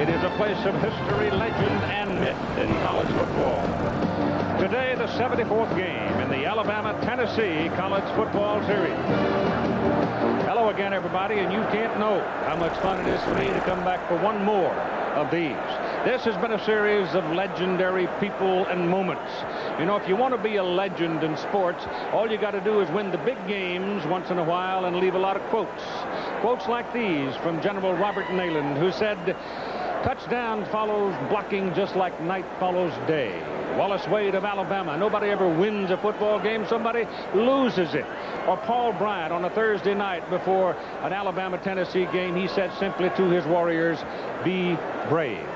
It is a place of history, legend, and myth in college football. Today, the 74th game in the Alabama-Tennessee College Football Series. Hello again, everybody, and you can't know how much fun it is for me to come back for one more of these. This has been a series of legendary people and moments. You know, if you want to be a legend in sports, all you got to do is win the big games once in a while and leave a lot of quotes. Quotes like these from General Robert Neyland, who said, "Touchdown follows blocking just like night follows day." Wallace Wade of Alabama, "Nobody ever wins a football game, somebody loses it." Or Paul Bryant on a Thursday night before an Alabama-Tennessee game, he said simply to his Warriors, "Be brave."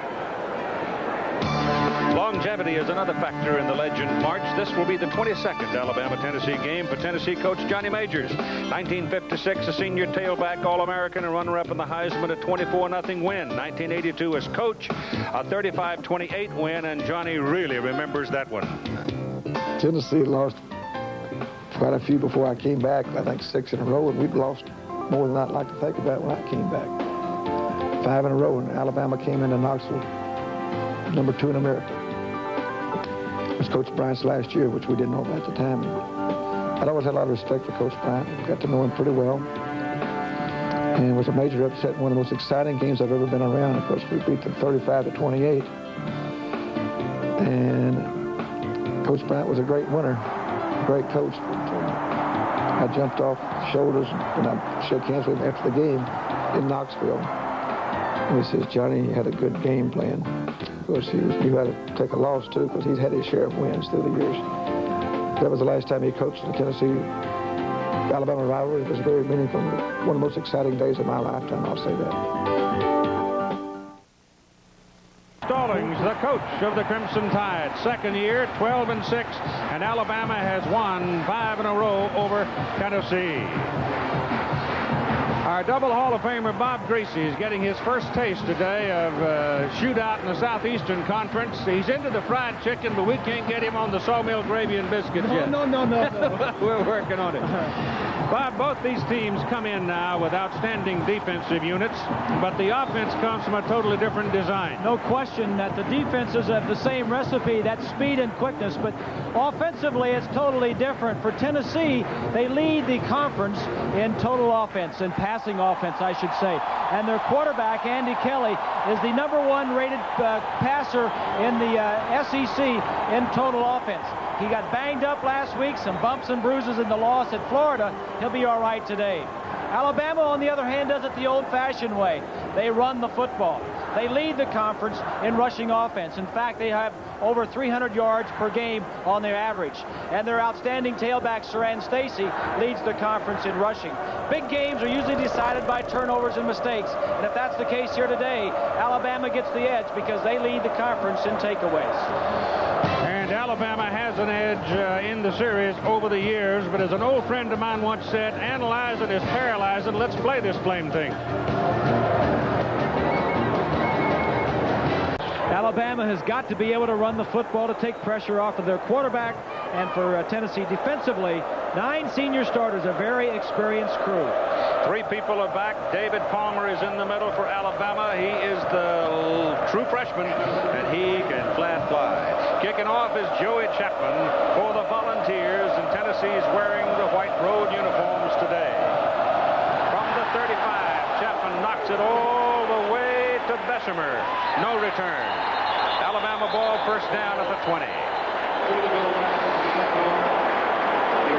Longevity is another factor in the legend march. This will be the 22nd Alabama-Tennessee game for Tennessee coach Johnny Majors. 1956, a senior tailback, All-American, and runner-up in the Heisman, a 24-0 win. 1982 as coach, a 35-28 win, and Johnny really remembers that one. Tennessee lost quite a few before I came back, I think 6 in a row, and we've lost more than I'd like to think about when I came back. 5 in a row, and Alabama came into Knoxville number 2 in America. It was Coach Bryant's last year, which we didn't know about at the time. I'd always had a lot of respect for Coach Bryant. Got to know him pretty well. And it was a major upset, one of the most exciting games I've ever been around. Of course, we beat them 35-28. And Coach Bryant was a great winner, a great coach. But, I jumped off shoulders and I shook hands with him after the game in Knoxville. And he says, "Johnny, you had a good game plan." Of course, he knew how to take a loss, too, because he's had his share of wins through the years. That was the last time he coached the Tennessee-Alabama rivalry. It was very meaningful. One of the most exciting days of my lifetime, I'll say that. Stallings, the coach of the Crimson Tide. Second year, 12-6, and Alabama has won 5 in a row over Tennessee. Our double Hall of Famer Bob Greasy is getting his first taste today of shootout in the Southeastern Conference. He's into the fried chicken, but we can't get him on the sawmill gravy and biscuits yet. No. We're working on it. Bob, both these teams come in now with outstanding defensive units, but the offense comes from a totally different design. No question that the defenses have the same recipe, that speed and quickness, but offensively it's totally different. For Tennessee, they lead the conference in total offense, in passing offense, I should say. And their quarterback, Andy Kelly, is the #1 rated passer in the SEC in total offense. He got banged up last week, some bumps and bruises in the loss at Florida. He'll be all right today. Alabama, on the other hand, does it the old-fashioned way. They run the football. They lead the conference in rushing offense. In fact, they have over 300 yards per game on their average. And their outstanding tailback, Saran Stacy, leads the conference in rushing. Big games are usually decided by turnovers and mistakes. And if that's the case here today, Alabama gets the edge because they lead the conference in takeaways. And Alabama has an edge in the series over the years, but as an old friend of mine once said, analyzing is paralyzing. Let's play this blame thing. Alabama has got to be able to run the football to take pressure off of their quarterback. And for Tennessee defensively, 9 senior starters, a very experienced crew. 3 people are back. David Palmer is in the middle for Alabama. He is the true freshman, and he can fly. Kicking off is Joey Chapman for the Volunteers, and Tennessee's wearing the white road uniforms today. From the 35, Chapman knocks it all the way to Bessemer. No return. Alabama ball, first down at the 20.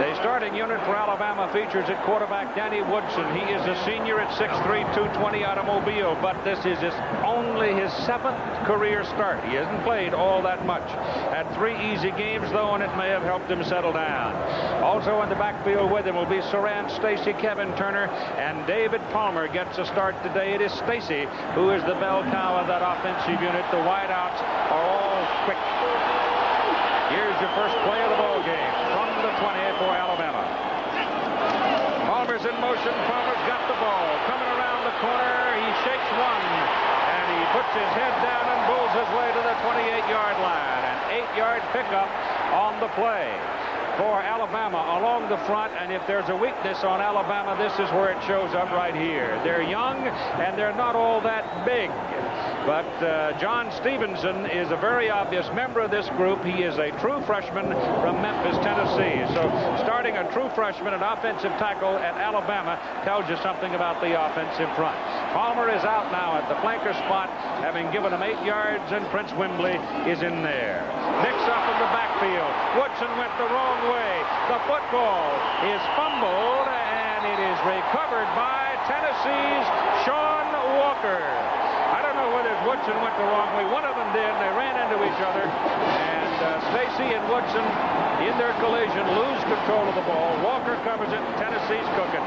The starting unit for Alabama features at quarterback Danny Woodson. He is a senior at 6'3", 220 out of Mobile, but this is only his 7th career start. He hasn't played all that much. Had 3 easy games, though, and it may have helped him settle down. Also in the backfield with him will be Saran Stacy, Kevin Turner, and David Palmer gets a start today. It is Stacy who is the bell cow of that offensive unit. The wideouts are all quick. Here's your first play of the ball game from the 20 for Alabama. Palmer's in motion. Palmer's got the ball. Coming around the corner. He shakes one. And he puts his head down and bulls his way to the 28-yard line. An 8-yard pickup on the play for Alabama along the front. And if there's a weakness on Alabama, this is where it shows up right here. They're young and they're not all that big. But John Stevenson is a very obvious member of this group. He is a true freshman from Memphis, Tennessee. So starting a true freshman at offensive tackle at Alabama tells you something about the offensive front. Palmer is out now at the flanker spot, having given him 8 yards, and Prince Wimbley is in there. Mix up in the backfield. Woodson went the wrong way. The football is fumbled, and it is recovered by Tennessee's Sean Walker. I don't know whether Woodson went the wrong way. One of them did. They ran into each other, and Stacy and Woodson, in their collision, lose control of the ball. Walker covers it. Tennessee's cooking.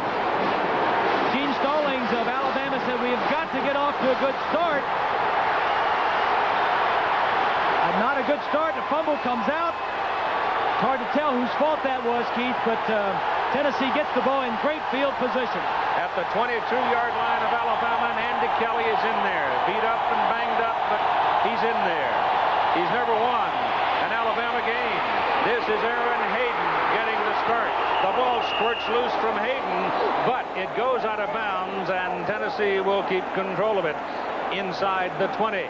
Gene Stallings of Alabama said, we have got to get off to a good start. Not a good start. The fumble comes out. It's hard to tell whose fault that was, Keith, but Tennessee gets the ball in great field position. At the 22-yard line of Alabama, and Andy Kelly is in there. Beat up and banged up, but he's in there. He's never won an Alabama game. This is Aaron Hayden getting the start. The ball squirts loose from Hayden, but it goes out of bounds, and Tennessee will keep control of it inside the 20.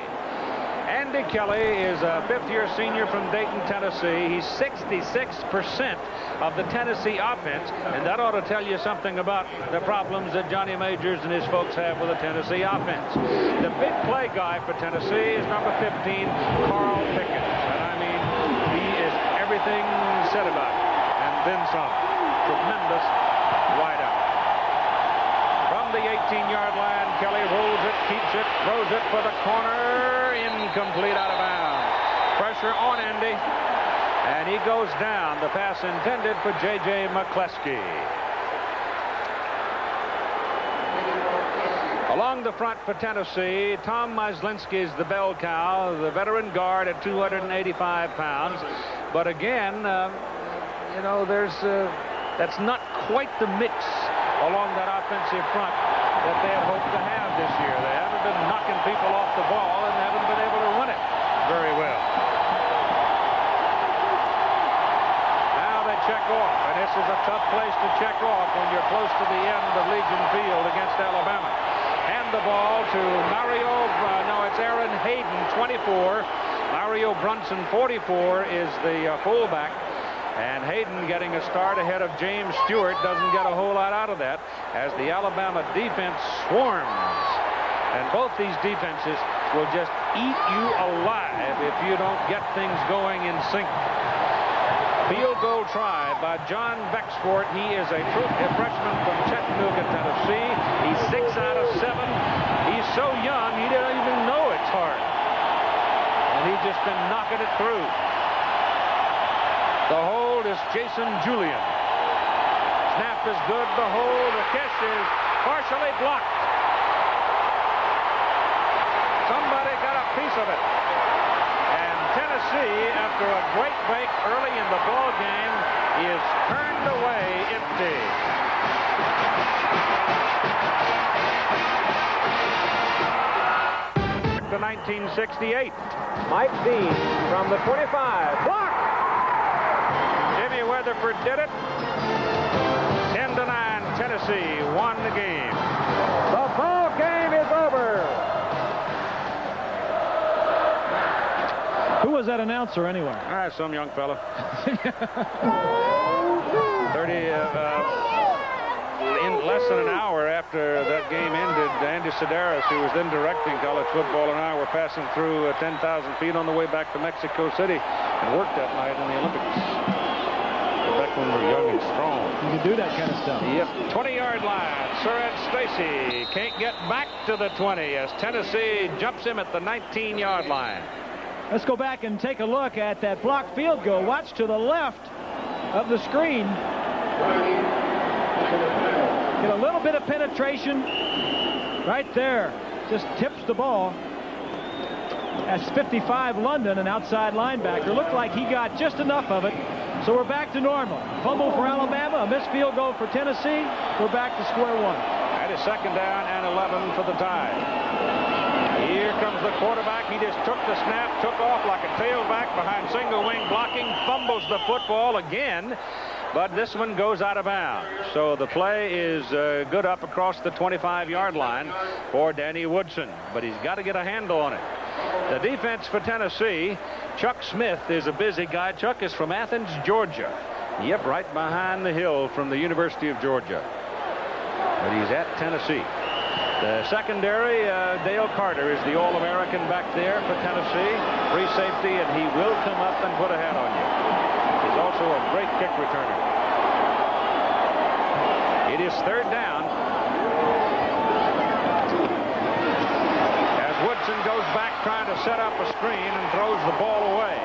Andy Kelly is a fifth-year senior from Dayton, Tennessee. He's 66% of the Tennessee offense, and that ought to tell you something about the problems that Johnny Majors and his folks have with the Tennessee offense. The big play guy for Tennessee is number 15, Carl Pickens. And I mean, he is everything said about him, and then some. Tremendous wideout. From the 18-yard line, Kelly rolls it, keeps it, throws it for the corner. Incomplete, out of bounds. Pressure on Andy, and he goes down. The pass intended for J.J. McCleskey. Along the front for Tennessee, Tom Myslinski is the bell cow, the veteran guard at 285 pounds. But again, you know, that's not quite the mix along that offensive front that they had hoped to have this year. They haven't been knocking people off the ball and haven't been able to run it very well. Now they check off, and this is a tough place to check off when you're close to the end of Legion Field against Alabama. Hand the ball to it's Aaron Hayden, 24. Mario Brunson, 44, is the fullback. And Hayden getting a start ahead of James Stewart. Doesn't get a whole lot out of that as the Alabama defense swarms. And both these defenses will just eat you alive if you don't get things going in sync. Field goal try by John Becksport. He is a freshman from Chattanooga, Tennessee. He's 6 out of 7. He's so young, he doesn't even know it's hard. And he's just been knocking it through. The hold is Jason Julian. Snap is good. The hold, the catch is partially blocked. Somebody got a piece of it. And Tennessee, after a great break early in the ball game, is turned away empty. To 1968. Mike Dean from the 25. Blocked! Weatherford did it. 10-9, Tennessee won the game. The ball game is over. Who was that announcer anyway? Some young fella. 30 in less than an hour after that game ended, Andy Sedaris, who was then directing college football, and I were passing through 10,000 feet on the way back to Mexico City and worked that night in the Olympics. Back when we were young and strong. You can do that kind of stuff. Yep. 20-yard line. Surratt Stacy can't get back to the 20 as Tennessee jumps him at the 19-yard line. Let's go back and take a look at that blocked field goal. Watch to the left of the screen. Get a little bit of penetration right there. Just tips the ball. That's 55 London, an outside linebacker. Looked like he got just enough of it. So we're back to normal. Fumble for Alabama, a missed field goal for Tennessee. We're back to square one. That is 2nd down and 11 for the Tide. Here comes the quarterback. He just took the snap, took off like a tailback behind single wing blocking, fumbles the football again. but this one goes out of bounds. So the play is good up across the 25-yard line for Danny Woodson, but he's got to get a handle on it. The defense for Tennessee, Chuck Smith is a busy guy. Chuck is from Athens, Georgia. Yep, right behind the hill from the University of Georgia. But he's at Tennessee. The secondary, Dale Carter is the All-American back there for Tennessee. Free safety, and he will come up and put a hat on you. He's also a great kick returner. It is third down. As Woodson goes back trying to set up a screen and throws the ball away.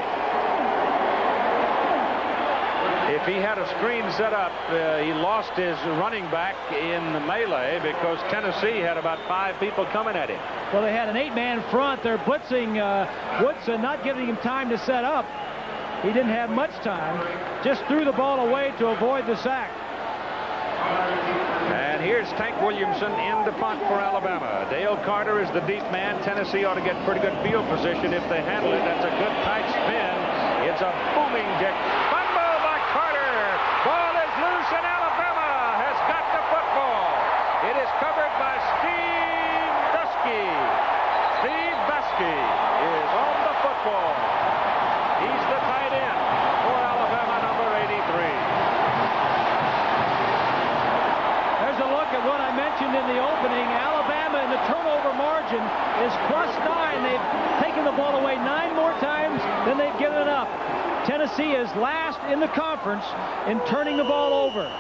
If he had a screen set up, he lost his running back in the melee because Tennessee had about 5 people coming at him. Well, they had an 8-man front. They're blitzing Woodson, not giving him time to set up. He didn't have much time. Just threw the ball away to avoid the sack. And here's Tank Williamson in the punt for Alabama. Dale Carter is the deep man. Tennessee ought to get pretty good field position if they handle it. That's a good tight spin. It's a booming kick. Fumble by Carter. Ball is loose and Alabama has got the football. It is covered by Steve Dusky. Steve Dusky is on the football. He's the tight end for Alabama, number 83. There's a look at what I mentioned in the opening. Alabama in the turnover margin is +9. They've taken the ball away 9 more times than they've given it up. Tennessee is last in the conference in turning the ball over.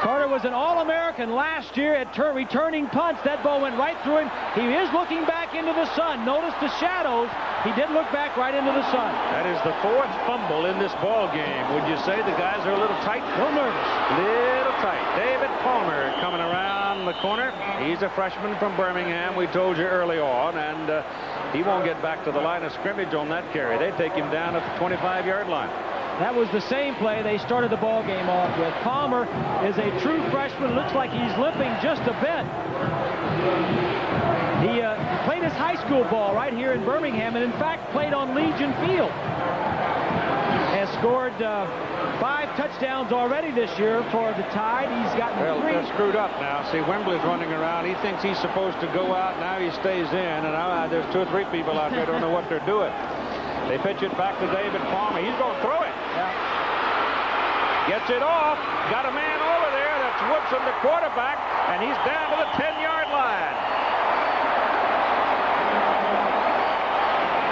Carter was an All-American last year at returning punts. That ball went right through him. He is looking back into the sun. Notice the shadows. He did look back right into the sun. That is the 4th fumble in this ball game. Would you say the guys are a little tight? A little nervous. Little tight. David Palmer coming around the corner. He's a freshman from Birmingham, we told you early on, and he won't get back to the line of scrimmage on that carry. They take him down at the 25-yard line. That was the same play they started the ball game off with. Palmer is a true freshman. Looks like he's limping just a bit. He played his high school ball right here in Birmingham, and in fact played on Legion Field. Has scored 5 touchdowns already this year for the Tide. He's gotten 3. They're screwed up now. See, Wembley's running around. He thinks he's supposed to go out. Now he stays in, and now there's 2 or 3 people out there don't know what they're doing. They pitch it back to David Palmer. He's going to throw it. Yeah. Gets it off. Got a man over there. That's Woodson, the quarterback, and he's down to the 10-yard line.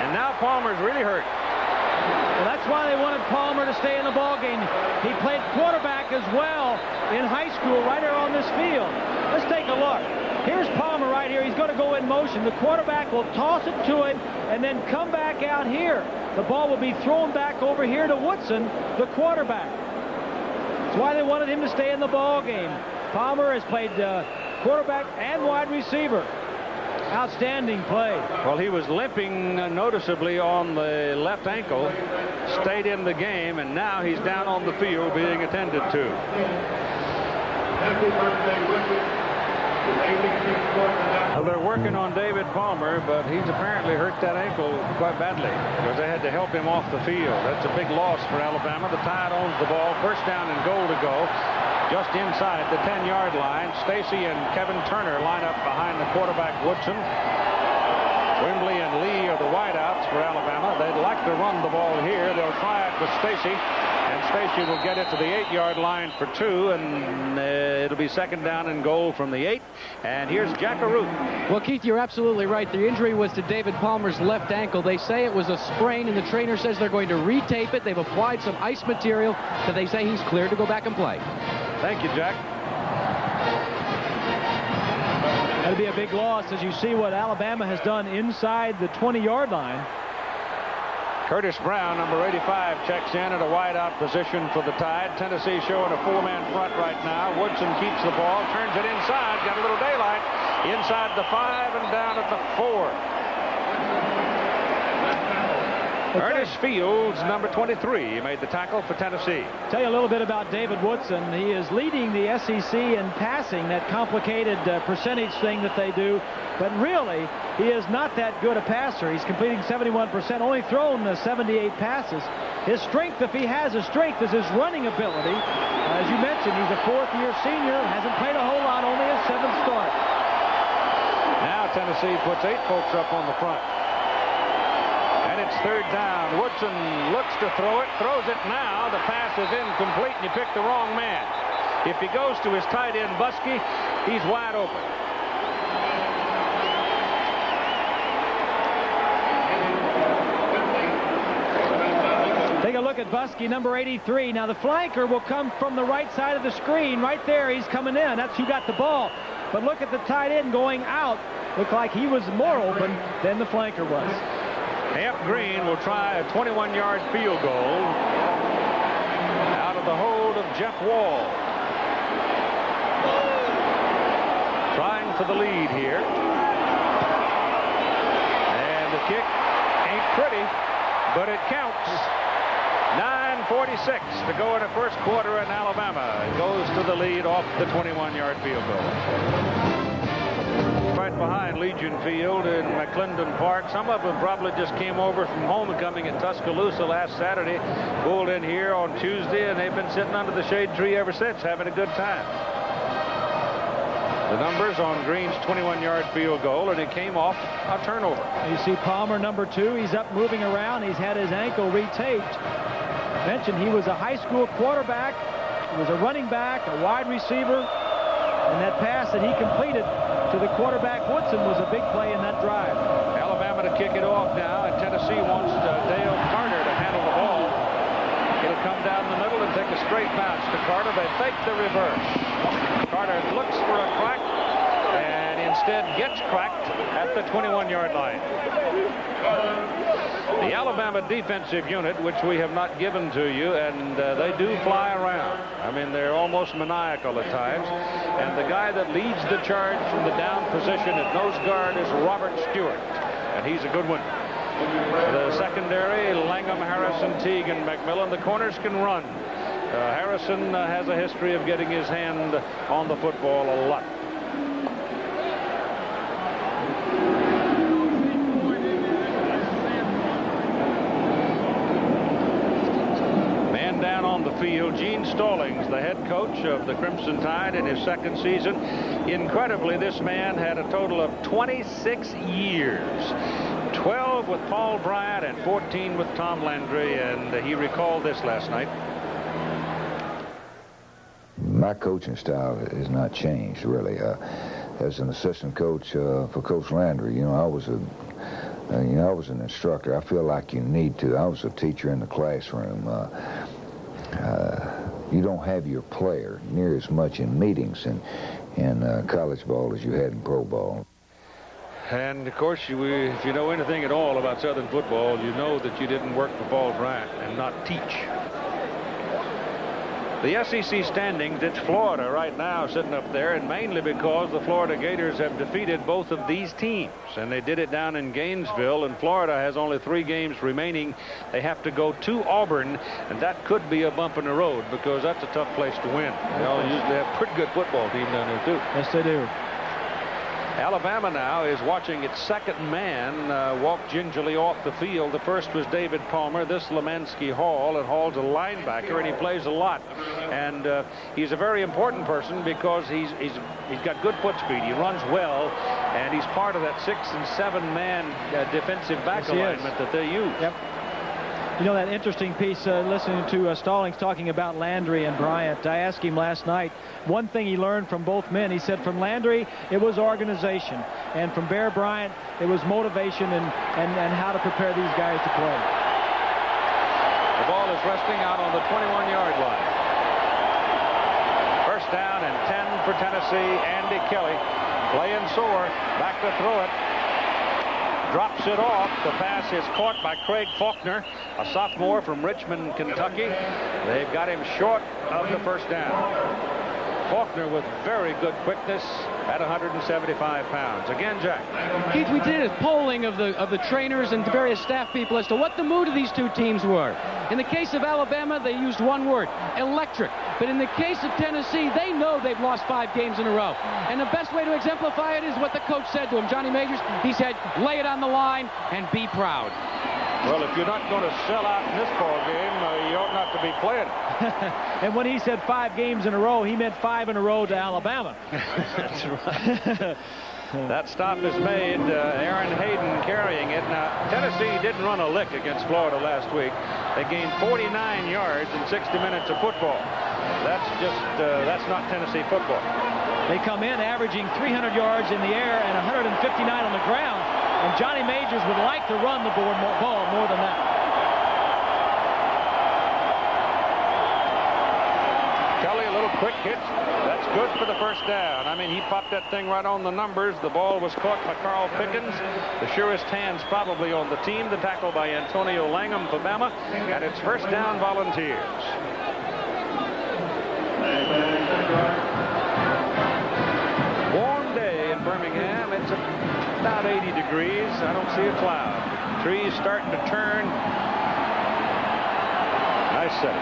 And now Palmer's really hurt. Well, that's why they wanted Palmer to stay in the ball game. He played quarterback as well in high school right here on this field. Let's take a look. Here's Palmer right here. He's going to go in motion. The quarterback will toss it to him and then come back out here. The ball will be thrown back over here to Woodson, the quarterback. That's why they wanted him to stay in the ball game. Palmer has played quarterback and wide receiver. Outstanding play. Well, he was limping noticeably on the left ankle, stayed in the game, and now he's down on the field being attended to. Happy birthday, Woodson. Well, they're working on David Palmer, but he's apparently hurt that ankle quite badly because they had to help him off the field. That's a big loss for Alabama. The Tide owns the ball. First down and goal to go. Just inside the 10-yard line. Stacy and Kevin Turner line up behind the quarterback Woodson. Wembley and Lee are the wideouts for Alabama. They'd like to run the ball here. They'll try it with Stacy. And Stacy will get it to the 8-yard line for 2, and it'll be second down and goal from the 8. And here's Jackaroo. Well, Keith, you're absolutely right. The injury was to David Palmer's left ankle. They say it was a sprain, and the trainer says they're going to retape it. They've applied some ice material, so they say he's cleared to go back and play. Thank you, Jack. That'll be a big loss as you see what Alabama has done inside the 20-yard line. Curtis Brown, number 85, checks in at a wideout position for the Tide. Tennessee showing a 4-man front right now. Woodson keeps the ball, turns it inside, got a little daylight. Inside the 5 and down at the 4. Ernest Fields, number 23, made the tackle for Tennessee. Tell you a little bit about David Woodson. He is leading the SEC in passing, that complicated percentage thing that they do. But really, he is not that good a passer. He's completing 71%, only thrown 78 passes. His strength, if he has a strength, is his running ability. As you mentioned, he's a fourth-year senior, hasn't played a whole lot, only his 7th start. Now Tennessee puts 8 folks up on the front. And it's 3rd down. Woodson looks to throw it, throws it now. The pass is incomplete, and you picked the wrong man. If he goes to his tight end, Buskey, he's wide open. Take a look at Buskey, number 83. Now the flanker will come from the right side of the screen. Right there, he's coming in. That's who got the ball. But look at the tight end going out. Looked like he was more open than the flanker was. Amp Green will try a 21-yard field goal out of the hold of Jeff Wall. Trying for the lead here. And the kick ain't pretty, but it counts. 9:46 to go in the first quarter in Alabama. It goes to the lead off the 21-yard field goal. Right behind Legion Field in McClendon Park. Some of them probably just came over from homecoming at Tuscaloosa last Saturday, pulled in here on Tuesday, and they've been sitting under the shade tree ever since, having a good time. The numbers on Green's 21-yard field goal, and it came off a turnover. You see Palmer, number 2. He's up moving around. He's had his ankle retaped. Mentioned he was a high school quarterback. He was a running back, a wide receiver, and that pass that he completed to the quarterback Woodson was a big play in that drive. Alabama to kick it off now, and Tennessee wants Dale Carter to handle the ball. It'll come down the middle and take a straight bounce to Carter. They fake the reverse. Carter looks for a crack and instead gets cracked at the 21-yard line. The Alabama defensive unit, which we have not given to you, and they do fly around. I mean, they're almost maniacal at times. And the guy that leads the charge from the down position at nose guard is Robert Stewart, and he's a good one. The secondary, Langham, Harrison, Teague, and McMillan. The corners can run. Harrison has a history of getting his hand on the football a lot. Down on the field, Gene Stallings, the head coach of the Crimson Tide in his 2nd season. Incredibly, this man had a total of 26 years. 12 with Paul Bryant and 14 with Tom Landry, and he recalled this last night. My coaching style has not changed, really. As an assistant coach for Coach Landry, I was an instructor. I feel like you need to. I was a teacher in the classroom. You don't have your player near as much in meetings in college ball as you had in pro ball. And, of course, if you know anything at all about Southern football, you know that you didn't work for Paul Bryant and not teach. The SEC standings, it's Florida right now sitting up there, and mainly because the Florida Gators have defeated both of these teams. And they did it down in Gainesville, and Florida has only 3 games remaining. They have to go to Auburn, and that could be a bump in the road because that's a tough place to win. They all usually have a pretty good football team down there, too. Yes, they do. Alabama now is watching its 2nd man walk gingerly off the field. The first was David Palmer, this Lemansky Hall, and Hall's a linebacker, and he plays a lot. And he's a very important person because he's got good foot speed. He runs well, and he's part of that 6- and 7-man defensive back alignment that they use. Yep. You know, that interesting piece, listening to Stallings talking about Landry and Bryant. I asked him last night, one thing he learned from both men. He said from Landry, it was organization. And from Bear Bryant, it was motivation and how to prepare these guys to play. The ball is resting out on the 21-yard line. First down and 10 for Tennessee. Andy Kelly playing sore. Back to throw it. Drops it off. The pass is caught by Craig Faulkner, a sophomore from Richmond, Kentucky. They've got him short of the first down. Faulkner with very good quickness at 175 pounds. Again, Jack. Keith, we did a polling of the trainers and the various staff people as to what the mood of these two teams were. In the case of Alabama, they used one word, electric. But in the case of Tennessee, they know they've lost 5 games in a row. And the best way to exemplify it is what the coach said to him, Johnny Majors. He said, lay it on the line and be proud. Well, if you're not going to sell out in this ball game, you ought not to be playing. And when he said 5 games in a row, he meant 5 in a row to Alabama. That's right. That stop is made. Aaron Hayden carrying it. Now, Tennessee didn't run a lick against Florida last week. They gained 49 yards in 60 minutes of football. That's not Tennessee football. They come in averaging 300 yards in the air and 159 on the ground. And Johnny Majors would like to run the ball more than that. Kelly, a little quick hit. That's good for the first down. I mean, he popped that thing right on the numbers. The ball was caught by Carl Pickens. The surest hands probably on the team. The tackle by Antonio Langham for Bama. And it's first down, Volunteers. Warm day in Birmingham. It's about 80 degrees. I don't see a cloud. Trees starting to turn. Nice setting.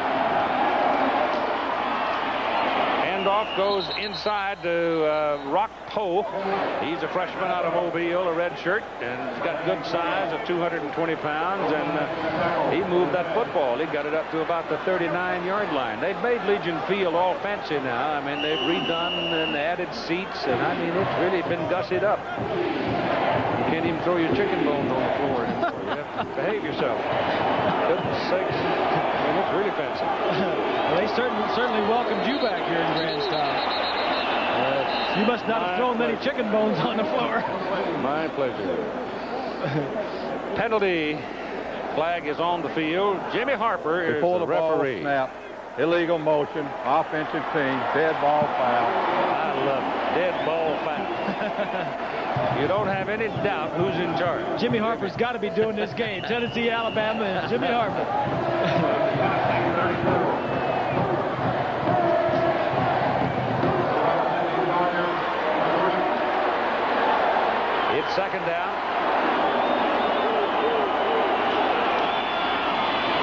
Handoff goes inside to Rock Poe. He's a freshman out of Mobile, a red shirt, and he's got good size of 220 pounds, and he moved that football. He got it up to about the 39-yard line. They've made Legion Field all fancy now. I mean, they've redone and added seats, and I mean, it's really been gussied up. You can't even throw your chicken bones on the floor anymore. You have to behave yourself. Goodness sakes. I mean, it's really fancy. Well, they certainly welcomed you back here in Grandstown. You must not have thrown many chicken bones on the floor. My pleasure. Penalty flag is on the field. Jimmy Harper is the referee. Snap, illegal motion, offensive team, dead ball foul. I love it. Dead ball foul. You don't have any doubt who's in charge. Jimmy Harper's got to be doing this game. Tennessee, Alabama, and Jimmy Harper. It's second down.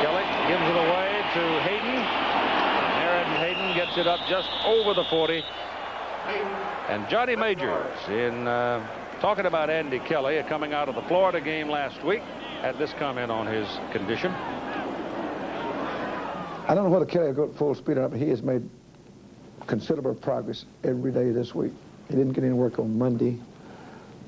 Kelly gives it away to Hayden. Aaron Hayden gets it up just over the 40. And Johnny Majors, in talking about Andy Kelly, coming out of the Florida game last week, had this comment on his condition. I don't know whether Kelly will go full speed or not, but he has made considerable progress every day this week. He didn't get any work on Monday.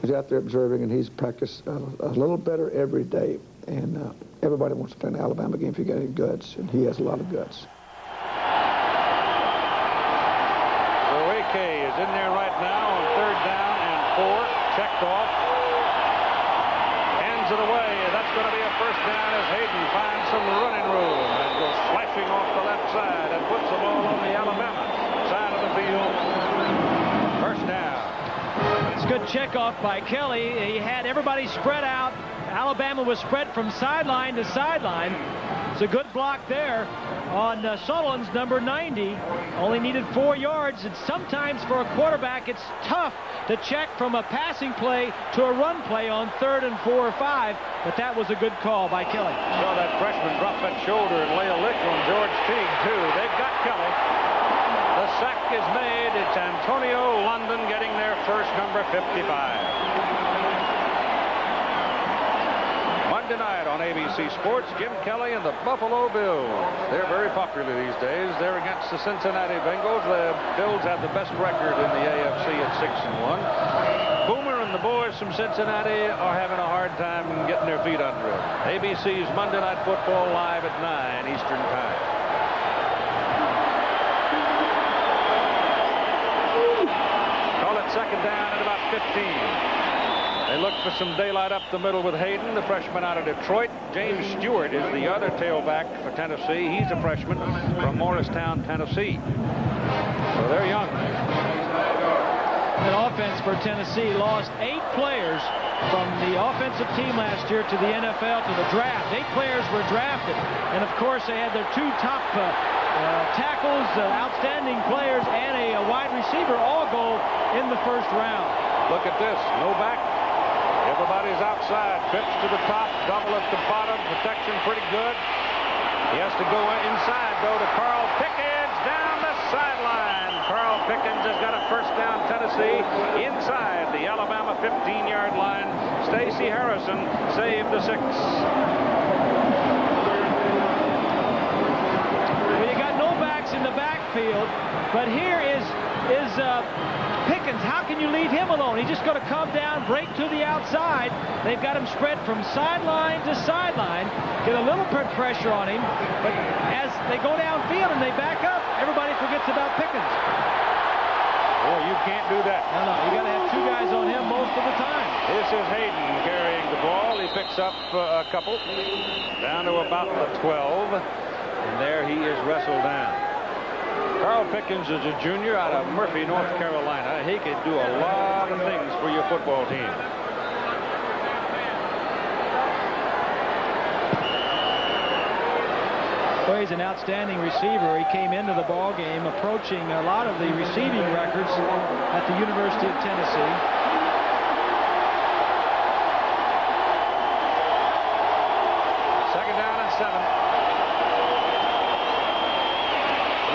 He's out there observing, and he's practiced a little better every day. And everybody wants to play an Alabama game if you got any guts, and he has a lot of guts. Kay is in there right now on third down and 4. Checked off. Hands it away. That's going to be a first down as Hayden finds some running room and goes flashing off the left side and puts the ball on the Alabama side of the field. First down. It's a good checkoff by Kelly. He had everybody spread out. Alabama was spread from sideline to sideline. It's a good block there on Sullivan's number 90. Only needed 4 yards, and sometimes for a quarterback it's tough to check from a passing play to a run play on 3rd and 4 or 5, but that was a good call by Kelly. Saw that freshman drop that shoulder and lay a lick on George Teague too. They've got Kelly. The sack is made. It's Antonio London getting their first, number 55. Tonight on ABC Sports, Jim Kelly and the Buffalo Bills. They're very popular these days. They're against the Cincinnati Bengals. The Bills have the best record in the AFC at 6-1. Boomer and the boys from Cincinnati are having a hard time getting their feet under it. ABC's Monday Night Football live at 9 Eastern Time. Call it second down at about 15. They look for some daylight up the middle with Hayden, the freshman out of Detroit. James Stewart is the other tailback for Tennessee. He's a freshman from Morristown, Tennessee. So they're young. An offense for Tennessee lost 8 players from the offensive team last year to the NFL, to the draft. 8 players were drafted. And, of course, they had their 2 top tackles, outstanding players, and a wide receiver all go in the first round. Look at this. No back. Everybody's outside. Pitch to the top. Double at the bottom. Protection pretty good. He has to go inside, though, to Carl Pickens down the sideline. Carl Pickens has got a first down. Tennessee inside the Alabama 15-yard line. Stacey Harrison saved the 6. Well, you got no backs in the backfield, but here is Pickens. How can you leave him alone? He's just going to come down, break to the outside. They've got him spread from sideline to sideline, get a little bit pressure on him, but as they go downfield and they back up, everybody forgets about Pickens. Oh, you can't do that. No, you got to have 2 guys on him most of the time. This is Hayden carrying the ball. He picks up a couple down to about the 12, and there he is wrestled down. Carl Pickens is a junior out of Murphy, North Carolina. He could do a lot of things for your football team. Well, he's an outstanding receiver. He came into the ball game approaching a lot of the receiving records at the University of Tennessee. Second down and 7.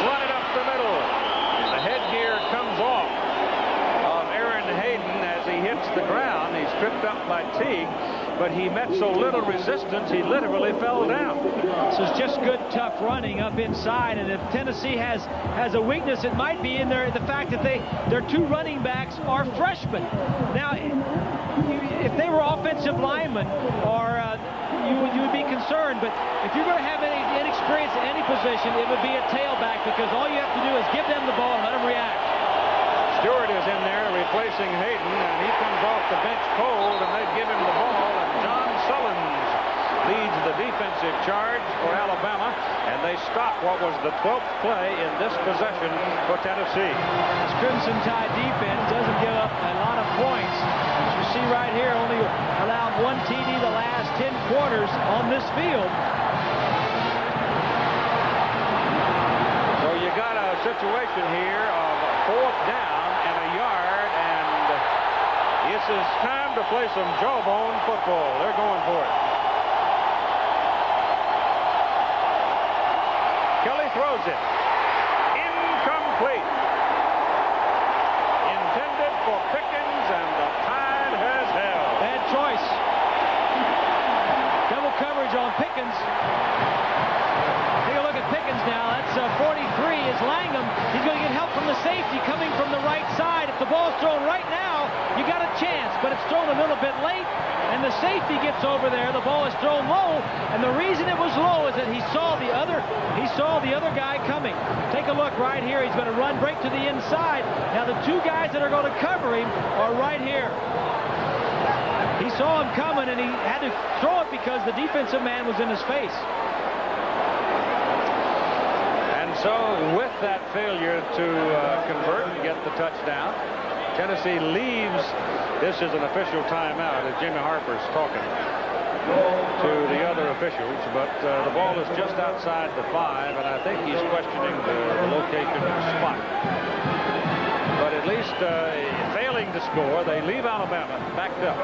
Run it up the middle. The headgear comes off of Aaron Hayden as he hits the ground. He's tripped up by Teague, but he met so little resistance, he literally fell down. This is just good, tough running up inside, and if Tennessee has a weakness, it might be in the fact that their 2 running backs are freshmen. Now, if they were offensive linemen, or you would be concerned, but if you're going to have any inexperience in any position, it would be a tailback, because all you have to do is give them the ball and let them react. Stewart is in there replacing Hayden, and he comes off the bench cold, and they give him the ball, and John Sullins leads the defensive charge for Alabama, and they stop what was the 12th play in this possession for Tennessee. This Crimson Tide defense doesn't give up a lot of points. As you see right here, only allowed 1 TD the last 10 quarters on this field. So you got a situation here of 4th down and a yard, and this is time to play some jawbone football. They're going for it. Kelly throws it. Incomplete. Intended for Pickens, and the Tide has held. Bad choice. Double coverage on Pickens. Take a look at Pickens now. That's 43 is Langham. He's going to get help from the safety coming from the right side. If the ball's thrown right now, you got a chance, but it's thrown a little bit late, and the safety gets over there. The ball is thrown low, and the reason it was low is that he saw the other guy coming. Take a look right here. He's going to run break to the inside. Now the 2 guys that are going to cover him are right here. He saw him coming, and he had to throw it because the defensive man was in his face. And so with that failure to convert and get the touchdown, Tennessee leaves. This is an official timeout as Jimmy Harper's talking to the other officials, but the ball is just outside the 5, and I think he's questioning the location of the spot. But at least failing to score, they leave Alabama backed up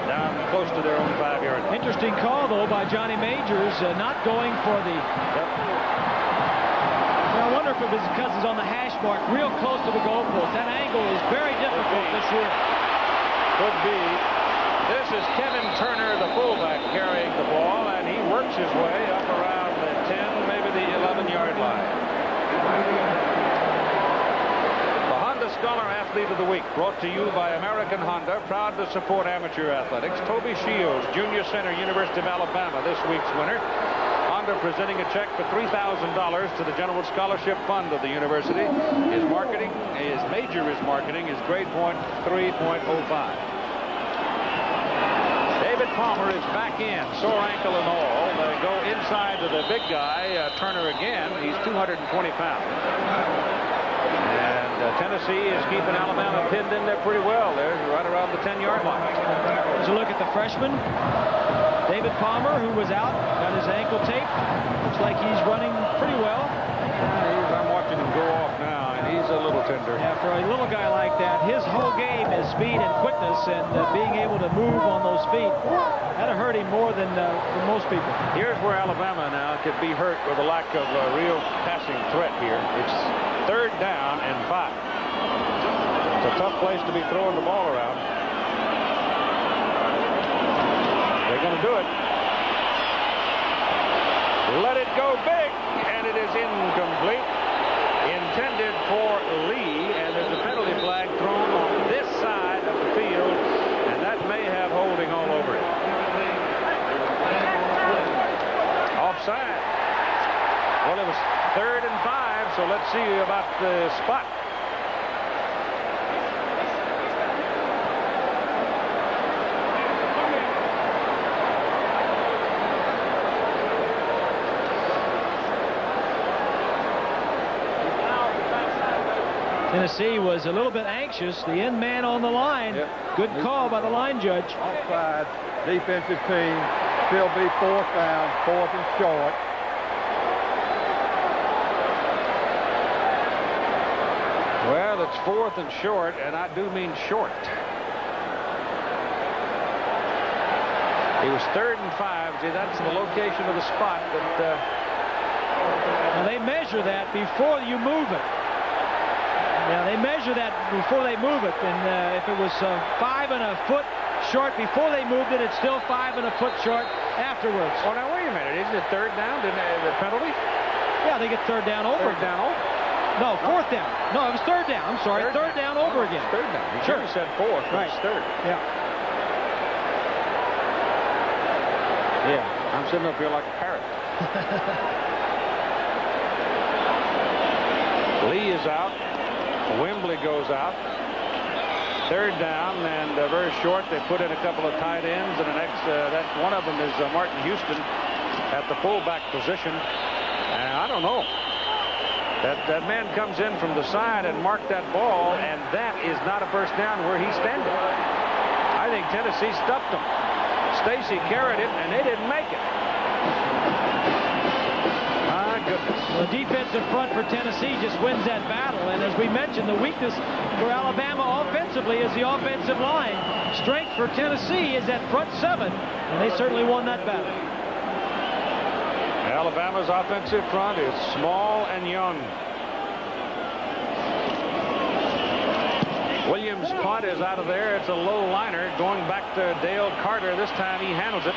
down close to their own 5-yard line. Interesting call, though, by Johnny Majors, not going for the... Well, I wonder if it was because he's on the hash mark real close to the goalpost. That angle is very difficult this year. Could be. This is Kevin Turner, the fullback, carrying the ball, and he works his way up around the 10, maybe the 11-yard line. The Honda Scholar Athlete of the Week, brought to you by American Honda, proud to support amateur athletics. Toby Shields, junior center, University of Alabama, this week's winner. Honda presenting a check for $3,000 to the General Scholarship Fund of the university. His major is marketing, his grade point 3.05. David Palmer is back in, sore ankle and all. They go inside to the big guy, Turner again. He's 220 pounds. And Tennessee is keeping Alabama pinned in there pretty well. They're right around the 10-yard line. As you look at the freshman, David Palmer, who was out, got his ankle taped. Looks like he's running pretty well. I'm watching him go off now, and he's a little tender. Yeah, for a little guy like that, his whole game is speed and quickness, and being able to move on those feet. That'll hurt him more than most people. Here's where Alabama now could be hurt with a lack of real passing threat here. It's 3rd down and 5. It's a tough place to be throwing the ball around. They're going to do it. Let it go big, and it is incomplete. Intended for Lee, and there's a penalty flag thrown on this side of the field, and that may have holding all over it. Offside. Well, it was 3rd and 5, so let's see about the spot. Tennessee was a little bit anxious. The end man on the line. Yep. Good call by the line judge. Offside. Defensive team. Still be 4th down. 4th and short. Well, it's 4th and short, and I do mean short. It was 3rd and 5. See, that's the location of the spot. But Now they measure that before you move it. Yeah, they measure that before they move it, and if it was 5 and a foot short before they moved it, it's still 5 and a foot short afterwards. oh, now wait a minute. Isn't it 3rd down? Didn't the penalty? Yeah, they get 3rd down over. 3rd down over. No, 4th down. No, it was 3rd down. I'm sorry, 3rd down over again. 3rd down. You Sure. should have said 4th. But Right. It's 3rd. Yeah. Yeah, I'm sitting up here like a parrot. Lee is out. Wembley goes out. 3rd down and very short. They put in a couple of tight ends, and that one of them is Martin Houston at the fullback position. And I don't know. That man comes in from the side and marked that ball, and that is not a first down where he's standing. I think Tennessee stuffed him. Stacy carried it, and they didn't make it. My goodness. The defensive front for Tennessee just wins that battle, and as we mentioned, the weakness for Alabama offensively is the offensive line. Strength for Tennessee is that front 7, and they certainly won that battle. Alabama's offensive front is small and young. Williams' punt is out of there. It's a low liner going back to Dale Carter. This time he handles it.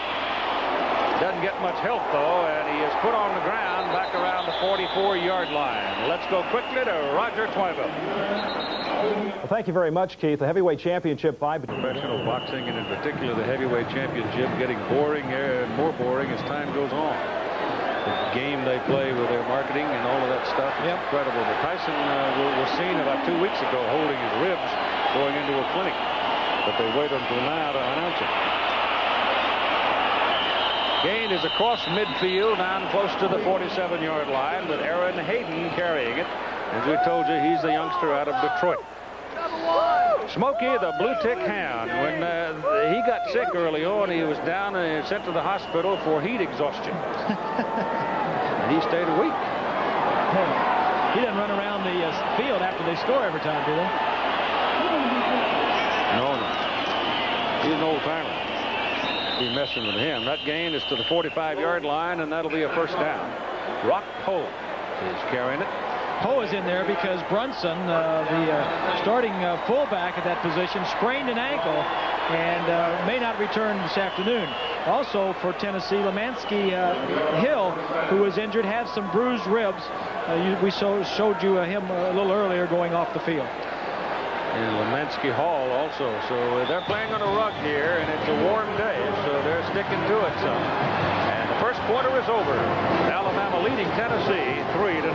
Doesn't get much help, though, and he is put on the ground back around the 44-yard line. Let's go quickly to Roger Twiville. Well, thank you very much, Keith. The heavyweight championship fight. Professional boxing, and in particular the heavyweight championship, getting boring and more boring as time goes on. The game they play with their marketing and all of that stuff is incredible. But Tyson was seen about 2 weeks ago holding his ribs going into a clinic. But they wait until now to announce it. Gain is across midfield down close to the 47-yard line with Aaron Hayden carrying it. As we told you, he's the youngster out of Detroit. Smokey, the blue tick hound, when he got sick early on, he was down and sent to the hospital for heat exhaustion. And he stayed a week. He doesn't run around the field after they score every time, do they? No. He's an old-timer. Be messing with him. That gain is to the 45-yard line, and that'll be a first down. Rock Poe is carrying it. Poe is in there because Brunson, the starting fullback at that position, sprained an ankle and may not return this afternoon. Also for Tennessee, Lemansky Hill, who was injured, has some bruised ribs. We showed you him a little earlier going off the field. And Lemansky Hall also. So they're playing on a rug here, and it's a warm day, so they're sticking to it some. And the first quarter is over. Alabama leading Tennessee 3-0.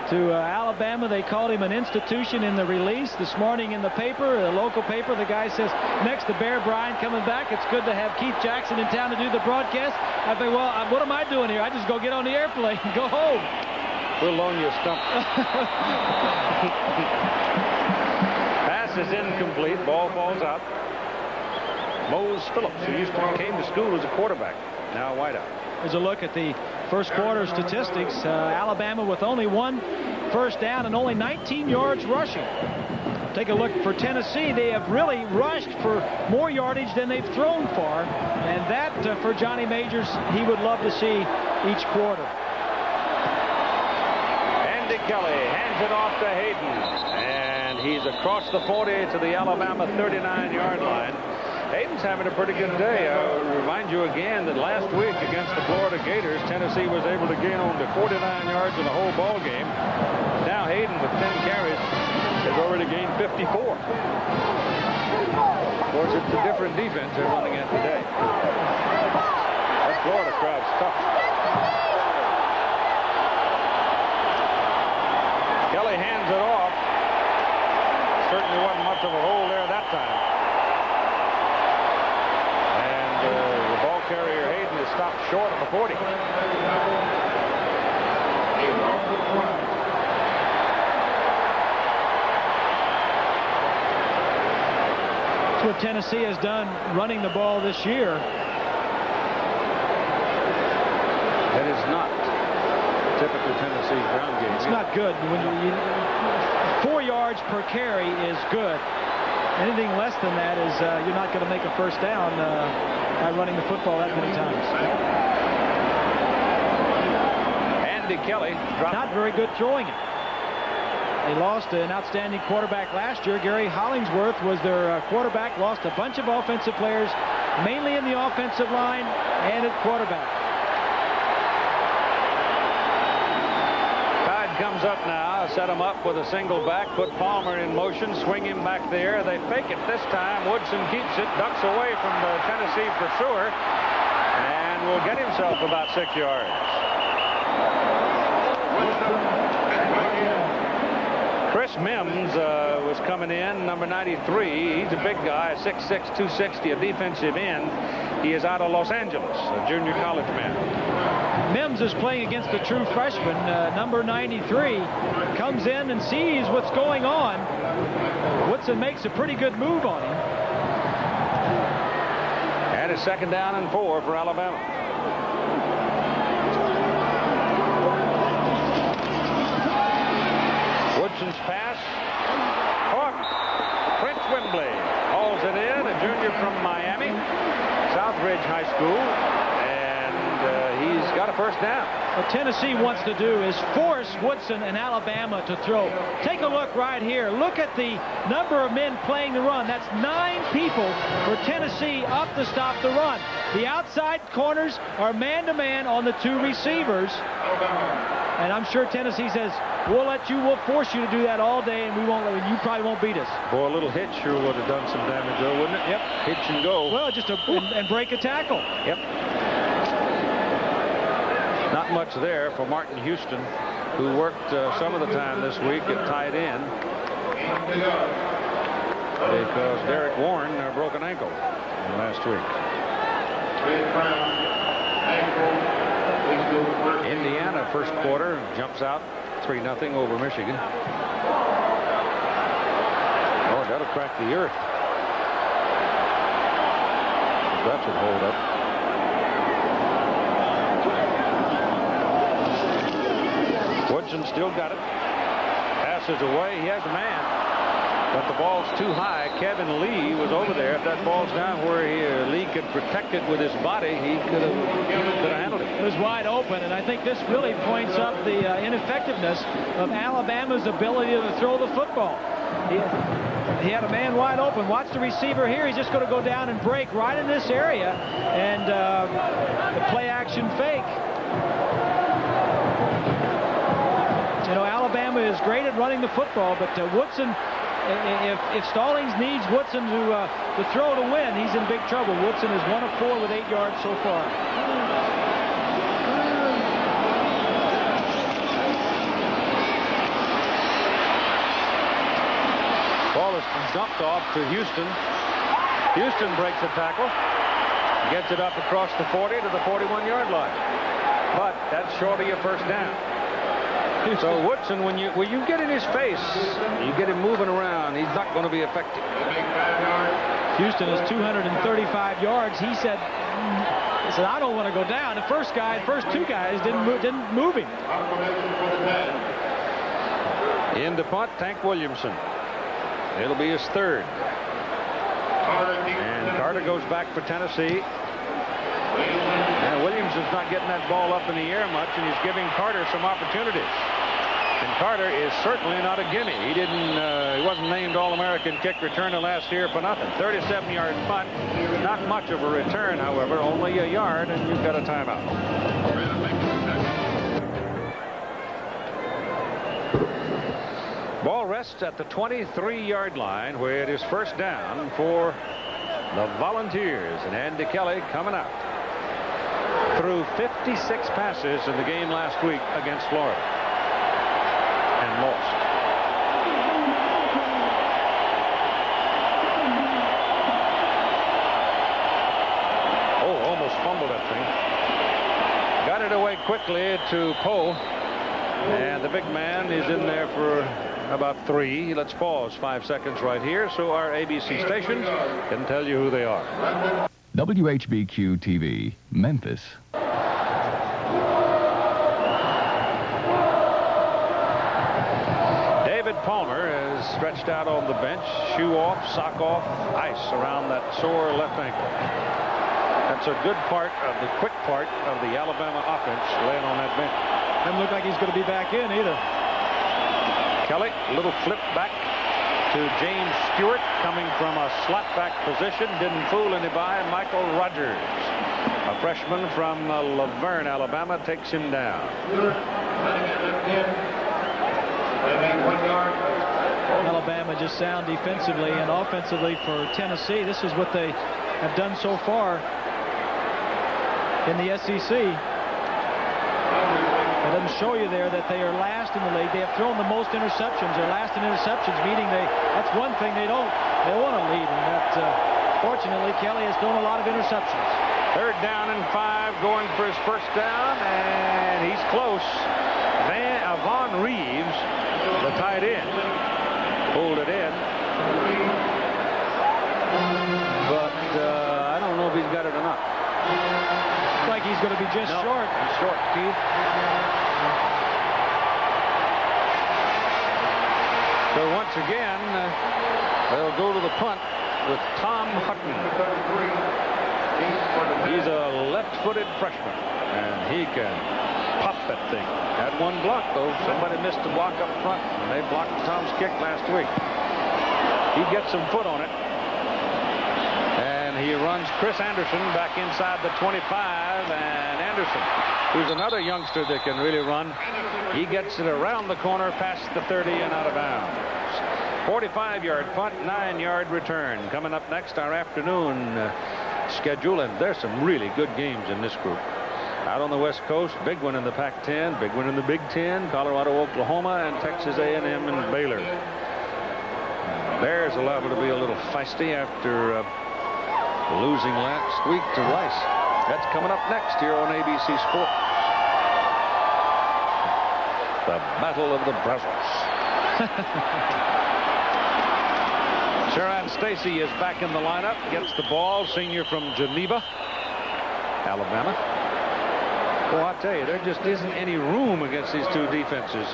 To Alabama, they called him an institution in the release. This morning in the paper, the local paper, the guy says, next to Bear Bryant coming back, it's good to have Keith Jackson in town to do the broadcast. I think, well, what am I doing here? I just go get on the airplane and go home. We'll loan you a stump. Pass is incomplete. Ball falls out. Mose Phillips, who came to school as a quarterback, now a wideout. Here's a look at the first quarter statistics. Alabama with only 1 first down and only 19 yards rushing. Take a look for Tennessee. They have really rushed for more yardage than they've thrown for. And that, for Johnny Majors, he would love to see each quarter. Andy Kelly hands it off to Hayden. And he's across the 40 to the Alabama 39-yard line. Hayden's having a pretty good day. I'll remind you again that last week against the Florida Gators, Tennessee was able to gain on to 49 yards in the whole ball game. Now Hayden with 10 carries has already gained 54. Of course, it's a different defense they're running at today. That Florida crowd's tough. Kelly hands it off. Certainly wasn't much of a hole there that time. The ball carrier Hayden is stopped short of the 40. That's what Tennessee has done running the ball this year. That is not typical Tennessee ground game. It's not good. When you 4 yards per carry is good. Anything less than that is you're not going to make a first down by running the football that many times. Andy Kelly dropped. Not very good throwing it. They lost an outstanding quarterback last year. Gary Hollingsworth was their quarterback. Lost a bunch of offensive players, mainly in the offensive line and at quarterback. Comes up now, set him up with a single back, put Palmer in motion, swing him back there. They fake it this time. Woodson keeps it, ducks away from the Tennessee pursuer, and will get himself about 6 yards. Chris Mims was coming in, number 93. He's a big guy, 6'6", 260, a defensive end. He is out of Los Angeles, a junior college man. Mims is playing against a true freshman, number 93. Comes in and sees what's going on. Woodson makes a pretty good move on him. And a 2nd down and 4 for Alabama. Woodson's pass. Caught. Prince Wembley hauls it in, a junior from Miami, Southridge High School. He's got a first down. What Tennessee wants to do is force Woodson and Alabama to throw. Take a look right here. Look at the number of men playing the run. That's 9 people for Tennessee up to stop the run. The outside corners are man-to-man on the 2 receivers. And I'm sure Tennessee says, we'll force you to do that all day, and you probably won't beat us. Boy, a little hitch sure would have done some damage, though, wouldn't it? Yep. Hitch and go. Well, and break a tackle. Yep. Not much there for Martin Houston, who worked some of the time this week at tight end because Derek Warren broke an ankle last week. Indiana, first quarter, jumps out 3-0 over Michigan. Oh, that'll crack the earth. That should hold up. Woodson still got it. Passes away. He has a man. But the ball's too high. Kevin Lee was over there. If that ball's down where Lee could protect it with his body, he could have handled it. It was wide open, and I think this really points up the ineffectiveness of Alabama's ability to throw the football. He had a man wide open. Watch the receiver here. He's just going to go down and break right in this area, and the play-action fake. You know, Alabama is great at running the football, but Woodson, if Stallings needs Woodson to throw to win, he's in big trouble. Woodson is 1 of 4 with 8 yards so far. Ball is dumped off to Houston. Houston breaks the tackle, gets it up across the 40 to the 41-yard line. But that's short of your first down. So Woodson, when you get in his face, you get him moving around, he's not going to be effective. Houston is 235 yards. He said, I don't want to go down. The first two guys didn't move him. In the punt, Tank Williamson. It'll be his third. And Carter goes back for Tennessee. And Williamson's not getting that ball up in the air much, and he's giving Carter some opportunities. And Carter is certainly not a gimme. He wasn't named All-American kick returner last year for nothing. 37-yard punt. Not much of a return, however, only a yard, and you've got a timeout. Ball rests at the 23-yard line, where it is first down for the Volunteers. And Andy Kelly coming out. Threw 56 passes in the game last week against Florida. And lost. Oh, almost fumbled that thing. Got it away quickly to Poe. And the big man is in there for about 3. Let's pause 5 seconds right here so our ABC stations can tell you who they are. WHBQ TV, Memphis. Palmer is stretched out on the bench, shoe off, sock off, ice around that sore left ankle. That's a good part of the quick part of the Alabama offense laying on that bench. Doesn't look like he's going to be back in either. Kelly, a little flip back to James Stewart, coming from a slot back position. Didn't fool anybody. Michael Rogers, a freshman from Laverne, Alabama, takes him down. Alabama just sound defensively and offensively for Tennessee. This is what they have done so far in the SEC. It doesn't show you there that they are last in the league. They have thrown the most interceptions. They're last in interceptions, meaning that's one thing they want to lead. And that, fortunately, Kelly has thrown a lot of interceptions. Third down and 5, going for his first down, and he's close. Vaughn Reeves, the tight end, pulled it in. But I don't know if he's got it or not. Looks like he's going to be just short. He's short, Keith. So once again, they'll go to the punt with Tom Hutton. He's a left-footed freshman, and he can pop that thing. Had one block, though. Somebody missed a block up front, and they blocked Tom's kick last week. He gets some foot on it. And he runs Chris Anderson back inside the 25, and Anderson, who's another youngster that can really run, he gets it around the corner past the 30 and out of bounds. 45-yard punt, 9-yard return. Coming up next, our afternoon schedule, and there's some really good games in this group. Out on the West Coast, big one in the Pac-10, big one in the Big Ten, Colorado, Oklahoma, and Texas A&M and Baylor. Bears are liable to be a little feisty after losing last week to Rice. That's coming up next here on ABC Sports. The Battle of the Brazos. Sharon Stacy is back in the lineup, gets the ball, senior from Geneva, Alabama. Well, I tell you, there just isn't any room against these two defenses.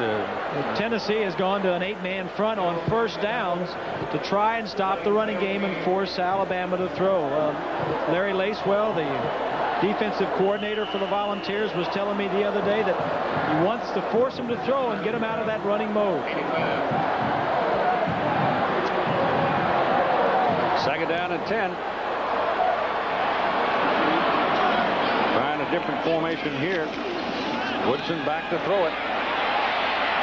Tennessee has gone to an 8-man front on first downs to try and stop the running game and force Alabama to throw. Larry Lacewell, the defensive coordinator for the Volunteers, was telling me the other day that he wants to force them to throw and get them out of that running mode. Second down and 10. Trying a different formation here. Woodson back to throw it.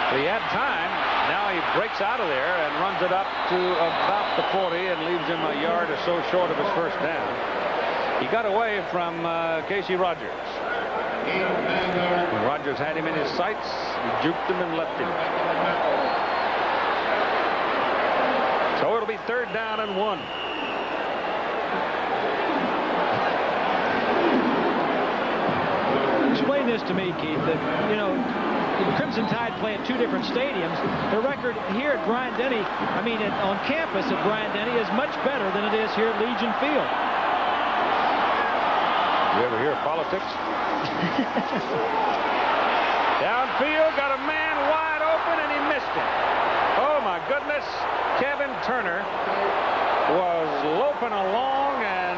But he had time. Now he breaks out of there and runs it up to about the 40 and leaves him a yard or so short of his first down. He got away from Casey Rogers. When Rogers had him in his sights, he juked him and left him. So it'll be third down and 1. Explain this to me, Keith, that, you know, Crimson Tide play at 2 different stadiums. The record here at Bryant-Denny, on campus at Bryant-Denny, is much better than it is here at Legion Field. You ever hear of politics? Downfield, got a man wide open, and he missed it. Oh, my goodness. Kevin Turner was loping along and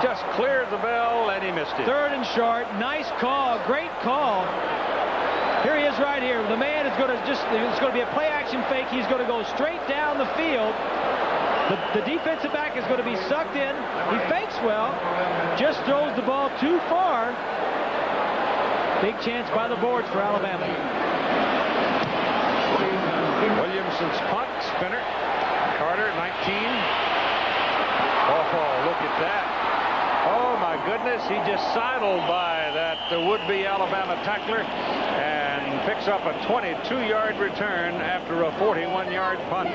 just cleared the bell, and he missed it. 3rd and short. Nice call. Great call. Here he is right here. The man is going to it's going to be a play-action fake. He's going to go straight down the field. The defensive back is going to be sucked in. He fakes well. Just throws the ball too far. Big chance by the boards for Alabama. Williamson's punt, spinner. Carter, 19. Oh, look at that. Oh, my goodness. He just sidled by that would-be Alabama tackler and picks up a 22-yard return after a 41-yard punt.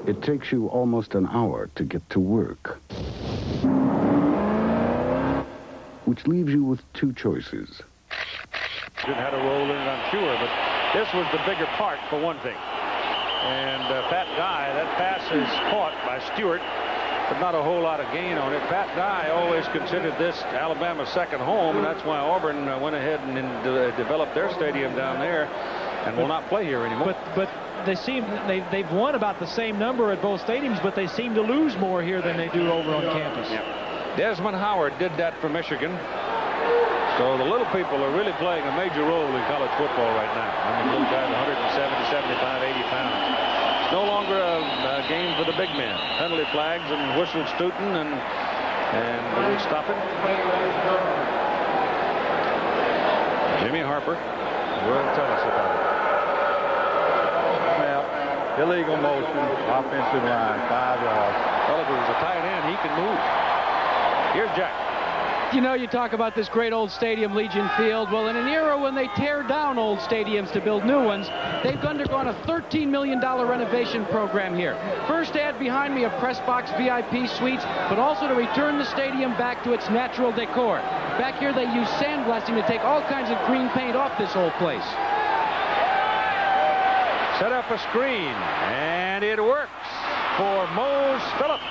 It takes you almost an hour to get to work, which leaves you with 2 choices. Didn't have to roll in it, I'm sure, but this was the bigger part for one thing. And Pat Dye, that pass is caught by Stewart, but not a whole lot of gain on it. Pat Dye always considered this Alabama's second home, and that's why Auburn went ahead and developed their stadium down there and will not play here anymore. But they've won about the same number at both stadiums, but they seem to lose more here than they do over on campus. Yeah. Desmond Howard did that for Michigan. So the little people are really playing a major role in college football right now. Little guys 170, 75, 80 pounds. It's no longer a game for the big men. Penalty flags and whistles tooting, and will we stop it? Jimmy Harper will tell us about it. Illegal motion, offensive line, 5 yards. Well, if it was a tight end, he can move. Here's Jack. You know, you talk about this great old stadium, Legion Field. Well, in an era when they tear down old stadiums to build new ones, they've undergone a $13 million renovation program here. First, add behind me a press box VIP suites, but also to return the stadium back to its natural decor. Back here, they use sandblasting to take all kinds of green paint off this whole place. Set up a screen, and it works for Mose Phillips.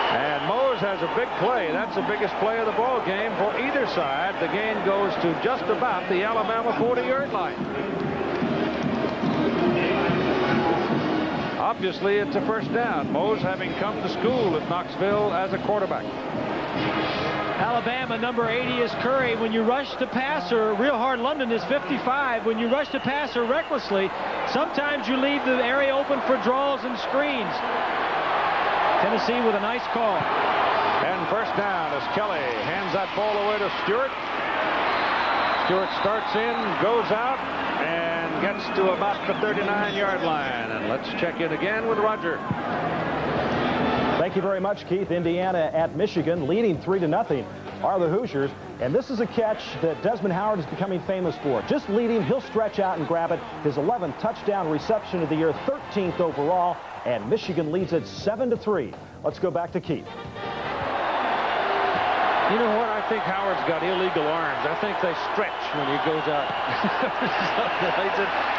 And Mose has a big play. That's the biggest play of the ball game for either side. The gain goes to just about the Alabama 40-yard line. Obviously, it's a first down. Mose having come to school at Knoxville as a quarterback. Alabama, number 80 is Curry. When you rush the passer, Real Hard London is 55. When you rush the passer recklessly, sometimes you leave the area open for draws and screens. Tennessee with a nice call. And first down as Kelly hands that ball away to Stewart. Stewart starts in, goes out, and gets to about the 39-yard line. And let's check in again with Roger. Thank you very much, Keith. Indiana at Michigan, leading 3-0 are the Hoosiers. And this is a catch that Desmond Howard is becoming famous for. Just leading, he'll stretch out and grab it. His 11th touchdown reception of the year, 13th overall. And Michigan leads it 7-3. Let's go back to Keith. You know what? I think Howard's got illegal arms. I think they stretch when he goes out.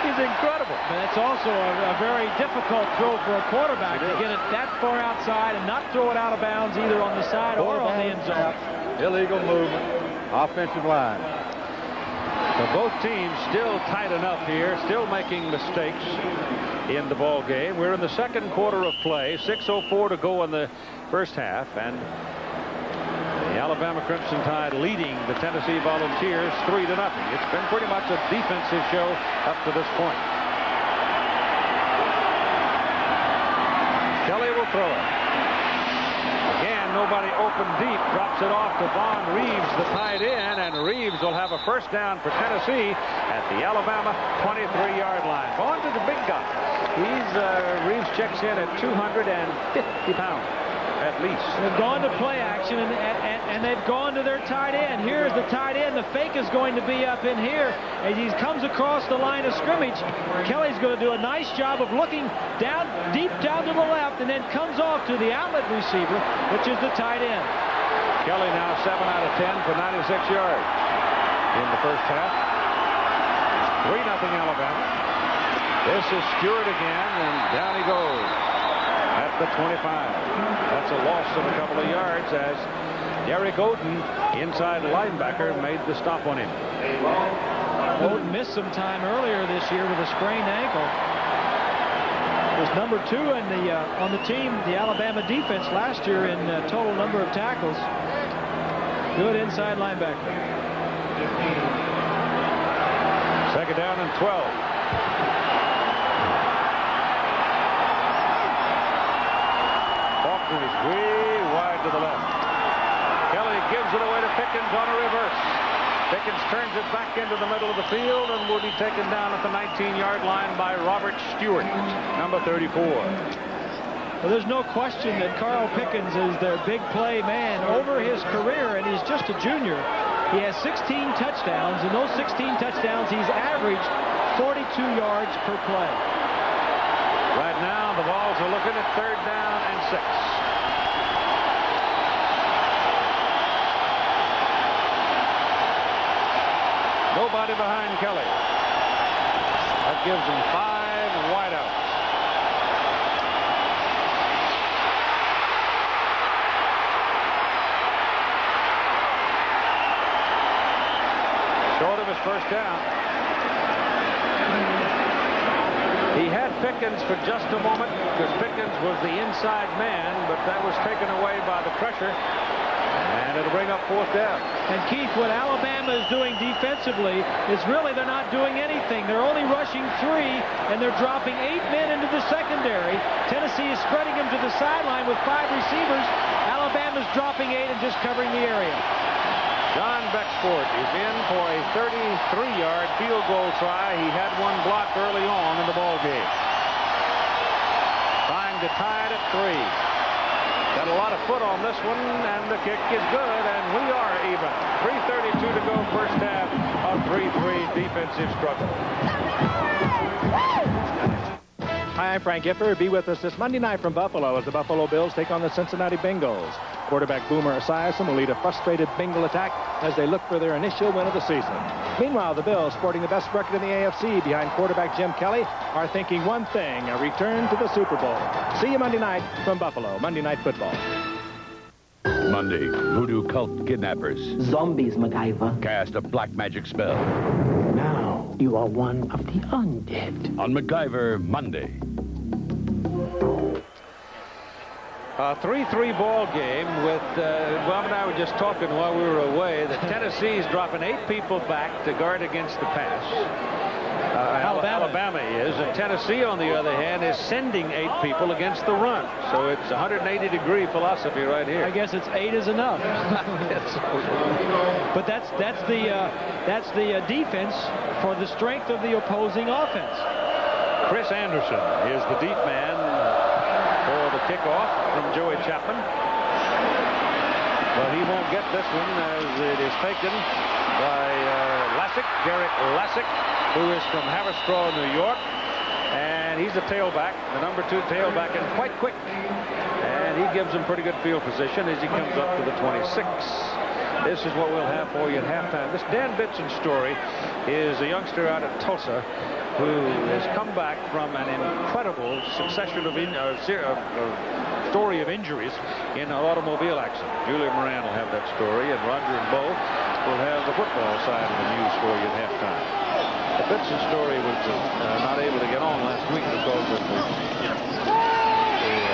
He's incredible. And it's also a very difficult throw for a quarterback to get it that far outside and not throw it out of bounds either on the side or on the end zone. Illegal movement, offensive line. So both teams still tight enough here, still making mistakes in the ball game. We're in the second quarter of play, 6:04 to go in the first half, and the Alabama Crimson Tide leading the Tennessee Volunteers 3-0. It's been pretty much a defensive show up to this point. Kelly will throw it. Again, nobody open deep. Drops it off to Vaughn Reeves, the tight end, and Reeves will have a first down for Tennessee at the Alabama 23-yard line. Vaughn's is a big guy. Reeves checks in at 250 pounds. at least. They've gone to play action, and they've gone to their tight end. Here's the tight end. The fake is going to be up in here. As he comes across the line of scrimmage, Kelly's going to do a nice job of looking down, deep down to the left, and then comes off to the outlet receiver, which is the tight end. Kelly now 7 out of 10 for 96 yards in the first half. 3-0 Alabama. This is Stewart again, and down he goes at the 25. That's a loss of a couple of yards as Derek Oden, inside linebacker, made the stop on him. Oden missed some time earlier this year with a sprained ankle. Was number 2 on the team, the Alabama defense last year in total number of tackles. Good inside linebacker. Second down and 12. Faulkner is way wide to the left. Kelly gives it away to Pickens on a reverse. Pickens turns it back into the middle of the field and will be taken down at the 19-yard line by Robert Stewart, number 34. Well, there's no question that Carl Pickens is their big play man over his career, and he's just a junior. He has 16 touchdowns, and those 16 touchdowns, he's averaged 42 yards per play. Right now, the Vols are looking at 3rd down and 6. Nobody behind Kelly. That gives him 5 wideouts. Short of his first down. He had Pickens for just a moment because Pickens was the inside man, but that was taken away by the pressure, and it'll bring up 4th down. And Keith, what Alabama is doing defensively is really they're not doing anything. They're only rushing 3, and they're dropping 8 men into the secondary. Tennessee is spreading them to the sideline with 5 receivers. Alabama's dropping 8 and just covering the area. John Becksport is in for a 33-yard field goal try. He had one blocked early on in the ball game. Trying to tie it at 3. Got a lot of foot on this one, and the kick is good, and we are even. 3:32 to go, first half, a 3-3 defensive struggle. Hi, I'm Frank Gifford. Be with us this Monday night from Buffalo as the Buffalo Bills take on the Cincinnati Bengals. Quarterback Boomer Esiason will lead a frustrated Bengal attack as they look for their initial win of the season. Meanwhile, the Bills, sporting the best record in the AFC behind quarterback Jim Kelly, are thinking one thing, a return to the Super Bowl. See you Monday night from Buffalo, Monday Night Football. Monday, voodoo cult kidnappers Zombies, MacGyver. cast a black magic spell. Now you are one of the undead. On MacGyver Monday. A 3-3 ball game with, Bob and I were just talking while we were away, that Tennessee's dropping 8 people back to guard against the pass. Alabama is, and Tennessee, on the other hand, is sending 8 people against the run. So it's 180-degree philosophy right here. I guess it's 8 is enough. But that's the defense for the strength of the opposing offense. Chris Anderson is the deep man for the kickoff from Joey Chapman. But he won't get this one as it is taken by Derek Lassick, who is from Haverstraw, New York. And he's a tailback, the number 2 tailback, and quite quick. And he gives him pretty good field position as he comes up to the 26. This is what we'll have for you at halftime. This Dan Bitson story is a youngster out of Tulsa who has come back from an incredible succession of story of injuries in an automobile accident. Julia Moran will have that story, and Roger and Bo will have the football side of the news for you at halftime. The Bitson story was not able to get on last week because of the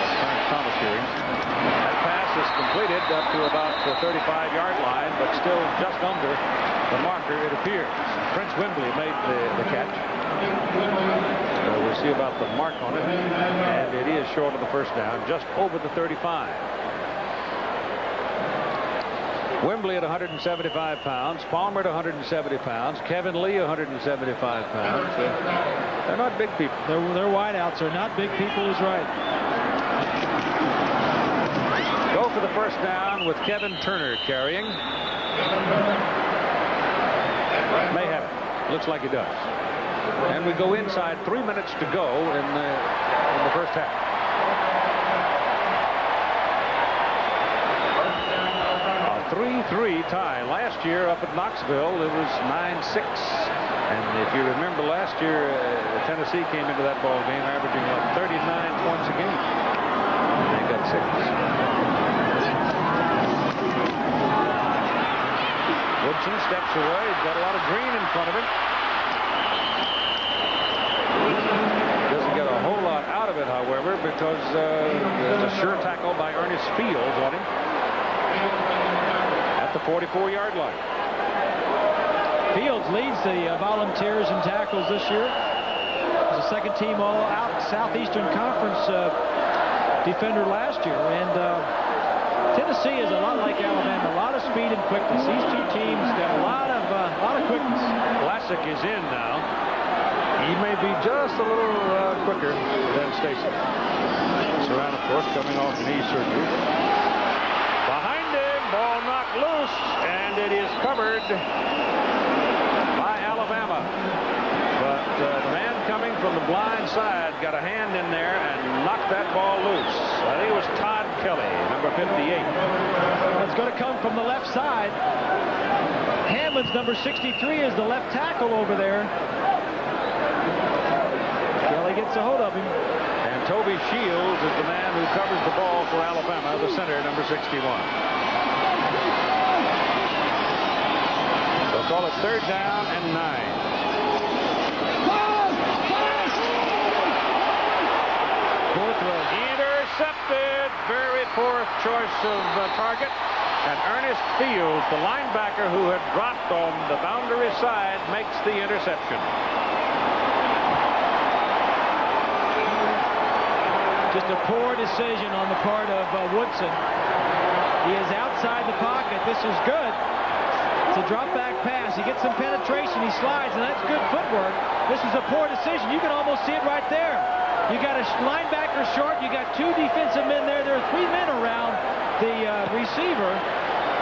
Clarence Thomas hearing. That pass is completed up to about the 35-yard line, but still just under the marker, it appears. Prince Wimbley made the catch. So we'll see about the mark on it, and it is short of the first down, just over the 35. Wimbley at 175 pounds, Palmer at 170 pounds, Kevin Lee 175 pounds. They're not big people. Their wideouts are not big people, is right. Go for the first down with Kevin Turner carrying. May have it. Looks like he does. And we go inside 3 minutes to go in the first half. A 3-3 tie. Last year up at Knoxville, it was 9-6. And if you remember last year, Tennessee came into that ball game averaging like 39 points a game. They got 6. Woodson steps away. He's got a lot of green in front of him. Doesn't get a whole lot out of it, however, because there's a sure tackle by Ernest Fields on him at the 44-yard line. Fields leads the Volunteers in tackles this year. He's a second team all-out Southeastern Conference defender last year. And Tennessee is a lot like Alabama, a lot of speed and quickness. These two teams got a lot of quickness. Classic is in now. He may be just a little quicker than Stacy. Surround, of course, coming off knee surgery. Behind him, ball knocked loose, and it is covered by Alabama. But the man coming from the blind side got a hand in there and knocked that ball loose. I think it was Todd Kelly, number 58. It's going to come from the left side. Hammond's number 63 is the left tackle over there. Kelly gets a hold of him. And Toby Shields is the man who covers the ball for Alabama, the center, number 61. They'll call it 3rd down and 9. Intercepted. Very poor choice of target. And Ernest Fields, the linebacker who had dropped on the boundary side, makes the interception. Just a poor decision on the part of Woodson. He is outside the pocket. This is good. It's a drop back pass. He gets some penetration. He slides, and that's good footwork. This is a poor decision. You can almost see it right there. You got a linebacker short. You got 2 defensive men there. There are 3 men around the receiver.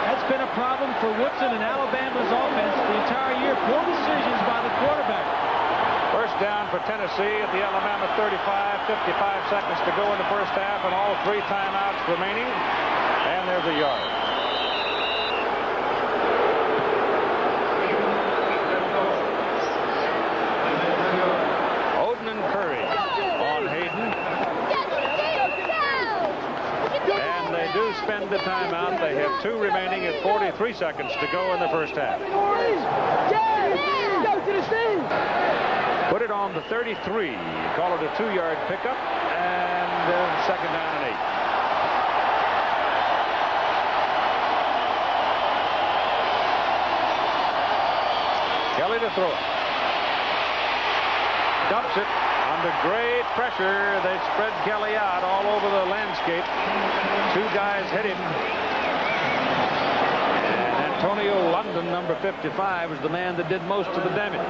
That's been a problem for Woodson and Alabama's offense the entire year. Poor decisions by the quarterback. First down for Tennessee at the Alabama 35. 55 seconds to go in the first half, and all 3 timeouts remaining. And there's a yard. Spend the timeout. They have 2 remaining at 43 seconds to go in the first half. Put it on the 33. Call it a 2-yard pickup, and 2nd down and 8. Kelly to throw it. Dumps it. Under great pressure, they spread Kelly out all over the landscape. 2 guys hit him. And Antonio London, number 55, is the man that did most of the damage.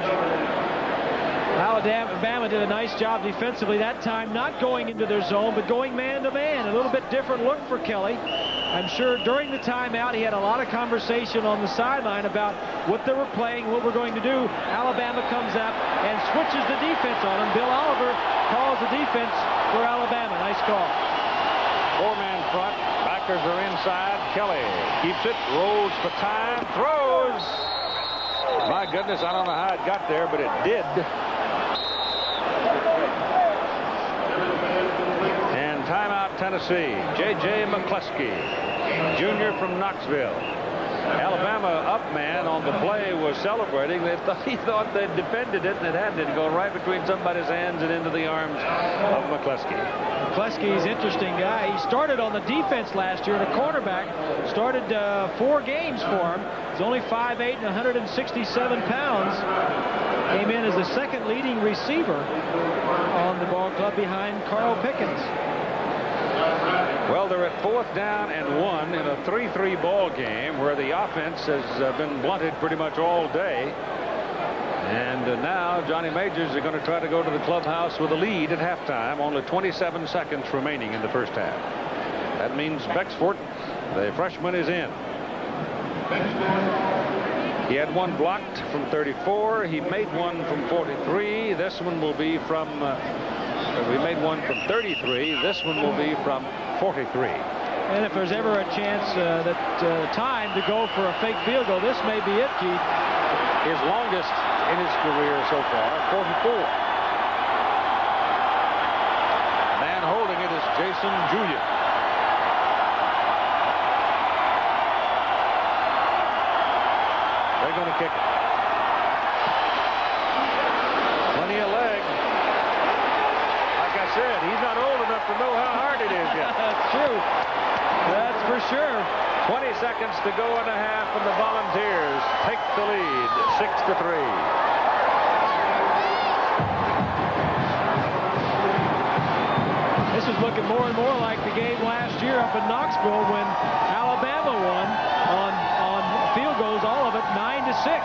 Alabama did a nice job defensively that time, not going into their zone, but going man-to-man. A little bit different look for Kelly. I'm sure during the timeout he had a lot of conversation on the sideline about what they were playing, what we're going to do. Alabama comes up and switches the defense on him. Bill Oliver calls the defense for Alabama. Nice call. 4-man front. Backers are inside. Kelly keeps it, rolls for time, throws. My goodness, I don't know how it got there, but it did. And timeout, Tennessee. J.J. McCluskey, junior from Knoxville. Alabama up man on the play was celebrating. He thought they'd defended it, and it hadn't. It go right between somebody's hands and into the arms of McCluskey. McCluskey's an interesting guy. He started on the defense last year, the cornerback. Started 4 games for him. He's only 5'8" and 167 pounds. Came in as the 2nd leading receiver on the ball club behind Carl Pickens. Well, they're at 4th down and 1 in a 3-3 ball game where the offense has been blunted pretty much all day. And now Johnny Majors are going to try to go to the clubhouse with a lead at halftime. Only 27 seconds remaining in the first half. That means Bexford, the freshman, is in. He had one blocked from 34. He made one from 43. This one will be from, we made one from 33. This one will be from 43. And if there's ever a chance time to go for a fake field goal, this may be it, Keith. His longest in his career so far, 44. Man holding it is Jason Julian. They're going to kick it. Plenty of leg. Like I said, he's not old enough to know how hard it is yet. That's true. That's for sure. 20 seconds to go in the half, and the Volunteers take the lead, 6-3. This is looking more and more like the game last year up in Knoxville when Alabama won on field goals, all of it 9-6.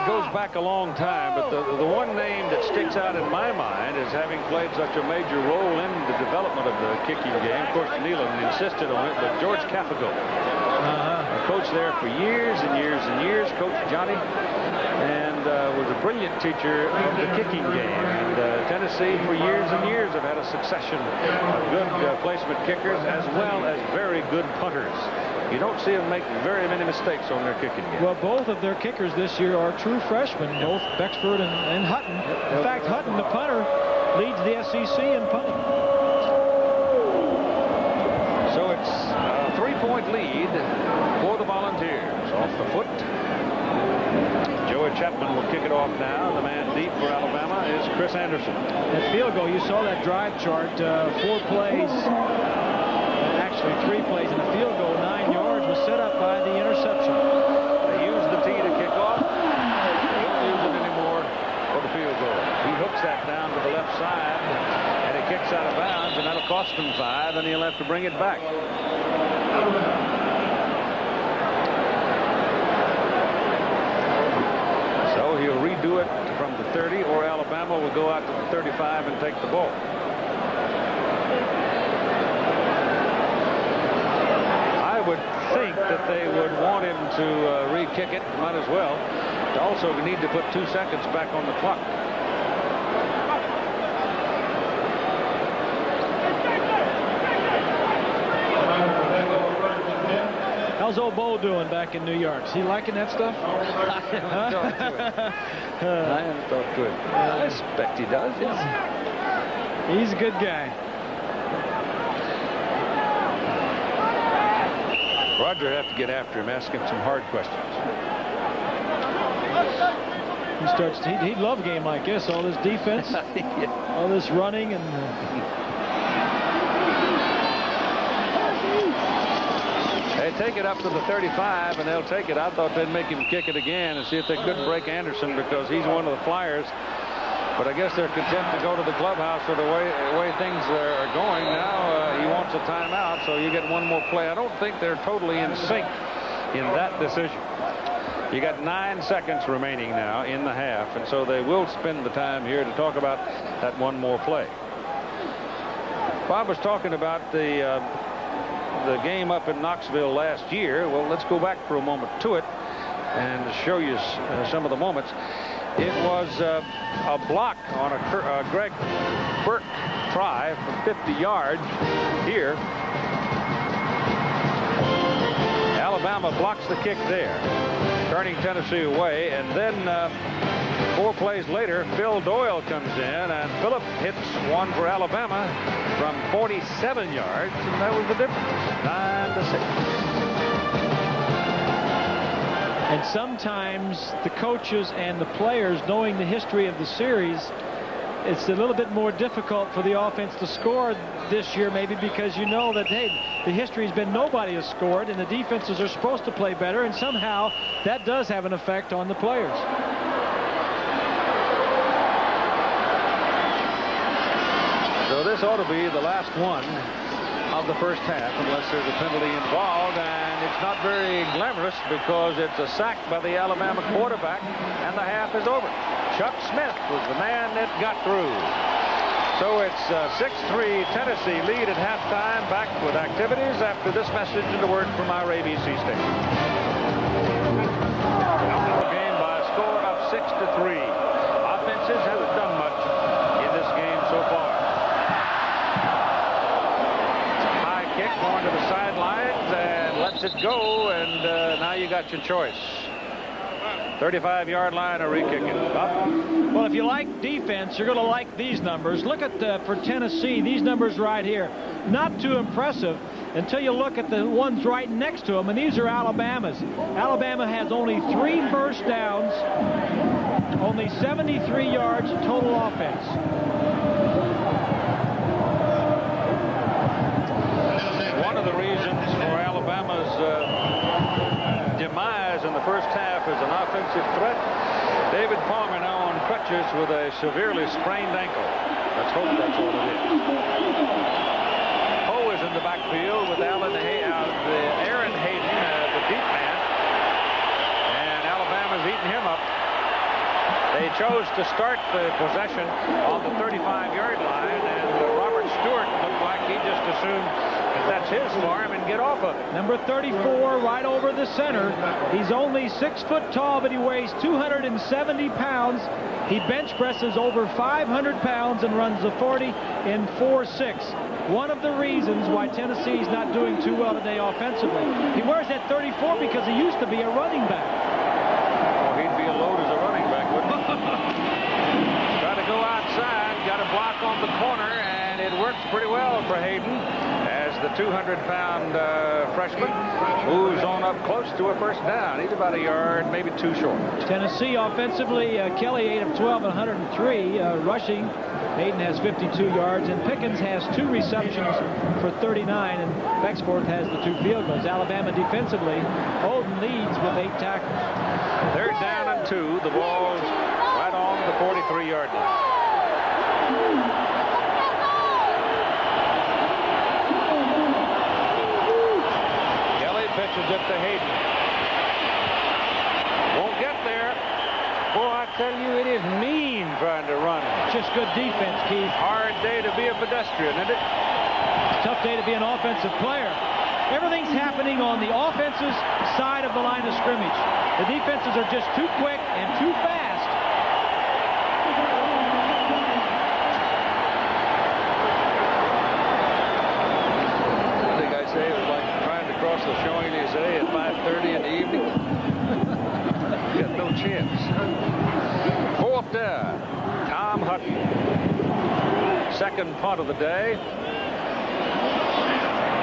Goes back a long time, but the one name that sticks out in my mind is having played such a major role in the development of the kicking game. Of course, Nealon insisted on it, but George Cafago, a coach there for years and years and years, coached Johnny, and was a brilliant teacher of the kicking game. And Tennessee, for years and years, have had a succession of good placement kickers as well as very good punters. You don't see them make very many mistakes on their kicking game. Well, both of their kickers this year are true freshmen, both Bexford and Hutton. In fact, Hutton, the punter, leads the SEC in punting. So it's a 3-point lead for the Volunteers. Off the foot. Joey Chapman will kick it off now. The man deep for Alabama is Chris Anderson. That field goal, you saw that drive chart, 4 plays, actually 3 plays in the field goal, 9 yards was set up by the interception. They use the tee to kick off. They don't use it anymore for the field goal. He hooks that down to the left side, and it kicks out of bounds, and that'll cost him 5, and he'll have to bring it back. So he'll redo it from the 30, or Alabama will go out to the 35 and take the ball. Would think that they would want him to re-kick it. Might as well. Also, we need to put 2 seconds back on the clock. How's old Bo doing back in New York? Is he liking that stuff? I haven't talked to him. I haven't talked to him. I suspect he does. Yes. He's a good guy. Roger would have to get after him, ask him some hard questions. He starts. He'd love a game like this. All this defense, all this running, and. They take it up to the 35, and they'll take it. I thought they'd make him kick it again and see if they couldn't break Anderson because he's one of the flyers. But I guess they're content to go to the clubhouse for the way things are going. Now he wants a timeout, so you get one more play. I don't think they're totally in sync in that decision. You got 9 seconds remaining now in the half, and so they will spend the time here to talk about that one more play. Bob was talking about the game up in Knoxville last year. Well, let's go back for a moment to it and show you some of the moments. It was a block on a Greg Burke try from 50 yards here. Alabama blocks the kick there, turning Tennessee away. And then 4 plays later, Phil Doyle comes in, and Phillip hits one for Alabama from 47 yards, and that was the difference, 9-6. And sometimes the coaches and the players, knowing the history of the series, it's a little bit more difficult for the offense to score this year, maybe because you know that, hey, the history has been nobody has scored, and the defenses are supposed to play better, and somehow that does have an effect on the players. So this ought to be the last one of the first half, unless there's a penalty involved, and it's not very glamorous because it's a sack by the Alabama quarterback, and the half is over. Chuck Smith was the man that got through. So it's 6-3 Tennessee lead at halftime. Back with activities after this message and a word from our ABC station. Game by a score of 6-3. Offenses haven't done much in this game so far. High kick going to the sidelines and lets it go, and now you got your choice. 35-yard line or re-kicking. Well, if you like defense, you're going to like these numbers. Look at for Tennessee, these numbers right here. Not too impressive until you look at the ones right next to them, and these are Alabama's. Alabama has only 3 first downs, only 73 yards total offense. One of the reasons for Alabama's demise in the first half as an offensive threat, David Palmer now on crutches with a severely sprained ankle. Let's hope that's all it is. Poe is in the backfield with Aaron Hayden, the deep man, and Alabama's eating him up. They chose to start the possession on the 35-yard line, and Robert Stewart looked like he just assumed that's his farm and get off of it. Number 34 right over the center. He's only 6 foot tall, but he weighs 270 pounds. He bench presses over 500 pounds and runs the 40 in 4.6. One of the reasons why Tennessee's not doing too well today offensively. He wears that 34 because he used to be a running back. Well, he'd be a load as a running back, wouldn't he? Try to go outside, got a block on the corner, and it works pretty well for Hayden. The 200-pound freshman moves on up close to a first down. He's about a yard, maybe 2 short. Tennessee offensively, Kelly 8 of 12 and 103 rushing. Hayden has 52 yards, and Pickens has 2 receptions for 39, and Bexforth has the 2 field goals. Alabama defensively, Holden leads with 8 tackles. 3rd down and 2. The ball's right on the 43-yard line. Pitches it to Hayden. Won't get there. Boy, I tell you, it is mean trying to run. Just good defense, Keith. Hard day to be a pedestrian, isn't it? Tough day to be an offensive player. Everything's happening on the offensive side of the line of scrimmage. The defenses are just too quick and too fast. I think I say it was like trying to cross the Champs-Élysées at 5:30 in the evening. Got no chance. 4th down. Tom Hutton. 2nd punt of the day.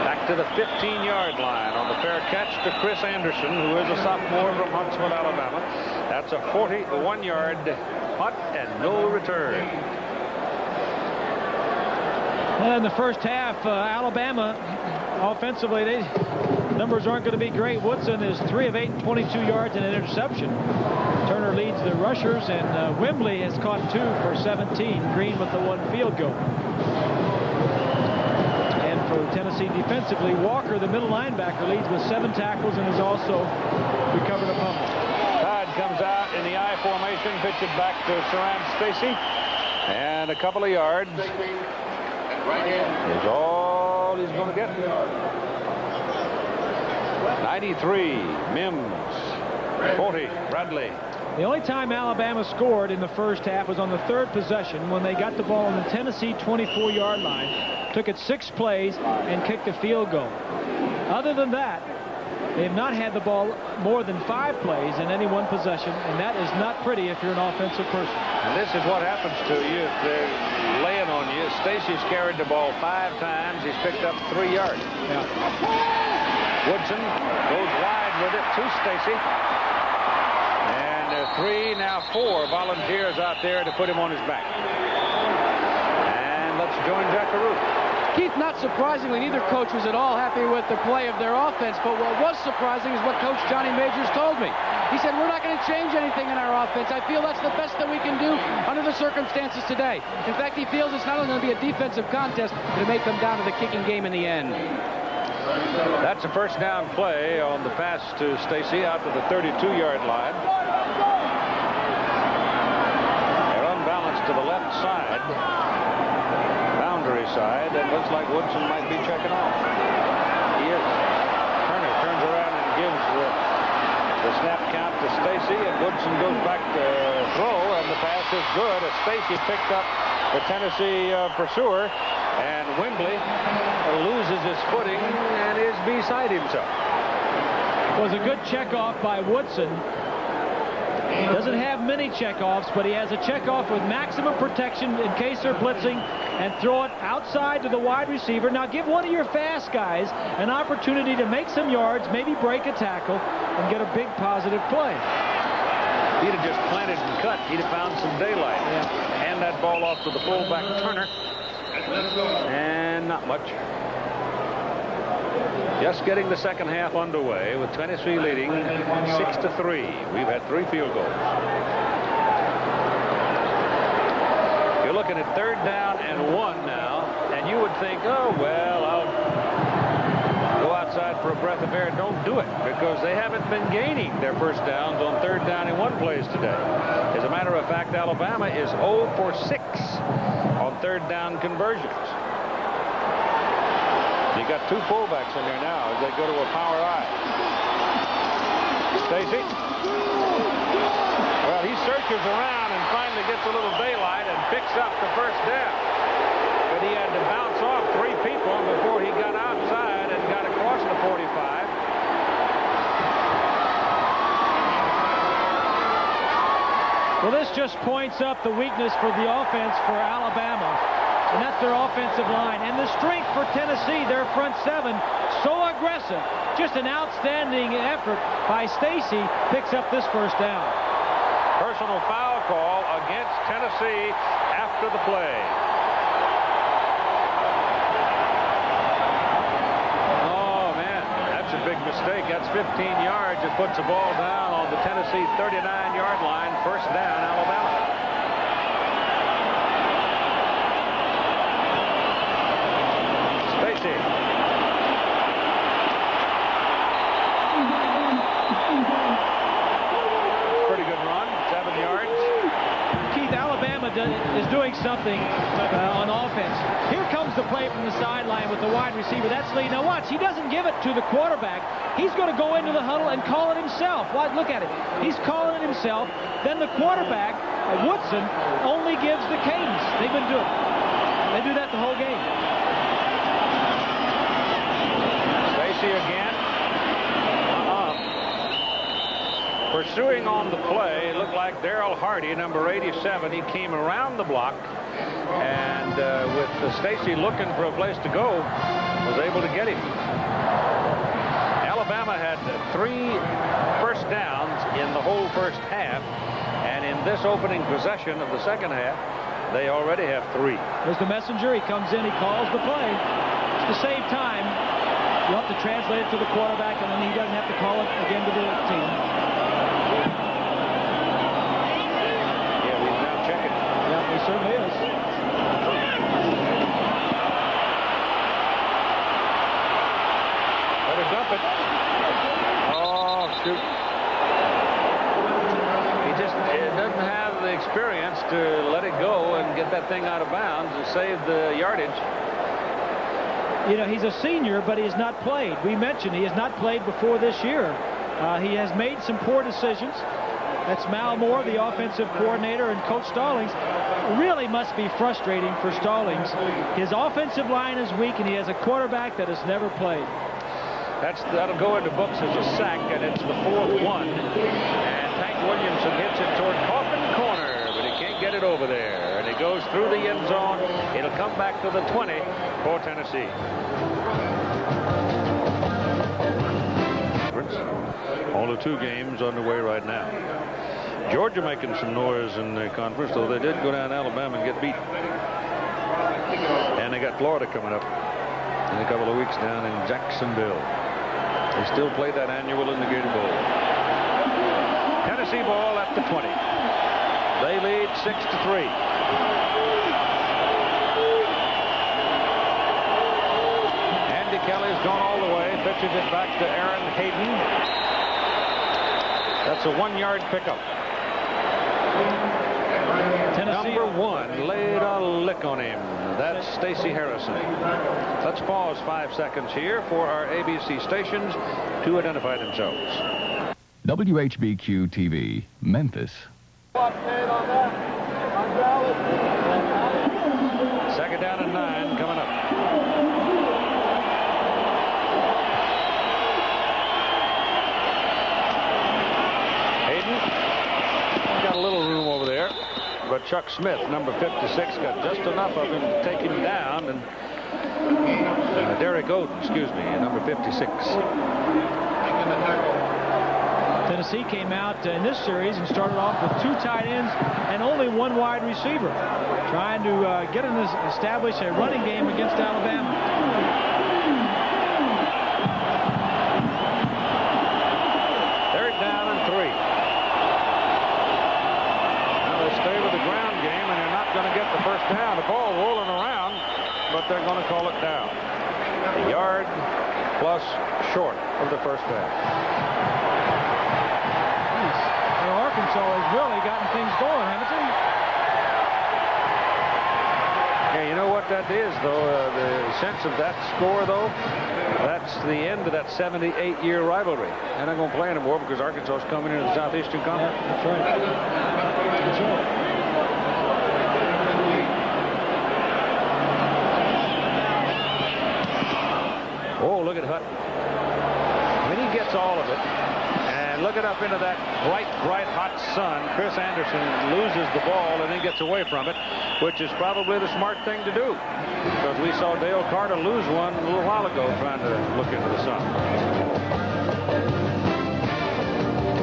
Back to the 15-yard line on the fair catch to Chris Anderson, who is a sophomore from Huntsville, Alabama. That's a 41-yard punt and no return. Well, in the first half, Alabama offensively, numbers aren't going to be great. Woodson is 3 of 8 and 22 yards and an interception. Turner leads the rushers, and Wembley has caught 2 for 17. Green with the 1 field goal. And for Tennessee defensively, Walker, the middle linebacker, leads with 7 tackles and has also recovered a fumble. Todd comes out in the I formation, pitch it back to Saran Stacy, and a couple of yards is all he's going to get. 93, Mims. 40, Bradley. The only time Alabama scored in the first half was on the 3rd possession when they got the ball on the Tennessee 24-yard line, took it 6 plays, and kicked a field goal. Other than that, they have not had the ball more than 5 plays in any one possession, and that is not pretty if you're an offensive person. And this is what happens to you if they're laying on you. Stacy's carried the ball 5 times. He's picked up 3 yards. Yeah. Woodson goes wide with it to Stacy. And 3, now 4 volunteers out there to put him on his back. And let's join Jackaroo. Keith, not surprisingly, neither coach was at all happy with the play of their offense, but what was surprising is what Coach Johnny Majors told me. He said, we're not going to change anything in our offense. I feel that's the best that we can do under the circumstances today. In fact, he feels it's not only going to be a defensive contest, but it may come down to the kicking game in the end. That's a first down play on the pass to Stacy out to the 32-yard line. They're unbalanced to the left side, boundary side, and looks like Woodson might be checking off. He is. Turner turns around and gives the snap count to Stacy, and Woodson goes back to throw, and the pass is good as Stacy picked up the Tennessee pursuer, and Wembley loses his footing and is beside himself. It was a good checkoff by Woodson. Doesn't have many checkoffs, but he has a checkoff with maximum protection in case they're blitzing, and throw it outside to the wide receiver. Now give one of your fast guys an opportunity to make some yards, maybe break a tackle, and get a big positive play. If he'd have just planted and cut, he'd have found some daylight. Yeah. Hand that ball off to the fullback Turner. And not much. Just getting the second half underway with Tennessee leading 6-3. We've had 3 field goals. You're looking at 3rd down and 1 now, and you would think, oh, well, I'll go outside for a breath of air. Don't do it, because they haven't been gaining their first downs on 3rd down and 1 plays today. As a matter of fact, Alabama is 0 for 6 on 3rd down conversions. You got 2 fullbacks in there now as they go to a power I. Stacy. Well, he searches around and finally gets a little daylight and picks up the first down. But he had to bounce off 3 people before he got outside and got across the 45. Well, this just points up the weakness for the offense for Alabama, and that's their offensive line. And the strength for Tennessee, their front 7, so aggressive. Just an outstanding effort by Stacy, picks up this first down. Personal foul call against Tennessee after the play. Oh, man, that's a big mistake. That's 15 yards. It puts the ball down on the Tennessee 39-yard line. First down, Alabama. Stacy. Pretty good run, 7 yards. Keith, Alabama is doing something on offense. Here comes the play from the sideline with the wide receiver. That's Lee. Now watch, he doesn't give it to the quarterback. He's going to go into the huddle and call it himself. Look at it. He's calling it himself. Then the quarterback, Woodson, only gives the cadence. They've been doing it. They do that the whole game. Stacy again. Pursuing on the play, looked like Darrell Hardy, number 87. He came around the block, and with Stacy looking for a place to go, was able to get him. Alabama had 3 first downs in the whole first half, and in this opening possession of the second half, they already have 3. There's the messenger. He comes in, he calls the play. It's to save time. You have to translate it to the quarterback, and then he doesn't have to call it again to the team. Yeah, he's now checking. Yeah, he certainly is. Better dump it. Oh, shoot. He just doesn't have the experience to let it go and get that thing out of bounds and save the yardage. You know, he's a senior, but he has not played. We mentioned he has not played before this year. He has made some poor decisions. That's Mal Moore, the offensive coordinator, and Coach Stallings. Really must be frustrating for Stallings. His offensive line is weak, and he has a quarterback that has never played. That'll go into books as a sack, and it's the 4th one. And Tank Williamson hits it toward Coffin Corner, but he can't get it over there. And it goes through the end zone. It'll come back to the 20 for Tennessee. Only 2 games underway right now. Georgia making some noise in the conference, though they did go down to Alabama and get beat. And they got Florida coming up in a couple of weeks down in Jacksonville. They still play that annual in the Gator Bowl. Tennessee ball at the 20. They lead 6-3. Andy Kelly's gone all the way. Pitches it back to Aaron Hayden. That's a 1-yard pickup. Tennessee. Number 1 laid a lick on him. That's Stacey Harrison. Let's pause 5 seconds here for our ABC stations to identify themselves. WHBQ TV, Memphis. Second down and 9 coming up. Hayden got a little room over there, but Chuck Smith, number 56, got just enough of him to take him down, and Derek Oden, excuse me, number 56. Tennessee came out in this series and started off with 2 tight ends and only 1 wide receiver, trying to establish a running game against Alabama. Third down and 3. Now they stay with the ground game, and they're not going to get the first down. The ball rolling around, but they're going to call it down. A yard plus short of the first down. Arkansas has really gotten things going, haven't they? Yeah, you know what that is, though? The sense of that score, though, that's the end of that 78-year rivalry. They're not going to play anymore because Arkansas is coming into the Southeastern Conference. Yeah, that's right. That's right. Oh, look at Hutton. When he gets all of it, and look it up into that bright, hot sun, Chris Anderson loses the ball and then gets away from it, which is probably the smart thing to do, because we saw Dale Carter lose one a little while ago trying to look into the sun.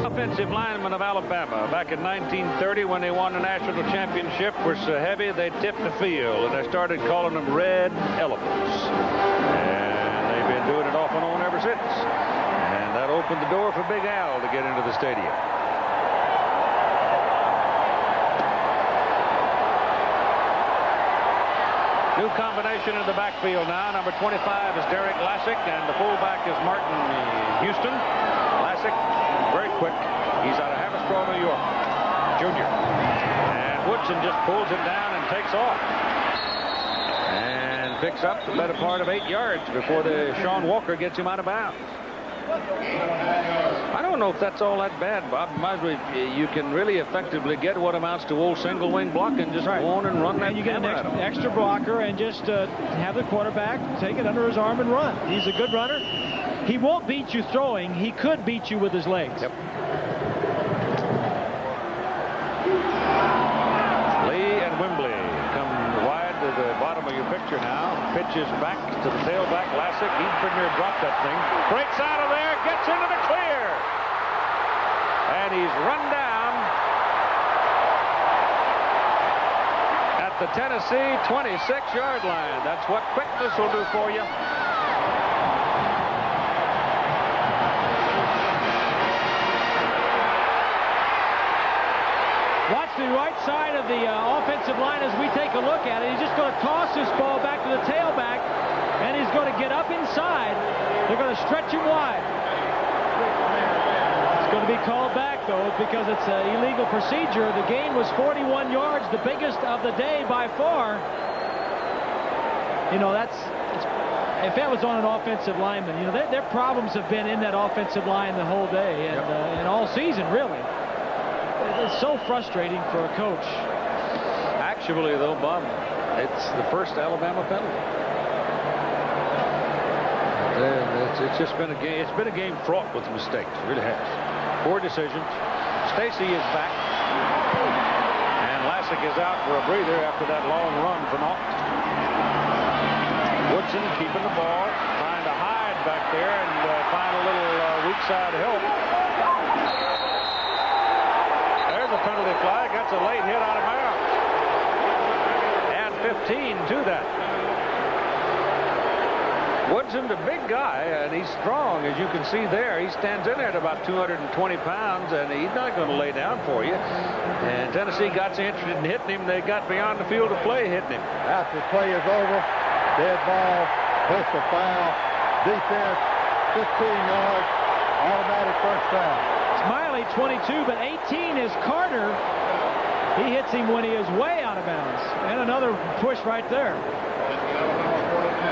Offensive linemen of Alabama back in 1930 when they won the national championship were so heavy they tipped the field, and they started calling them red elephants. And they've been doing it off and on ever since. And that opened the door for Big Al to get into the stadium. New combination in the backfield now. Number 25 is Derek Lassick, and the fullback is Martin Houston. Lassick, very quick. He's out of Haverstraw, New York, junior. And Woodson just pulls him down and takes off. And picks up the better part of 8 yards before Sean Walker gets him out of bounds. I don't know if that's all that bad, Bob. You can really effectively get what amounts to old single wing blocking, just go on and run that. And you get an extra blocker and just have the quarterback take it under his arm and run. He's a good runner. He won't beat you throwing. He could beat you with his legs. Yep. Lee and Wembley come wide to the bottom of your picture now. Pitches back to the tailback. Lassick, he's pretty near dropped that thing. Breaks out of there, gets into the clear. And he's run down at the Tennessee 26-yard line. That's what quickness will do for you. Watch the right side of the offensive line as we take a look at it. He's just going to toss this ball back to the tailback, and he's going to get up inside. They're going to stretch him wide. It's going to be called back, though, because it's an illegal procedure. The gain was 41 yards, the biggest of the day by far. You know, if that was on an offensive lineman, you know, their problems have been in that offensive line the whole day and all season, really. It's so frustrating for a coach. Actually, though, Bob, it's the first Alabama penalty. It's just been a game. It's been a game fraught with mistakes. It really has. Poor decisions. Stacey is back, and Lassick is out for a breather after that long run for naught. Woodson keeping the ball, trying to hide back there and find a little weak side help. There's a penalty flag. That's a late hit out of bounds. Add 15 to that. Woodson's a big guy, and he's strong, as you can see there. He stands in there at about 220 pounds, and he's not going to lay down for you. And Tennessee got so interested in hitting him, they got beyond the field of play hitting him. After play is over, dead ball, personal foul, defense, 15 yards, automatic first down. Smiley 22, but 18 is Carter. He hits him when he is way out of bounds. And another push right there.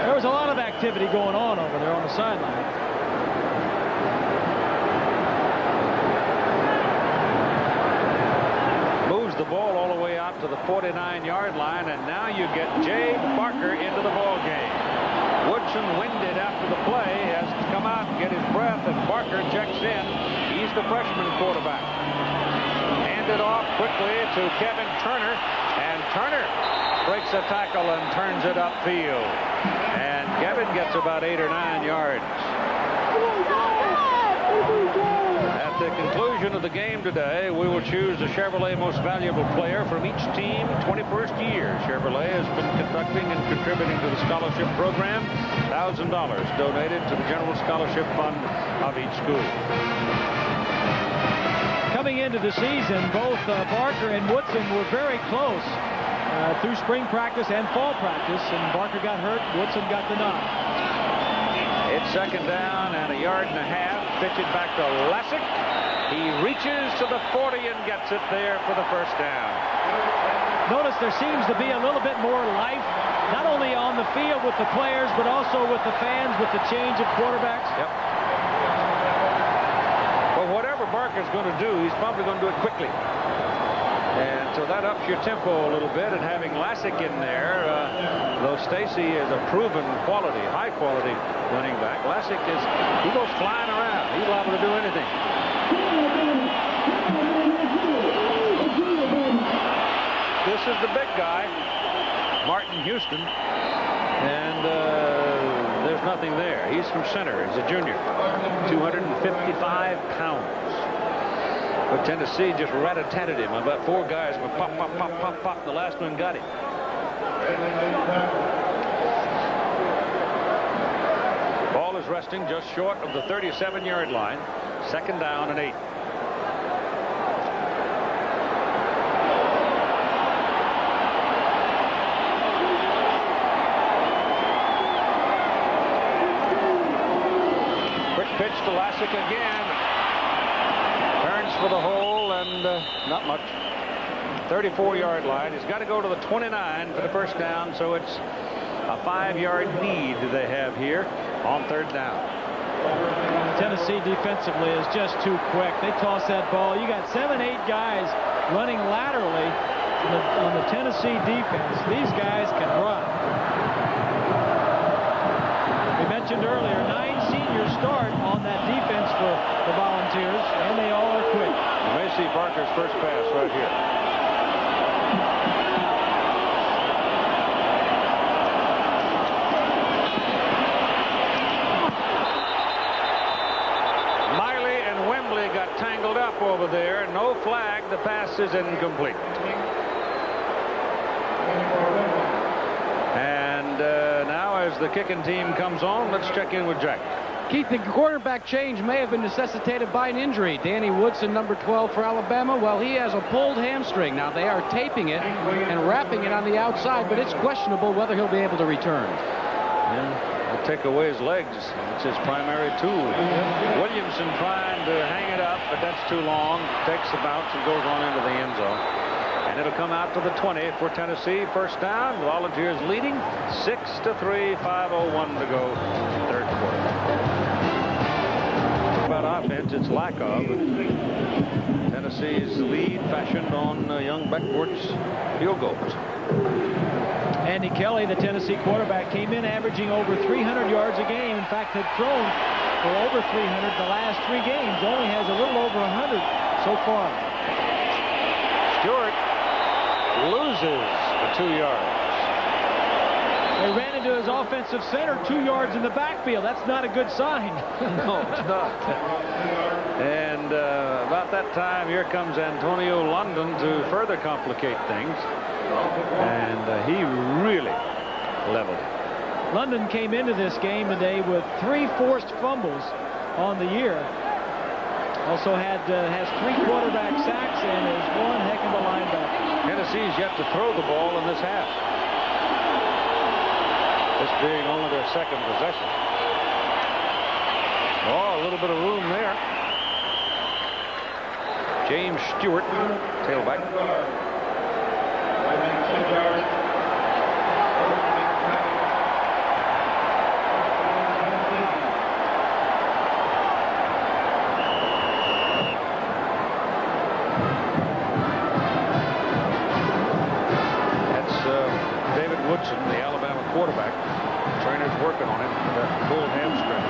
There was a lot of activity going on over there on the sideline. Moves the ball all the way out to the 49-yard line, and now you get Jay Barker into the ball game. Woodson, winded after the play, has to come out and get his breath, and Barker checks in. He's the freshman quarterback. Handed off quickly to Kevin Turner, and Turner breaks a tackle and turns it upfield. And Kevin gets about 8 or 9 yards. At the conclusion of the game today, we will choose the Chevrolet Most Valuable Player from each team. 21st year, Chevrolet has been conducting and contributing to the scholarship program. $1,000 donated to the General Scholarship Fund of each school. Coming into the season, both Barker and Woodson were very close through spring practice and fall practice, and Barker got hurt, Woodson got the nod. It's second down and 1.5 yards. Pitch it back to Lessick. He reaches to the 40 and gets it there for the first down. Notice there seems to be a little bit more life, not only on the field with the players, but also with the fans with the change of quarterbacks. Yep. Well, whatever Barker's going to do, he's probably going to do it quickly. And so that ups your tempo a little bit, and having Lassick in there, though Stacy is a proven quality, high quality running back, Lassick he goes flying around. He's liable to do anything. This is the big guy, Martin Houston, and there's nothing there. He's from center. He's a junior, 255 pounds. But Tennessee just rat-a-tatted him. About 4 guys went pop, pop, pop, pop, pop. The last one got him. Ball is resting just short of the 37-yard line. Second down and 8. Quick pitch to Lassick again. Turns for the hole, and not much. 34-yard line. He's got to go to the 29 for the first down, so it's a 5-yard lead they have here on third down. Tennessee defensively is just too quick. They toss that ball. You got 7, 8 guys running laterally on the Tennessee defense. These guys can run. We mentioned earlier, 9 seniors start on that defense for the Volunteers, and they all are quick. You may see Barker's first pass right here. Miley and Wembley got tangled up over there. No flag. The pass is incomplete. And now as the kicking team comes on, let's check in with Jack. Keith, the quarterback change may have been necessitated by an injury. Danny Woodson, number 12 for Alabama, well, he has a pulled hamstring. Now, they are taping it and wrapping it on the outside, but it's questionable whether he'll be able to return. Yeah, they'll take away his legs. It's his primary tool. Williamson trying to hang it up, but that's too long. Takes the bounce and goes on into the end zone. And it'll come out to the 20 for Tennessee. First down. Volunteers leading 6-3, 5:01 to go. Third quarter. About offense, it's lack of. Tennessee's lead fashioned on young Beckworth's field goals. Andy Kelly, the Tennessee quarterback, came in averaging over 300 yards a game. In fact, had thrown for over 300 the last 3 games. Only has a little over 100 so far. Stewart loses the 2 yards. They ran into his offensive center 2 yards in the backfield. That's not a good sign. No, it's not. And about that time, here comes Antonio London to further complicate things. And he really leveled it. London came into this game today with 3 forced fumbles on the year. Also has 3 quarterback sacks and is one heck of a linebacker. Tennessee's yet to throw the ball in this half. This being only their second possession. Oh, a little bit of room there. James Stewart, tailback. David Woodson, the Alabama quarterback. The trainer's working on him for that full hamstring.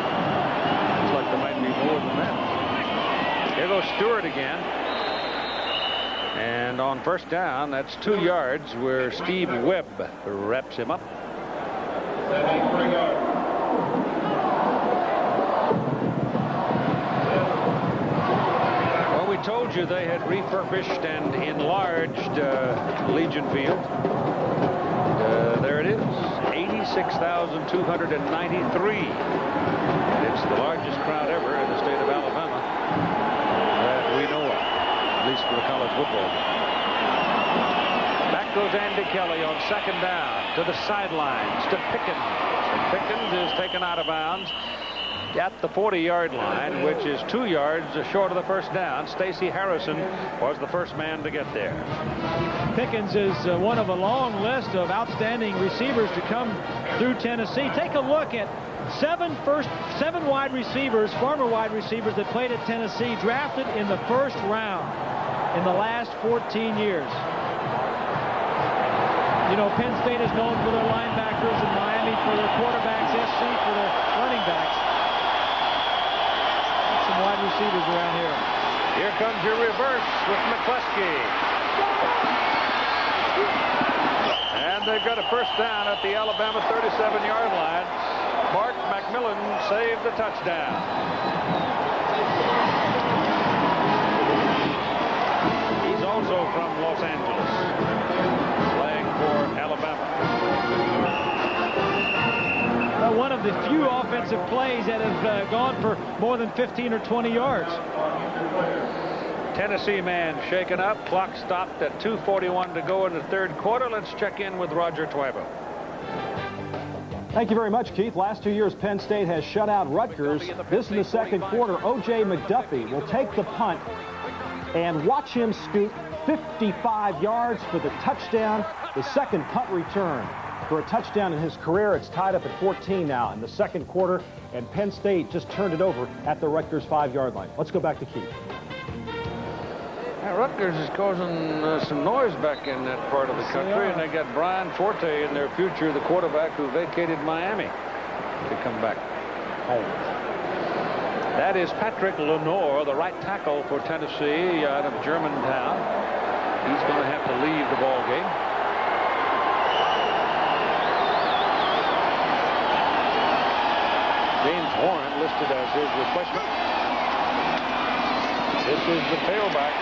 Looks like there might be more than that. Here goes Stewart again. And on first down, that's 2 yards where Steve Webb wraps him up. Well, we told you they had refurbished and enlarged Legion Field. There it is, 86,293. It's the largest crowd ever in the state of Alabama that we know of, at least for a college football game. Back goes Andy Kelly on second down to the sidelines to Pickens. And Pickens is taken out of bounds at the 40-yard line, which is 2 yards short of the first down. Stacey Harrison was the first man to get there. Pickens is one of a long list of outstanding receivers to come through Tennessee. Take a look at 7 wide receivers, former wide receivers that played at Tennessee, drafted in the first round in the last 14 years. You know, Penn State is known for their linebackers and Miami for their quarterbacks, SC for their running backs. Some wide receivers around here. Here comes your reverse with McCleskey. And they've got a first down at the Alabama 37-yard line. Mark McMillan saved the touchdown. He's also from Los Angeles, playing for Alabama. One of the few offensive plays that have gone for more than 15 or 20 yards. Tennessee man shaken up. Clock stopped at 2:41 to go in the third quarter. Let's check in with Roger Twybo. Thank you very much, Keith. Last 2 years, Penn State has shut out Rutgers. This in the second quarter. O.J. McDuffie will take the punt and watch him scoot 55 yards for the touchdown, the second punt return for a touchdown in his career. It's tied up at 14 now in the second quarter, and Penn State just turned it over at the Rutgers 5-yard line. Let's go back to Keith. Rutgers is causing some noise back in that part of the country, and they got Brian Forte in their future, the quarterback who vacated Miami, to come back home. That is Patrick Lenore, the right tackle for Tennessee out of Germantown. He's going to have to leave the ball game. James Warren listed as his replacement. This is the tailback.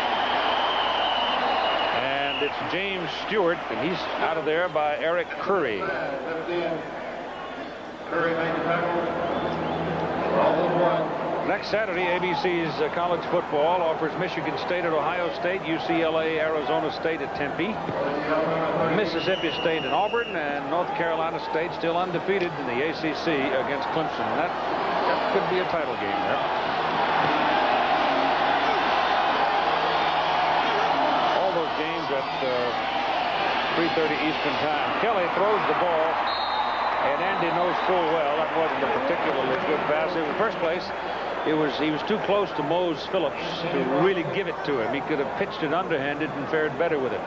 And it's James Stewart, and he's out of there by Eric Curry. Next Saturday, ABC's college football offers Michigan State at Ohio State, UCLA, Arizona State at Tempe, Mississippi State and Auburn, and North Carolina State still undefeated in the ACC against Clemson. That could be a title game there. All those games at 3:30 Eastern Time. Kelly throws the ball, and Andy knows full well that wasn't a particularly good pass. In the first place, he was too close to Mose Phillips to really give it to him. He could have pitched it underhanded and fared better with it.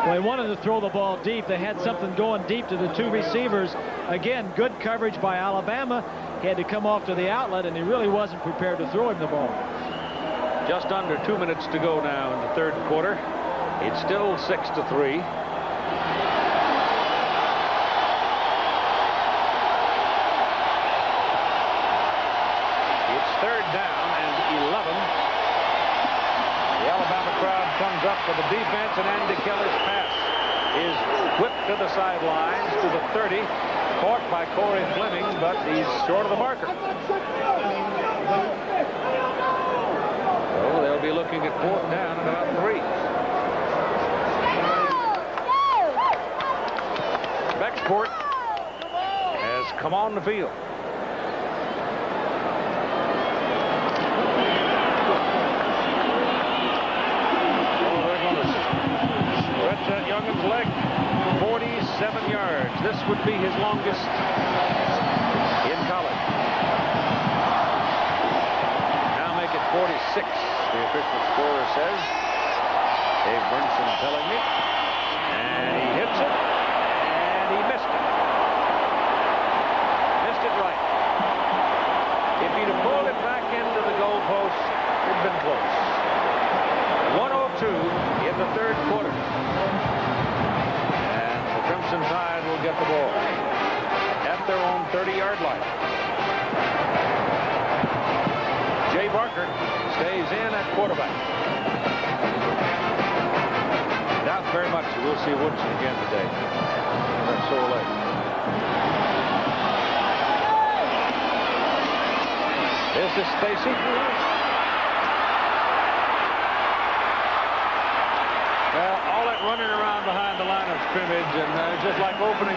Well, he wanted to throw the ball deep. They had something going deep to the 2 receivers. Again, good coverage by Alabama. He had to come off to the outlet, and he really wasn't prepared to throw him the ball. Just under 2 minutes to go now in the third quarter. It's still 6-3. Third down and 11. The Alabama crowd comes up for the defense, and Andy Kelly's pass is whipped to the sidelines to the the 30. Caught by Corey Fleming, but he's short of the marker. So they'll be looking at 4th down and about 3. Becksport has come on the field. Young's leg, 47 yards. This would be his longest in college. Now make it 46, the official scorer says. Dave Burnson telling me. And he hits it, and he missed it. Missed it right. If he'd have pulled it back into the goalpost, it'd been close. 1:02 in the 3rd quarter. Crimson Tide will get the ball at their own 30-yard line. Jay Barker stays in at quarterback. Doubt very much we'll see Woodson again today. That's so late. This is Stacy. Well, all that running around behind the line of scrimmage, and just like opening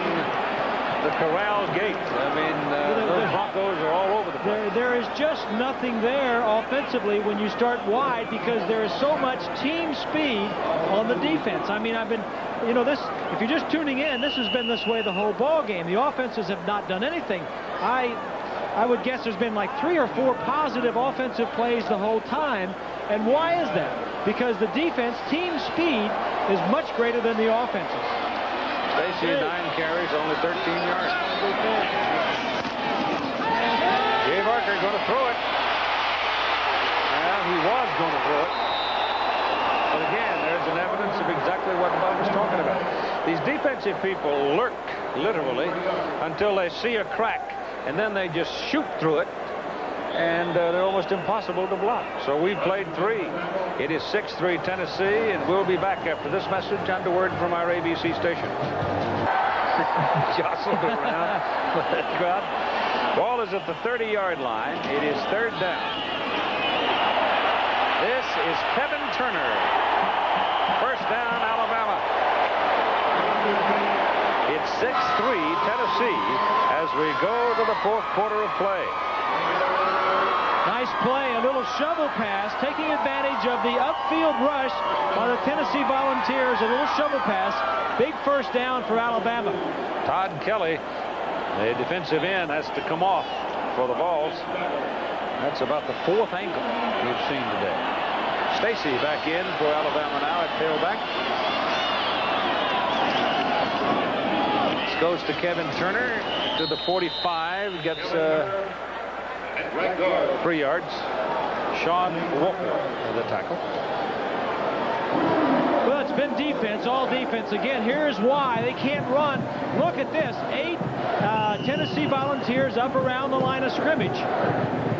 the corral gate. I mean, those Broncos are all over the place. There is just nothing there offensively when you start wide, because there is so much team speed on the defense. I mean, this, if you're just tuning in, this has been this way the whole ball game. The offenses have not done anything. I would guess there's been like 3 or 4 positive offensive plays the whole time. And why is that? Because the defense, team speed, is much greater than the offenses. Stacy, 9 carries, only 13 yards. Jay Barker going to throw it. Well, he was going to throw it. But again, there's an evidence of exactly what Bob was talking about. These defensive people lurk, literally, until they see a crack, and then they just shoot through it. And they're almost impossible to block. So we've played 3. It is 6-3 Tennessee, and we'll be back after this message and a word from our ABC station. Jostled around with that crowd. Ball is at the 30-yard line. It is 3rd down. This is Kevin Turner. 1st down, Alabama. It's 6-3 Tennessee as we go to the 4th quarter of play. Nice play, a little shovel pass, taking advantage of the upfield rush by the Tennessee Volunteers. A little shovel pass, big 1st down for Alabama. Todd Kelly, the defensive end, has to come off for the balls. That's about the 4th ankle we've seen today. Stacy back in for Alabama now at tailback. This goes to Kevin Turner to the 45, gets 3 yards. Sean Walker, the tackle. Well, it's been defense, all defense. Again, here's why they can't run. Look at this. 8 Tennessee Volunteers up around the line of scrimmage.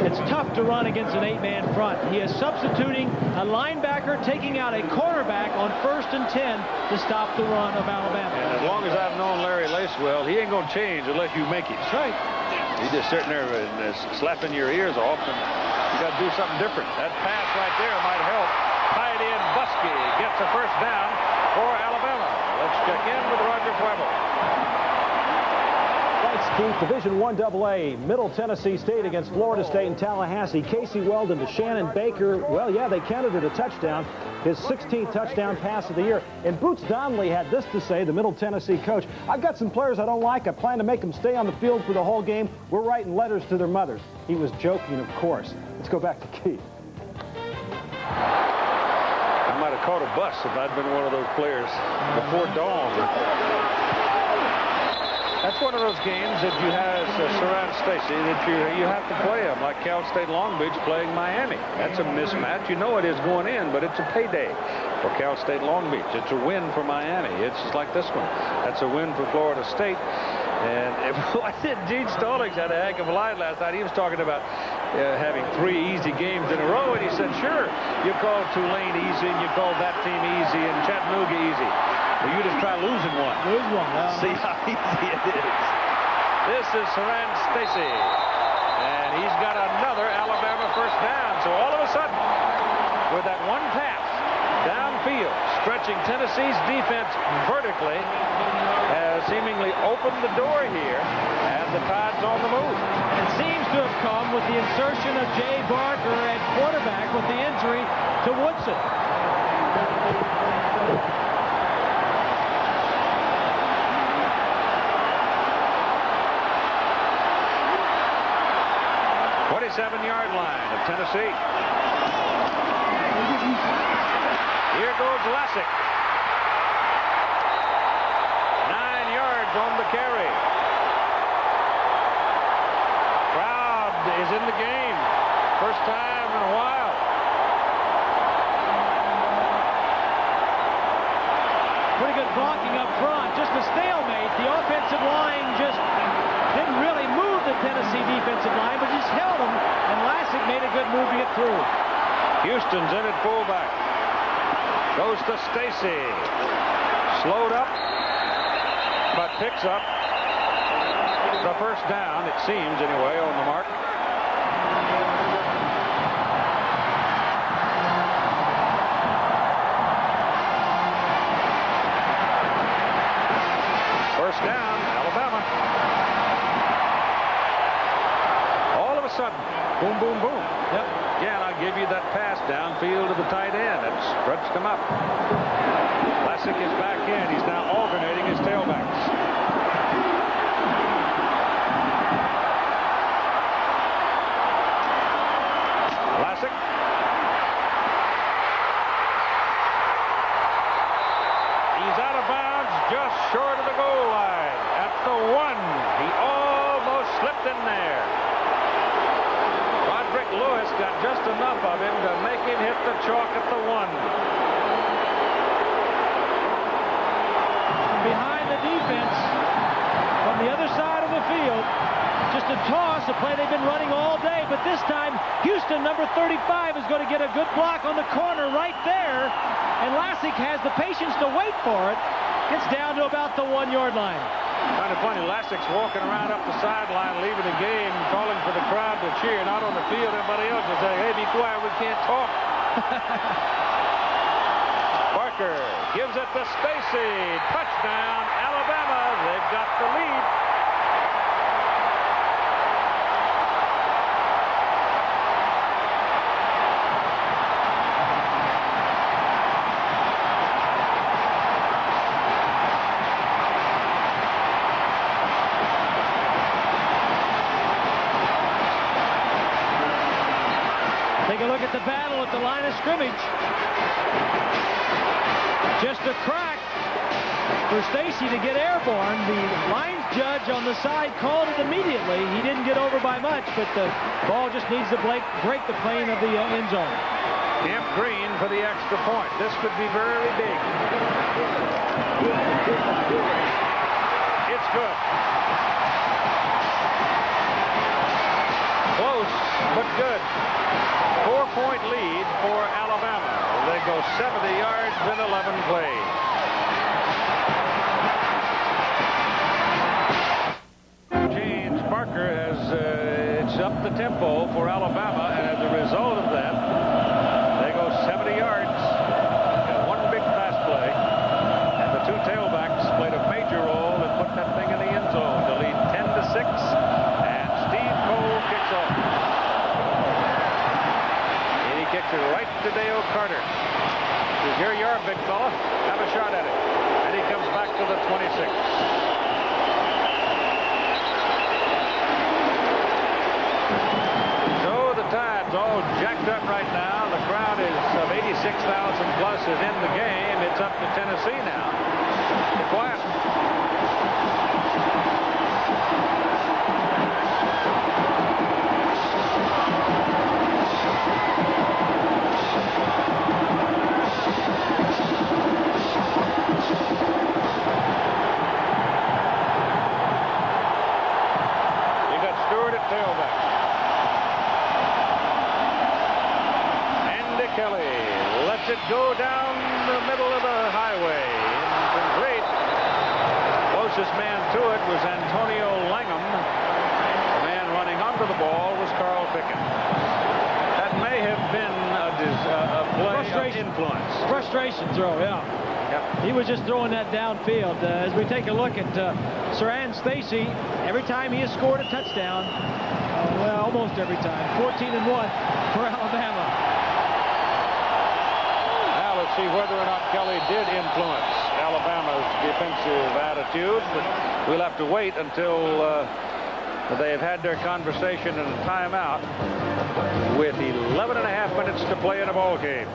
It's tough to run against an 8-man front. He is substituting a linebacker, taking out a cornerback on 1st and 10 to stop the run of Alabama. And as long as I've known Larry Lacewell, he ain't going to change unless you make it. That's right. He's just sitting there and slapping your ears off, and you got to do something different. That pass right there might help. Tight end Buskey gets a 1st down for Alabama. Let's check in with Roger Pueblo. Thanks, Keith. Division I AA, Middle Tennessee State against Florida State in Tallahassee. Casey Weldon to Shannon Baker. Well, yeah, they counted it a touchdown. His 16th touchdown pass of the year. And Boots Donnelly had this to say, the Middle Tennessee coach: "I've got some players I don't like. I plan to make them stay on the field for the whole game. We're writing letters to their mothers." He was joking, of course. Let's go back to Keith. I might have caught a bus if I'd been one of those players before dawn. That's one of those games that you have, Surratt Stacy, that you have to play them, like Cal State Long Beach playing Miami. That's a mismatch. You know it is going in, but it's a payday for Cal State Long Beach. It's a win for Miami. It's just like this one. That's a win for Florida State. And Gene Stallings had a heck of a line last night. He was talking about having 3 easy games in a row, and he said, sure, you call Tulane easy, and you call that team easy, and Chattanooga easy. Well, you just try losing one. Lose one. See how easy it is. This is Saran Stacy. And he's got another Alabama first down. So all of a sudden, with that one pass downfield, stretching Tennessee's defense vertically, has seemingly opened the door here, and the Tide's on the move. It seems to have come with the insertion of Jay Barker at quarterback with the injury to Woodson. 27-yard line of Tennessee. Here goes Lassick. 9 yards on the carry. Crowd is in the game. First time in a while. Pretty good blocking up front. Just a stalemate. The offensive line just didn't really move the Tennessee defensive line, but just held them, and Lassick made a good move to get through. Houston's in at fullback. Goes to Stacy. Slowed up, but picks up the first down, it seems anyway, on the mark. First down, Alabama. All of a sudden, boom, boom, boom. Yep. Yeah, and I'll give you that pass downfield to the tight end. That stretched him up. Lassick is back in. He's now alternating his tailbacks. Lassick. He's out of bounds just short of the goal line. At the 1. He almost slipped in there. Lewis got just enough of him to make him hit the chalk at the 1. Behind the defense, on the other side of the field, just a toss, a play they've been running all day, but this time Houston, number 35, is going to get a good block on the corner right there, and Lassick has the patience to wait for it. Gets down to about the 1-yard line. Kind of funny, Lassick's walking around up the sideline, leaving the game, calling for the crowd to cheer, not on the field. Everybody else is saying, hey, be quiet, we can't talk. Barker gives it to Stacy. Touchdown, Alabama. They've got the lead. Take a look at the battle at the line of scrimmage. Just a crack for Stacy to get airborne. The lines judge on the side called it immediately. He didn't get over by much, but the ball just needs to break the plane of the end zone. Camp Green for the extra point. This could be very big. It's good. Close, but good. 4-point lead for Alabama. They go 70 yards in 11 plays. James Barker has it's up the tempo for Alabama, and as a result of that, they go 70 yards in one big pass play. And the two tailbacks played a major role in putting that thing in the end zone to lead 10-6. And Steve Cole kicks off. Kicks it right to Dale Carter. Says, here you are, big fella. Have a shot at it. And he comes back to the 26. So the Tide's all jacked up right now. The crowd is of 86,000 plus is in the game. It's up to Tennessee now. Be quiet. Tailback. Andy Kelly lets it go down the middle of the highway. Antonio Langham. The man running under the ball was Carl Pickett. That may have been a play of influence. Frustration throw, yeah. He was just throwing that downfield. As we take a look at Saran Stacy, every time he has scored a touchdown, well, almost every time, 14-1 for Alabama. Now let's see whether or not Kelly did influence Alabama's defensive attitude. But we'll have to wait until they've had their conversation and a timeout with 11 and a half minutes to play in a ball game.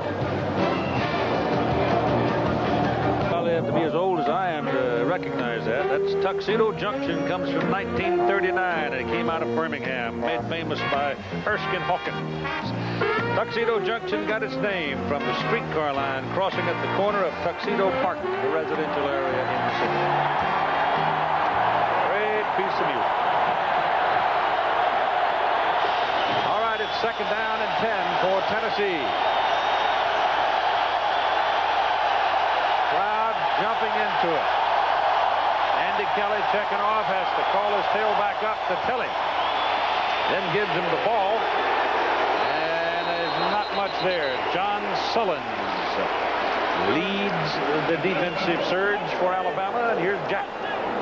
Probably have to be as old as I am to recognize that. That's Tuxedo Junction, comes from 1939, and it came out of Birmingham, made famous by Erskine Hawkins. Tuxedo Junction got its name from the streetcar line crossing at the corner of Tuxedo Park, the residential area in the city. Great piece of music. All right, it's second down and 10 for Tennessee. Crowd jumping into it. Andy Kelly checking off, has to call his tailback up to tell him. Then gives him the ball. And there's not much there. John Sullins leads the defensive surge for Alabama. And here's Jack.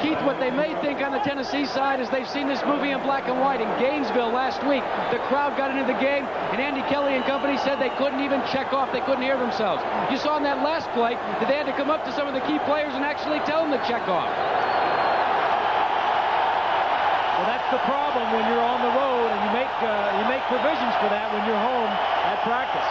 Keith, what they may think on the Tennessee side is they've seen this movie in black and white in Gainesville last week. The crowd got into the game, and Andy Kelly and company said they couldn't even check off. They couldn't hear themselves. You saw in that last play that they had to come up to some of the key players and actually tell them to check off. Well, that's the problem when you're on the road, and you make provisions for that when you're home at practice.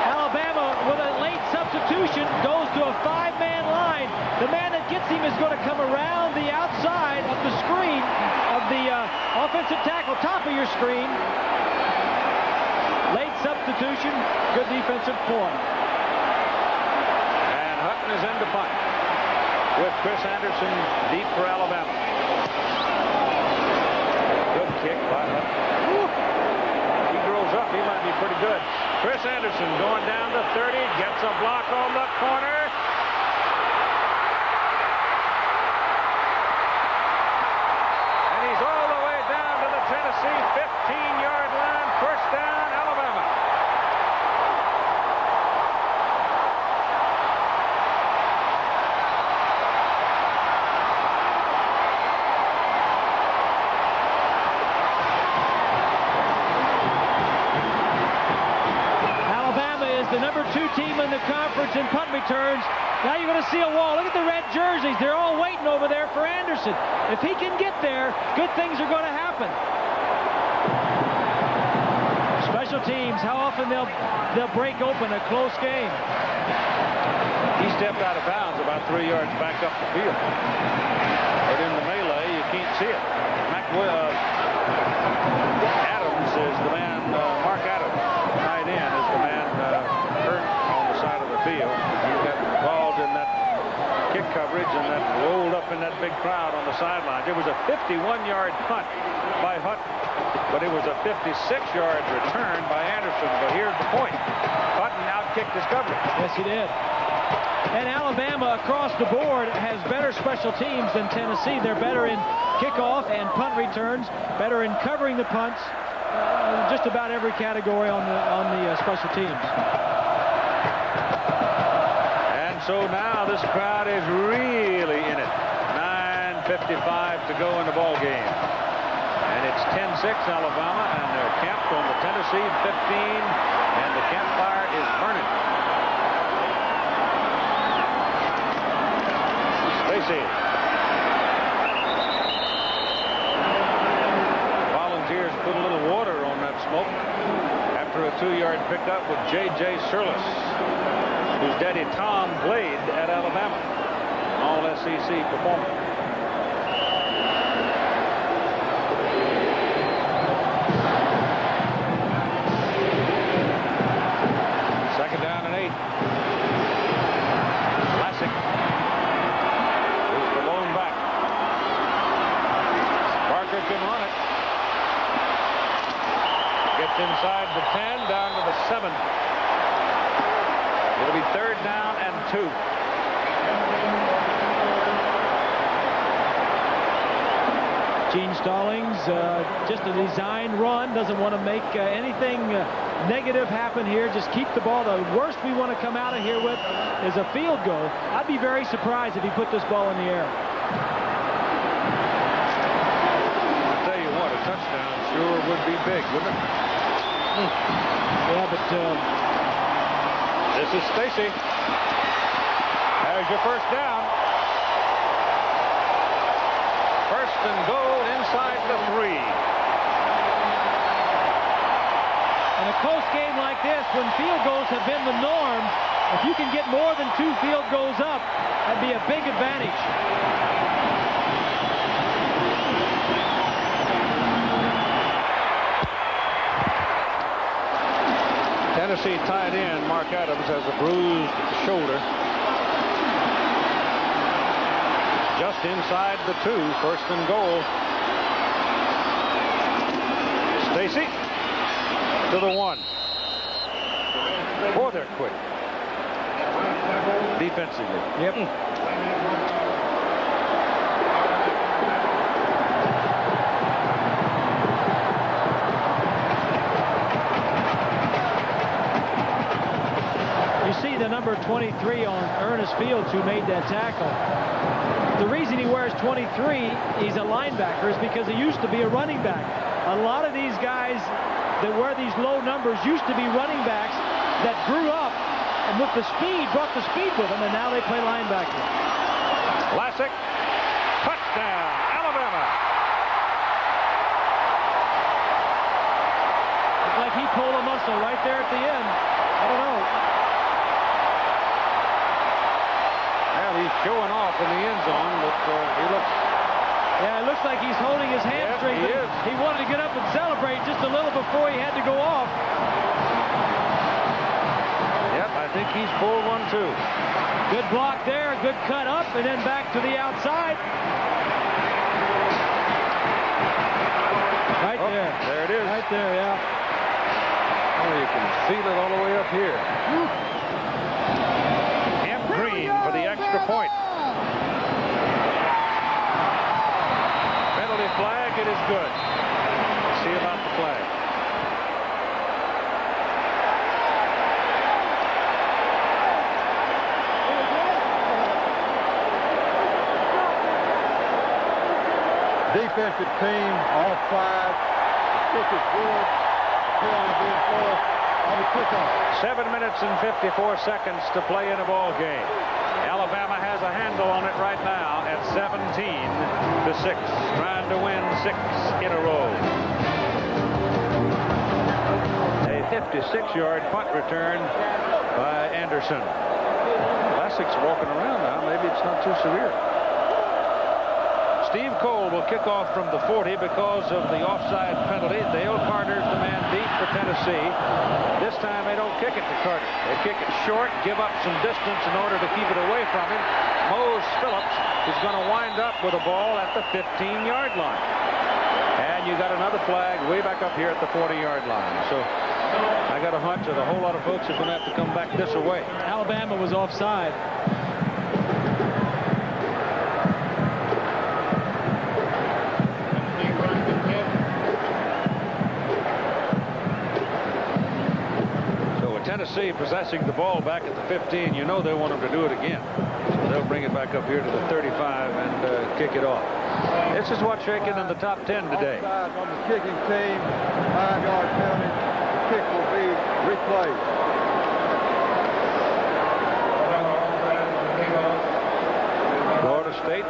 Alabama, with a late substitution, goes to a five-man line. The man that gets him is going to come around the outside of the screen of the offensive tackle, top of your screen. Late substitution, good defensive point. And Hutton is in to punt with Chris Anderson deep for Alabama. Good kick by Hutton. He grows up, he might be pretty good. Chris Anderson going down to 30, gets a block on the corner. And he's all the way down to the Tennessee 15-yard line. First down, Alabama. The number 2 team in the conference in punt returns. Now you're going to see a wall. Look at the red jerseys. They're all waiting over there for Anderson. If he can get there, good things are going to happen. Special teams, how often they'll break open a close game. He stepped out of bounds about 3 yards back up the field. But in the melee, you can't see it. Adams is the man, Mark Adams, tight end, is the man hurt on the side of the field. He got involved in that kick coverage and then rolled up in that big crowd on the sidelines. It was a 51-yard punt by Hutton, but it was a 56-yard return by Anderson. But here's the point. Hutton outkicked his coverage. Yes, he did. And Alabama across the board has better special teams than Tennessee. They're better in kickoff and punt returns, better in covering the punts, just about every category on the special teams. And so now this crowd is really in it. 9:55 to go in the ball game. And it's 10-6 Alabama, and they're camped on the Tennessee 15, and the campfire is burning. Stacy. Volunteers put a little water on that smoke after a 2-yard pickup with J.J. Surlis, whose daddy Tom played at Alabama, All-SEC performer. Second down and 8. Classic. Gene Stallings, just a design run, doesn't want to make anything negative happen here. Just keep the ball. The worst we want to come out of here with is a field goal. I'd be very surprised if he put this ball in the air. I'll tell you what, a touchdown sure would be big, wouldn't it? Yeah, but this is Stacy. There's your first down. First and goal inside the 3. In a close game like this, when field goals have been the norm, if you can get more than 2 field goals up, that'd be a big advantage. Tennessee tight end Mark Adams has a bruised shoulder. Just inside the 2, first and goal. Stacy to the 1. Boy, they're quick. Defensively. Yep. You see the number 23 on Ernest Fields, who made that tackle. The reason he wears 23, he's a linebacker, is because he used to be a running back. A lot of these guys that wear these low numbers used to be running backs that grew up and with the speed, brought the speed with them, and now they play linebacker. Classic. Touchdown, Alabama. Looks like he pulled a muscle right there at the end. I don't know. Well, he's showing off in the end zone, but he looks... Yeah, it looks like he's holding his hamstring. Yes, he wanted to get up and celebrate just a little before he had to go off. Yep, I think he's pulled one too. Good block there, good cut up, and then back to the outside. Right there. There it is. Right there, yeah. Oh, you can feel it all the way up here. Camp Green for the extra point. Penalty flag, it is good. Let's see about the flag. Defensive team offside. The kick is good. Penalty being forced on the kickoff. 7 minutes and 54 seconds to play in a ball game. Alabama has a handle on it right now at 17-6, trying to win 6 in a row. A 56-yard punt return by Anderson. Classic's walking around now. Maybe it's not too severe. Steve Cole will kick off from the 40 because of the offside penalty. Dale Carter's the man deep for Tennessee. This time they don't kick it to Carter. They kick it short, give up some distance in order to keep it away from him. Mose Phillips is going to wind up with a ball at the 15-yard line. And you got another flag way back up here at the 40-yard line. So I got a hunch that a whole lot of folks are going to have to come back this way. Alabama was offside. Tennessee possessing the ball back at the 15, you know they want them to do it again. So they'll bring it back up here to the 35 and kick it off. This is what's shaking in the top 10 today. Offside on the kicking team, 5-yard penalty. The kick will be replayed. Florida State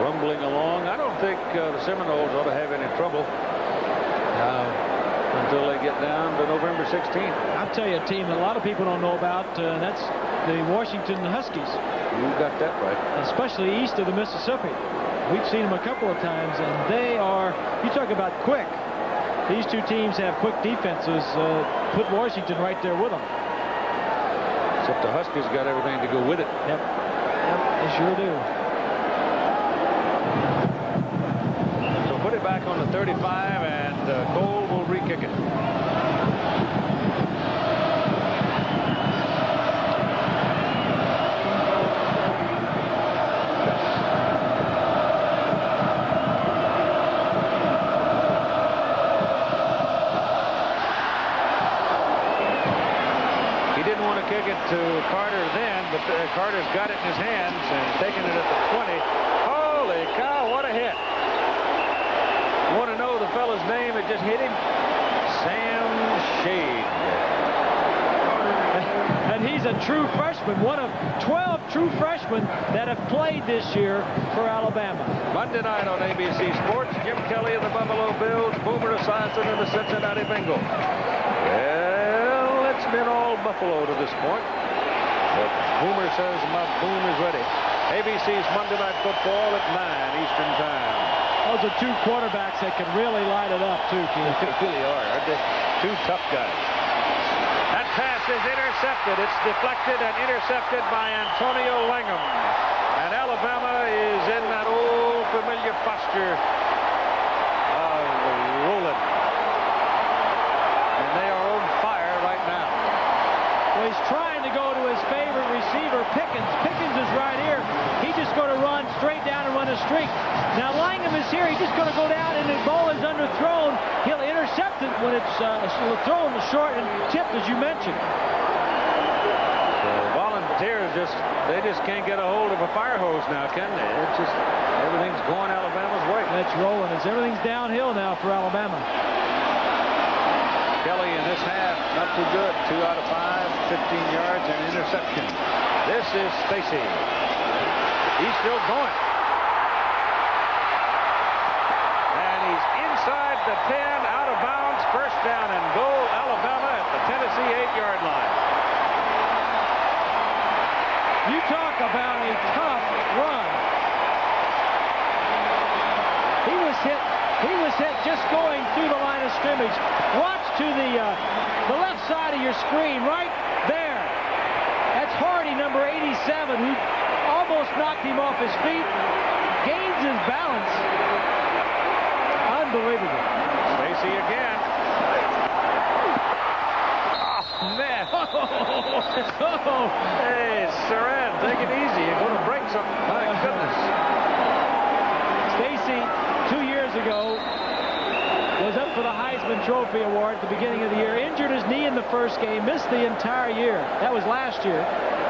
rumbling along. I don't think the Seminoles ought to have any trouble until they get down to November 16th. I'll tell you a team that a lot of people don't know about, and that's the Washington Huskies. You got that right. Especially east of the Mississippi. We've seen them a couple of times, and they are, you talk about quick. These two teams have quick defenses. Put Washington right there with them. Except the Huskies got everything to go with it. Yep, they sure do. So put it back on the 35, and Cole will re-kick it. Carter's got it in his hands and taking it at the 20. Holy cow, what a hit. You want to know the fella's name that just hit him? Sam Shade. And he's a true freshman, one of 12 true freshmen that have played this year for Alabama. Monday night on ABC Sports, Jim Kelly of the Buffalo Bills, Boomer Esiason of the Cincinnati Bengals. Well, it's been all Buffalo to this point. But Boomer says my boom is ready. ABC's Monday Night Football at 9 Eastern Time. Those are two quarterbacks that can really light it up, too, Keith. They really are, aren't they? Two tough guys. That pass is intercepted. It's deflected and intercepted by Antonio Langham. And Alabama is in that old familiar posture of rolling. And they are on fire right now. Well, he's trying to go to his favorite receiver, Pickens. Pickens is right here. He's just going to run straight down and run a streak. Now Langham is here. He's just going to go down, and the ball is underthrown. He'll intercept it when it's thrown short and tipped, as you mentioned. The Volunteers they just can't get a hold of a fire hose now, can they? It's just everything's going Alabama's way. It's rolling. Everything's downhill now for Alabama. Kelly in this half, not too good. 2 out of 5, 15 yards and interception. This is Stacy. He's still going. And he's inside the 10, out of bounds, first down and goal, Alabama at the Tennessee 8-yard line. You talk about a tough run. He was hit just going through the line of scrimmage. Watch to the left side of your screen, right there. That's Hardy, number 87, who almost knocked him off his feet. Gains his balance. Unbelievable. Stacy again. Oh, man. Hey, Saran, take it easy. You're going to break something. My goodness. Stacy, 2 years ago, was up for the Heisman Trophy Award at the beginning of the year. Injured his knee in the first game. Missed the entire year. That was last year.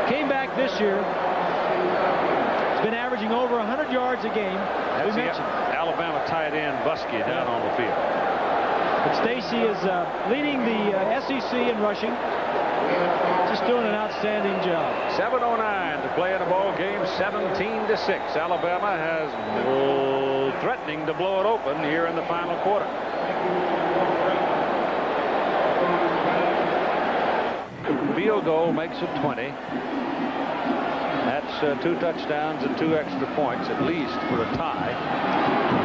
Came back this year. He's been averaging over 100 yards a game. That's the Alabama tight end Buskey down on the field. But Stacy is leading the SEC in rushing. Just doing an outstanding job. 7:09 to play in the ball game. 17-6. Alabama has threatening to blow it open here in the final quarter. Field goal makes it 20. That's 2 touchdowns and 2 extra points at least for a tie.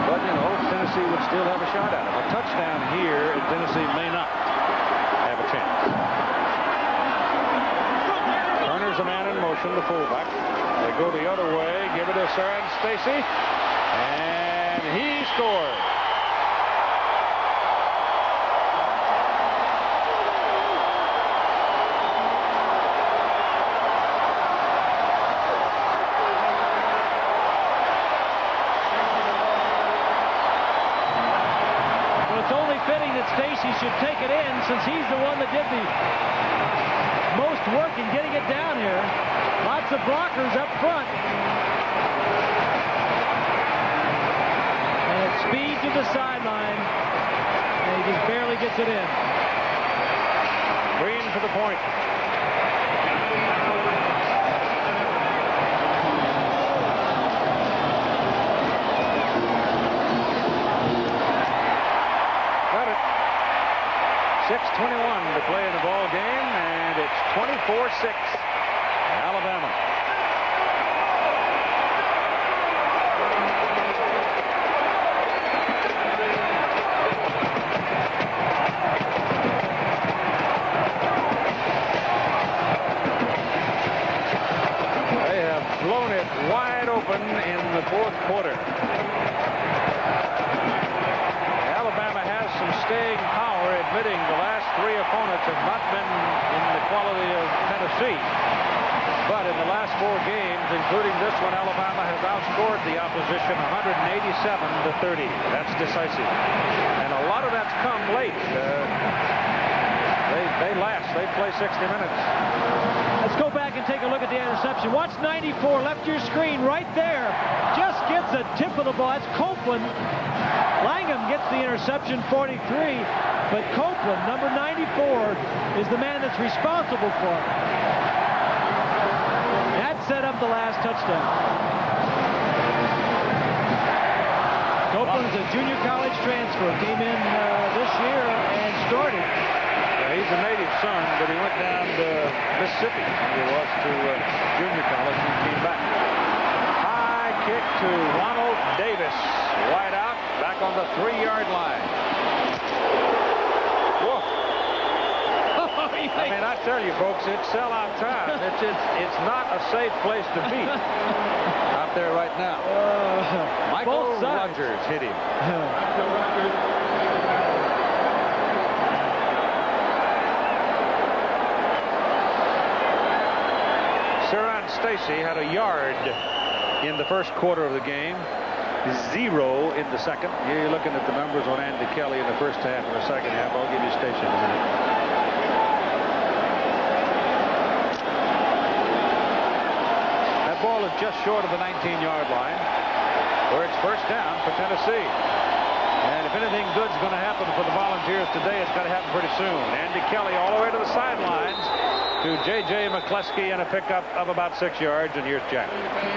But, you know, Tennessee would still have a shot at it. A touchdown here, and Tennessee may not have a chance. Turner's a man in motion, the fullback. They go the other way, give it to Saran Stacy, and he scores. Stacy should take it in since he's the one that did the most work in getting it down here. Lots of blockers up front. And it's speed to the sideline. And he just barely gets it in. Green for the point. Got it. 6:21 to play in the ball game, and it's 24-6. Alabama. They have blown it wide open in the 4th quarter. Alabama has some staying power, admitting the last 3 opponents have not been in the quality of Tennessee. But in the last 4 games, including this one, Alabama has outscored the opposition 187-30. That's decisive. And a lot of that's come late. They've They last. They play 60 minutes. Let's go back and take a look at the interception. Watch 94, left your screen right there. Just gets a tip of the ball. That's Copeland. Langham gets the interception, 43. But Copeland, number 94, is the man that's responsible for it. That set up the last touchdown. Copeland's a junior college transfer. Came in this year and started. He's a native son, but he went down to Mississippi. He was to junior college and came back. High kick to Ronald Davis. Wide out, back on the 3-yard line. Whoa. I mean, I tell you, folks, it's sellout time. It's not a safe place to be out there right now. Michael Rogers hit him. Stacy had a yard in the first quarter of the game, 0 in the second. Here you're looking at the numbers on Andy Kelly in the first half and the second half. I'll give you Stacy in a minute. That ball is just short of the 19-yard line, where it's first down for Tennessee. And if anything good's going to happen for the Volunteers today, it's got to happen pretty soon. Andy Kelly all the way to the sidelines to J.J. McCleskey and a pickup of about 6 yards, and here's Jack.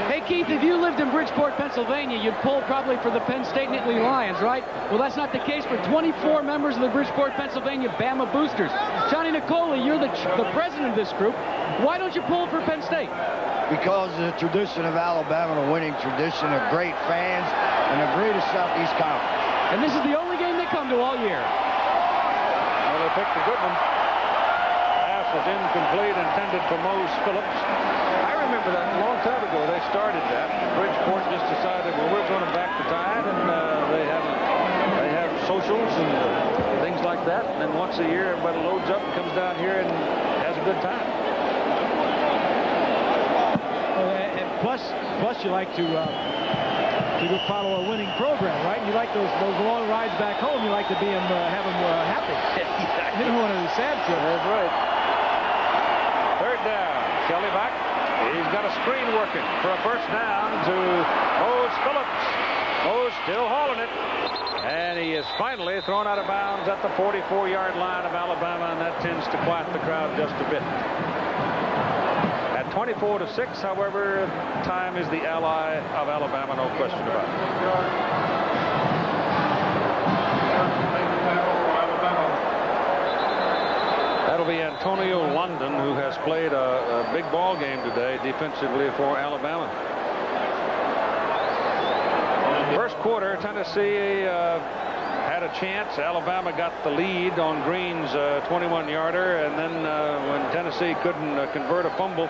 Hey, Keith, if you lived in Bridgeport, Pennsylvania, you'd pull probably for the Penn State Nittany Lions, right? Well, that's not the case for 24 members of the Bridgeport, Pennsylvania Bama Boosters. Johnny Nicola, you're the president of this group. Why don't you pull for Penn State? Because of the tradition of Alabama, the winning tradition of great fans, and the greatest Southeast Conference. And this is the only game they come to all year. Well, they picked a good one. Pass was incomplete, intended for Mose Phillips. I remember that a long time ago. They started that. Bridgeport just decided, well, we're going to back the Tide, and they have socials and things like that. And then once a year, everybody loads up and comes down here and has a good time. And plus you like to follow a winning program, right? You like those long rides back home. You like to have them happy. You don't want to be sad to them. That's right. Third down. Kelly back. He's got a screen working for a first down to Mose Phillips. Mose still hauling it. And he is finally thrown out of bounds at the 44-yard line of Alabama, and that tends to quiet the crowd just a bit. 24-6, however, time is the ally of Alabama, no question about it. That'll be Antonio London, who has played a big ball game today defensively for Alabama. First quarter, Tennessee had a chance. Alabama got the lead on Green's 21-yarder, and then when Tennessee couldn't convert a fumble,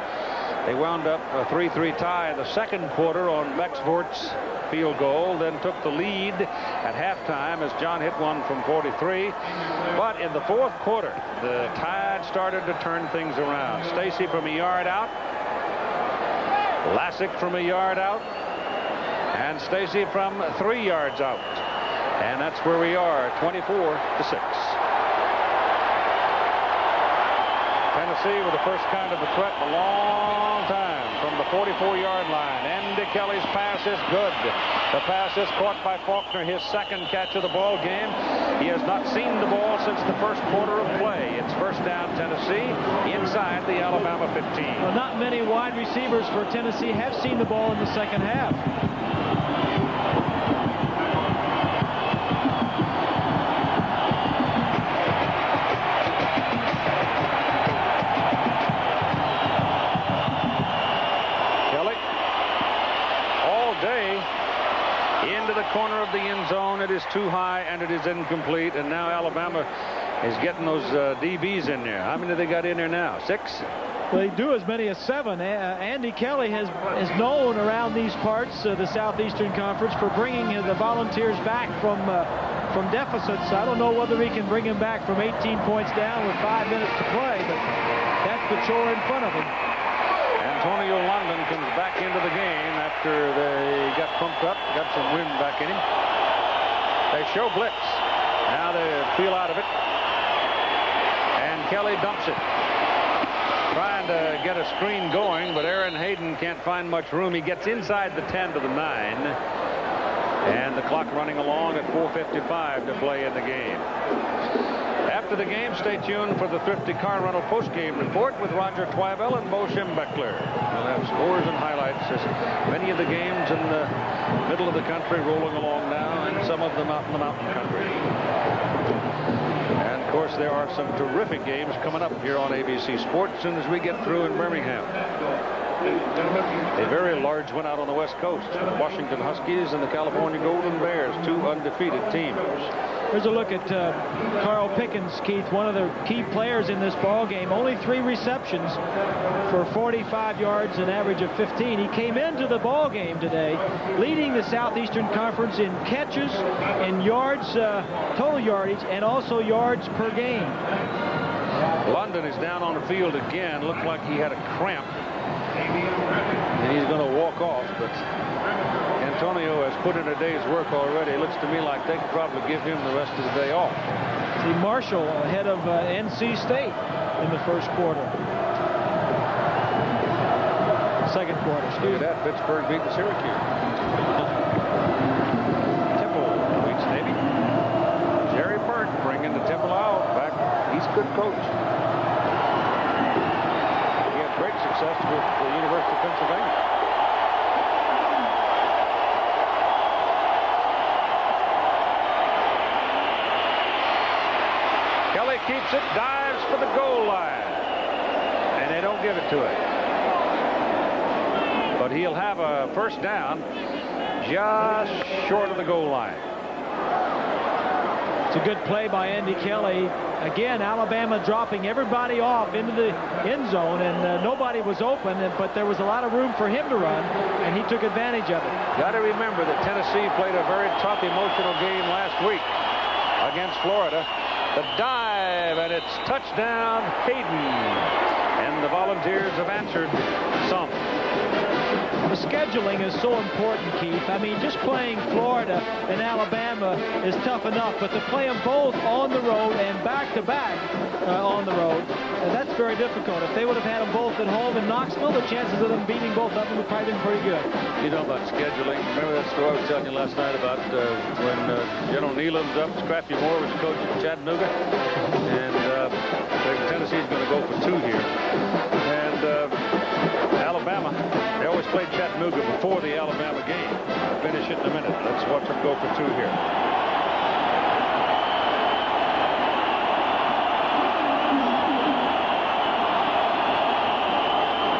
they wound up a 3-3 tie in the second quarter on Bexvort's field goal, then took the lead at halftime as John hit one from 43. But in the fourth quarter, the Tide started to turn things around. Stacy from a yard out, Lassick from a yard out, and Stacy from 3 yards out. And that's where we are, 24-6. Tennessee with the first kind of a threat in a long time from the 44-yard line. Andy Kelly's pass is good. The pass is caught by Faulkner, his second catch of the ball game. He has not seen the ball since the first quarter of play. It's first down Tennessee inside the Alabama 15. Well, not many wide receivers for Tennessee have seen the ball in the second half. Corner of the end zone. It is too high and it is incomplete, and now Alabama is getting those DBs in there. How many they got in there now? 6? Well, they do as many as 7. Andy Kelly is known around these parts, the Southeastern Conference, for bringing the Volunteers back from deficits. I don't know whether he can bring him back from 18 points down with 5 minutes to play, but that's the chore in front of him. Antonio London comes back into the game after they got pumped up, got some wind back in him. They show blitz. Now they feel out of it. And Kelly dumps it. Trying to get a screen going, but Aaron Hayden can't find much room. He gets inside the 10 to the 9. And the clock running along at 4:55 to play in the game. After the game, stay tuned for the Thrifty Car Rental postgame report with Roger Twibell and Bo Schembechler. We'll have scores and highlights as many of the games in the middle of the country rolling along now, and some of them out in the mountain country. And, of course, there are some terrific games coming up here on ABC Sports as soon as we get through in Birmingham. A very large one out on the West Coast. The Washington Huskies and the California Golden Bears, 2 undefeated teams. Here's a look at Carl Pickens, Keith, one of the key players in this ball game. Only 3 receptions for 45 yards, an average of 15. He came into the ball game today leading the Southeastern Conference in catches, in yards, total yardage, and also yards per game. London is down on the field again. Looked like he had a cramp. And he's going to walk off, but Antonio has put in a day's work already. It looks to me like they could probably give him the rest of the day off. See Marshall ahead of NC State in the first quarter. Second quarter, excuse me. Look at that, Pittsburgh beat Syracuse. Temple beats Navy. Jerry Burke bringing the Temple out back. He's a good coach. Great success with the University of Pennsylvania. Kelly keeps it, dives for the goal line, and they don't give it to him. But he'll have a first down just short of the goal line. It's a good play by Andy Kelly. Again, Alabama dropping everybody off into the end zone, and nobody was open, but there was a lot of room for him to run, and he took advantage of it. Got to remember that Tennessee played a very tough, emotional game last week against Florida. The dive, and it's touchdown Hayden. And the Volunteers have answered some. The scheduling is so important, Keith. I mean, just playing Florida and Alabama is tough enough, but to play them both on the road and back-to-back on the road, that's very difficult. If they would have had them both at home in Knoxville, the chances of them beating both of them would probably been pretty good. You know about scheduling. Remember that story I was telling you last night about when General Nealon's up, Scrappy Moore was coach at Chattanooga, and Tennessee's going to go for 2 here. And Alabama, they always played Chattanooga before the Alabama game. I'll finish it in a minute. Let's watch them go for 2 here.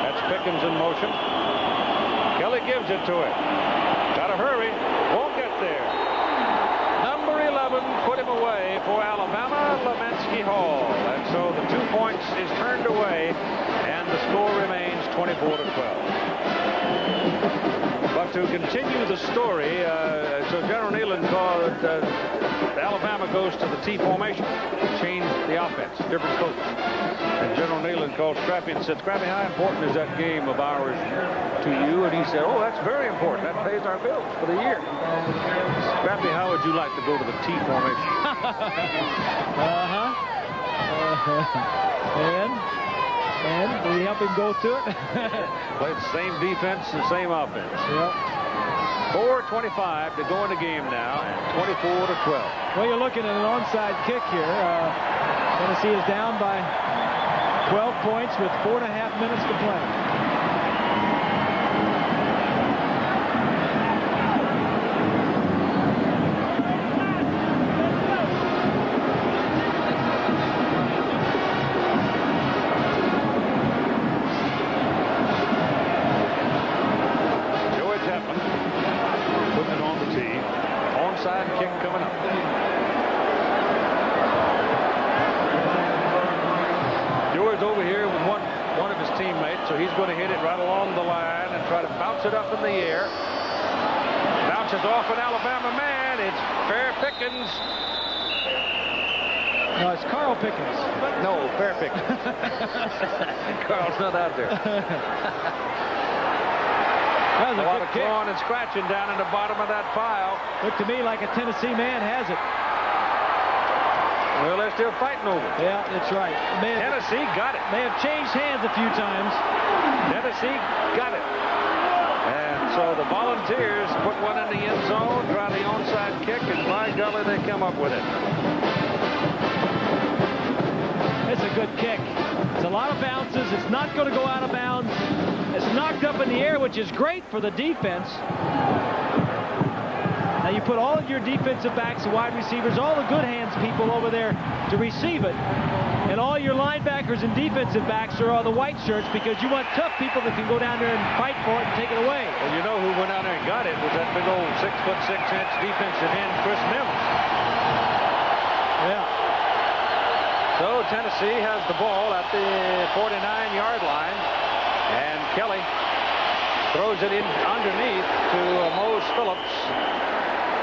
That's Pickens in motion. Kelly gives it to him. Got to hurry. Won't get there. Number 11 put him away for Alabama, Lemensky Hall. And so the 2 points is turned away, and the score remains 24-12. But to continue the story, so General Nealon called Alabama goes to the T formation, change the offense, different coach. And General Nealon called Scrappy and said, "Scrappy, how important is that game of ours to you?" And he said, "Oh, that's very important. That pays our bills for the year." Scrappy, how would you like to go to the T formation? And did he help him go to it? Play the same defense and same offense. Yep. 4:25 to go in the game now, and 24-12. Well, you're looking at an onside kick here. Tennessee is down by 12 points with 4.5 minutes to play. It up in the air. Bounces off an Alabama man. It's Fair Pickens. No, it's Carl Pickens. No, Fair Pickens. Carl's not out there. That was a lot of kick. clawing and scratching down in the bottom of that pile. Looked to me like a Tennessee man has it. Well, they're still fighting over it. Yeah, that's right. Tennessee got it. May have changed hands a few times. Tennessee got it. And so the Volunteers put one in the end zone, try the onside kick, and by golly, they come up with it. It's a good kick. It's a lot of bounces. It's not going to go out of bounds. It's knocked up in the air, which is great for the defense. Now you put all of your defensive backs and wide receivers, all the good hands people over there to receive it. And all your linebackers and defensive backs are all the white shirts because you want tough people that can go down there and fight for it and take it away. Well, you know who went down there and got it was that big old 6'6" defensive end, Chris Mims. Yeah. So Tennessee has the ball at the 49-yard line, and Kelly throws it in underneath to Mose Phillips,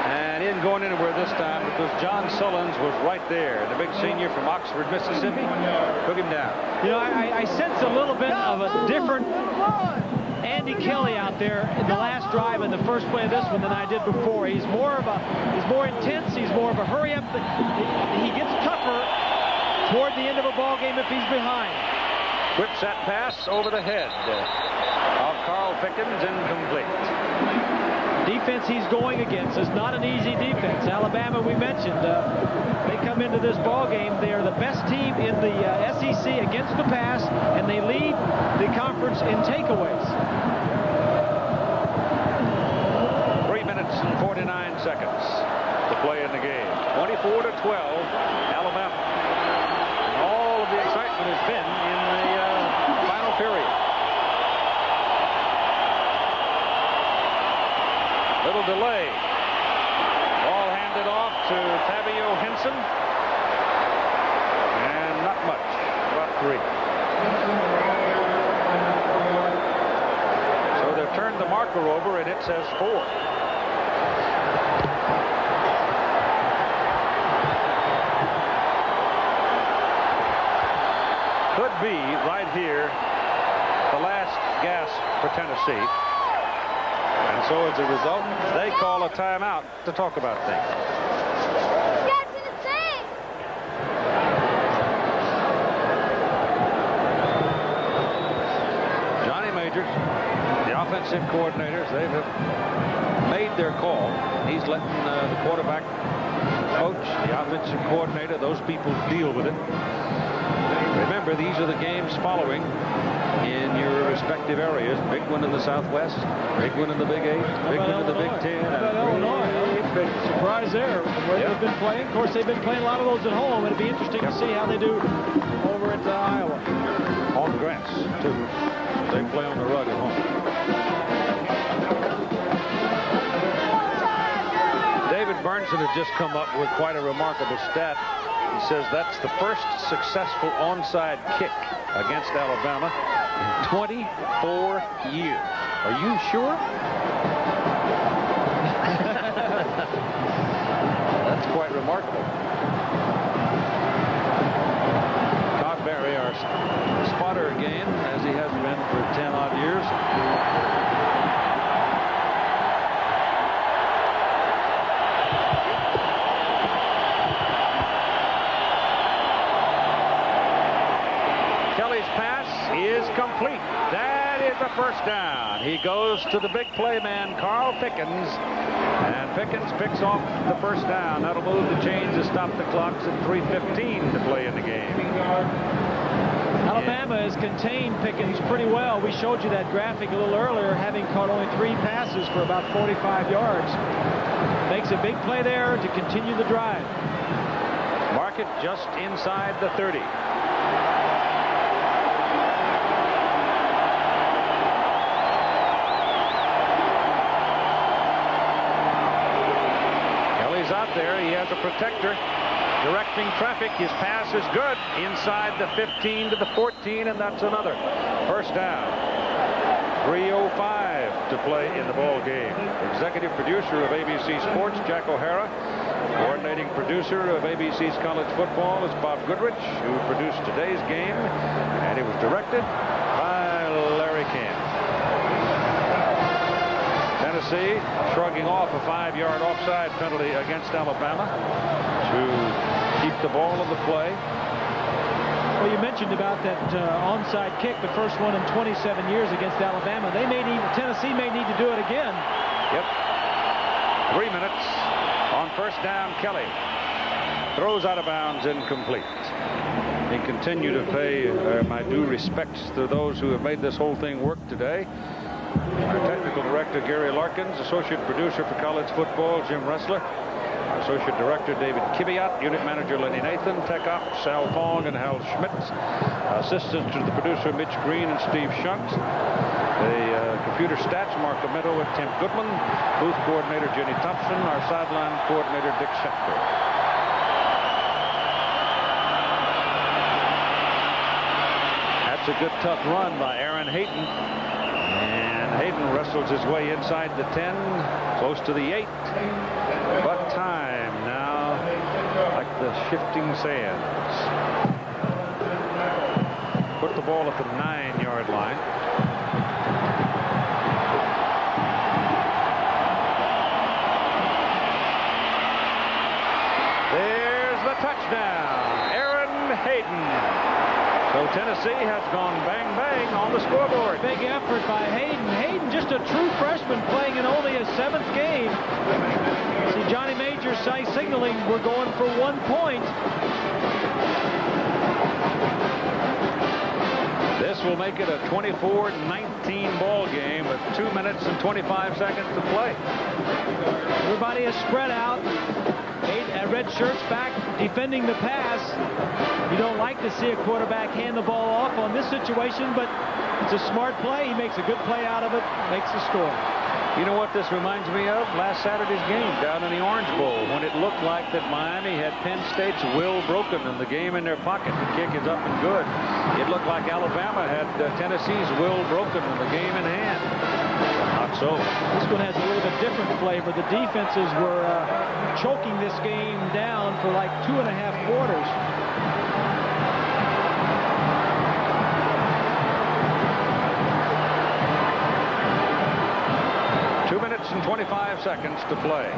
and in going anywhere this time because John Sullins was right there. The big senior from Oxford, Mississippi, took him down. You know, I sense a little bit of a different Andy Kelly out there in the last drive in the first play of this one than I did before. He's more intense. He's more of a hurry up. He gets tougher toward the end of a ball game if he's behind. Whips that pass over the head of Carl Pickens, incomplete. Defense he's going against is not an easy defense. Alabama, we mentioned, they come into this ball game. They are the best team in the SEC against the pass, and they lead the conference in takeaways. 3 minutes and 49 seconds to play in the game. 24-12, Alabama. And all of the excitement has been in the final period. Little delay. Ball handed off to Tavio Henson. And not much. About 3. So they've turned the marker over, and it says 4. Could be right here the last gasp for Tennessee. And so as a result, they call a timeout to talk about things. Johnny Majors, the offensive coordinators, they have made their call. He's letting the quarterback coach, the offensive coordinator, those people deal with it. Remember, these are the games following in your respective areas. Big one in the Southwest, big one in the Big 8, big one in the Big 10. How about Illinois? Big surprise there where they've been playing. Of course, they've been playing a lot of those at home. It'll be interesting to see how they do over at Iowa. On grass, too. They play on the rug at home. David Burnson has just come up with quite a remarkable stat. He says that's the first successful onside kick against Alabama in 24 years. Are you sure? That's quite remarkable. Todd Berry, our spotter again, as he has been for 10-odd years. Is complete. That is a first down. He goes to the big play man, Carl Pickens, and Pickens picks off the first down. That'll move the chains to stop the clocks at 3:15 to play in the game. Alabama has contained Pickens pretty well. We showed you that graphic a little earlier, having caught only 3 passes for about 45 yards. Makes a big play there to continue the drive. Mark it just inside the 30. Out there, he has a protector directing traffic. His pass is good inside the 15 to the 14, and that's another first down. 3:05 to play in the ball game. Executive producer of ABC Sports, Jack O'Hara. Coordinating producer of ABC's college football is Bob Goodrich, who produced today's game, and it was directed by Larry Camp. Tennessee shrugging off a 5-yard offside penalty against Alabama to keep the ball in the play. Well, you mentioned about that onside kick, the first one in 27 years against Alabama. Tennessee may need to do it again. Yep. 3 minutes on first down. Kelly throws out of bounds, incomplete. We continue to pay my due respects to those who have made this whole thing work today. Our technical director, Gary Larkins, associate producer for college football, Jim Ressler. Associate Director David Kiviat, Unit Manager Lenny Nathan, Tech Ops Sal Fong and Hal Schmitz, assistants to the producer Mitch Green and Steve Shunks, the computer stats Mark Amento and Tim Goodman, booth coordinator Jenny Thompson, our sideline coordinator Dick Schechter. That's a good tough run by Aaron Hayden. And Hayden wrestles his way inside the 10, close to the 8. But time now, like the shifting sands. Put the ball at the 9-yard line. There's the touchdown, Aaron Hayden. So Tennessee has gone bang bang on the scoreboard. Big effort by Hayden. Hayden, just a true freshman, playing in only his 7th game. See Johnny Major signaling we're going for 1 point. This will make it a 24-19 ball game with 2 minutes and 25 seconds to play. Everybody is spread out. Red shirts back defending the pass. You don't like to see a quarterback hand the ball off on this situation, but it's a smart play. He makes a good play out of it, makes the score. You know what this reminds me of? Last Saturday's game down in the Orange Bowl, when it looked like that Miami had Penn State's will broken and the game in their pocket. The kick is up and good. It looked like Alabama had Tennessee's will broken and the game in hand. Not so. This one has a little bit different flavor. The defenses were choking this game down for like 2.5 quarters. And 25 seconds to play.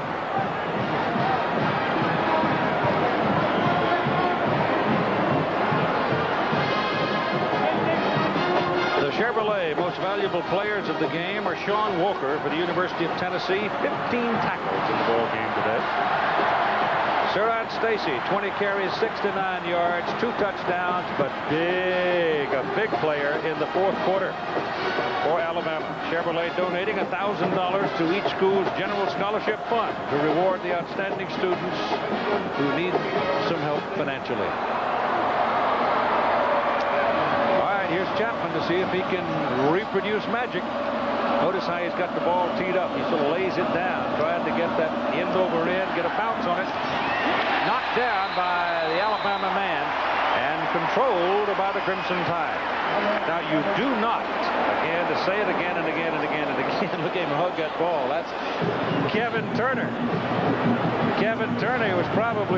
The Chevrolet most valuable players of the game are Sean Walker for the University of Tennessee, 15 tackles in the ball game today. Surratt Stacy, 20 carries, 69 yards, 2 touchdowns, but a big player in the 4th quarter for Alabama. Chevrolet donating $1,000 to each school's general scholarship fund to reward the outstanding students who need some help financially. All right, here's Chapman to see if he can reproduce magic. Notice how he's got the ball teed up. He sort of lays it down, trying to get that end over end, get a bounce on it. Knocked down by the Alabama man and controlled by the Crimson Tide. Now, you do not, again, to say it again and again and again and again, look at him hug that ball. That's Kevin Turner. Kevin Turner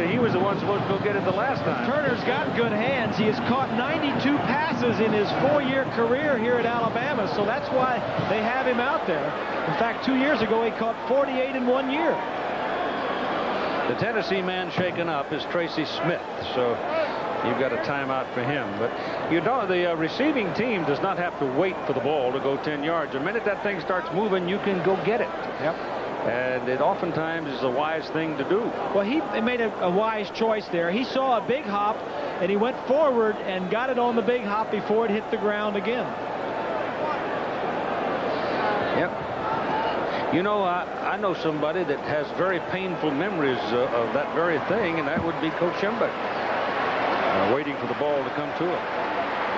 he was the one supposed to go get it the last time. Turner's got good hands. He has caught 92 passes in his 4-year career here at Alabama, so that's why they have him out there. In fact, 2 years ago, he caught 48 in 1 year. The Tennessee man shaken up is Tracy Smith, so you've got a timeout for him. But you don't. The receiving team does not have to wait for the ball to go 10 yards. The minute that thing starts moving, you can go get it. Yep. And it oftentimes is a wise thing to do. Well, he made a wise choice there. He saw a big hop, and he went forward and got it on the big hop before it hit the ground again. Yep. You know, I know somebody that has very painful memories of that very thing, and that would be Coach Schembeck. Waiting for the ball to come to him.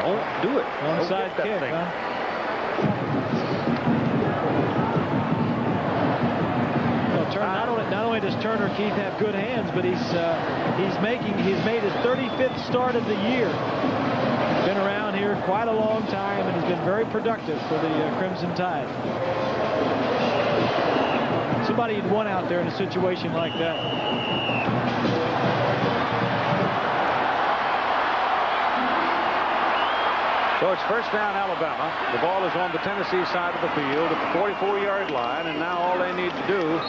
Don't do it. Onside kick, huh? Well, Turner, not only does Turner, Keith, have good hands, but he's made his 35th start of the year. He's been around here quite a long time and has been very productive for the Crimson Tide. Somebody you'd want out there in a situation like that. So it's first down, Alabama. The ball is on the Tennessee side of the field at the 44-yard line, and now all they need to do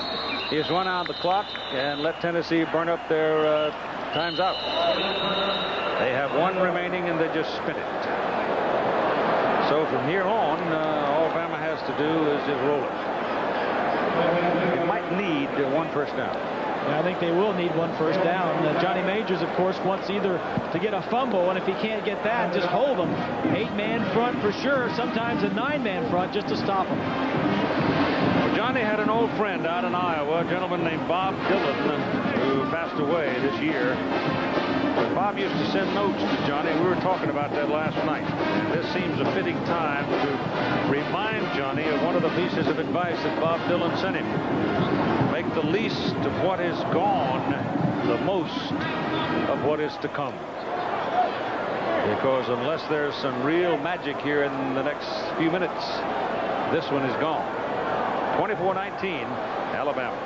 is run out the clock and let Tennessee burn up their times out. They have one remaining, and they just spin it. So from here on, all Bama has to do is just roll it. They might need one first down. Yeah, I think they will need one first down. Johnny Majors, of course, wants either to get a fumble, and if he can't get that, just hold them. 8-man front for sure, sometimes a 9-man front just to stop them. Well, Johnny had an old friend out in Iowa, a gentleman named Bob Dillon, who passed away this year. But Bob used to send notes to Johnny. We were talking about that last night. And this seems a fitting time to remind Johnny of one of the pieces of advice that Bob Dillon sent him. Make the least of what is gone, the most of what is to come. Because unless there's some real magic here in the next few minutes, this one is gone. 24-19, Alabama.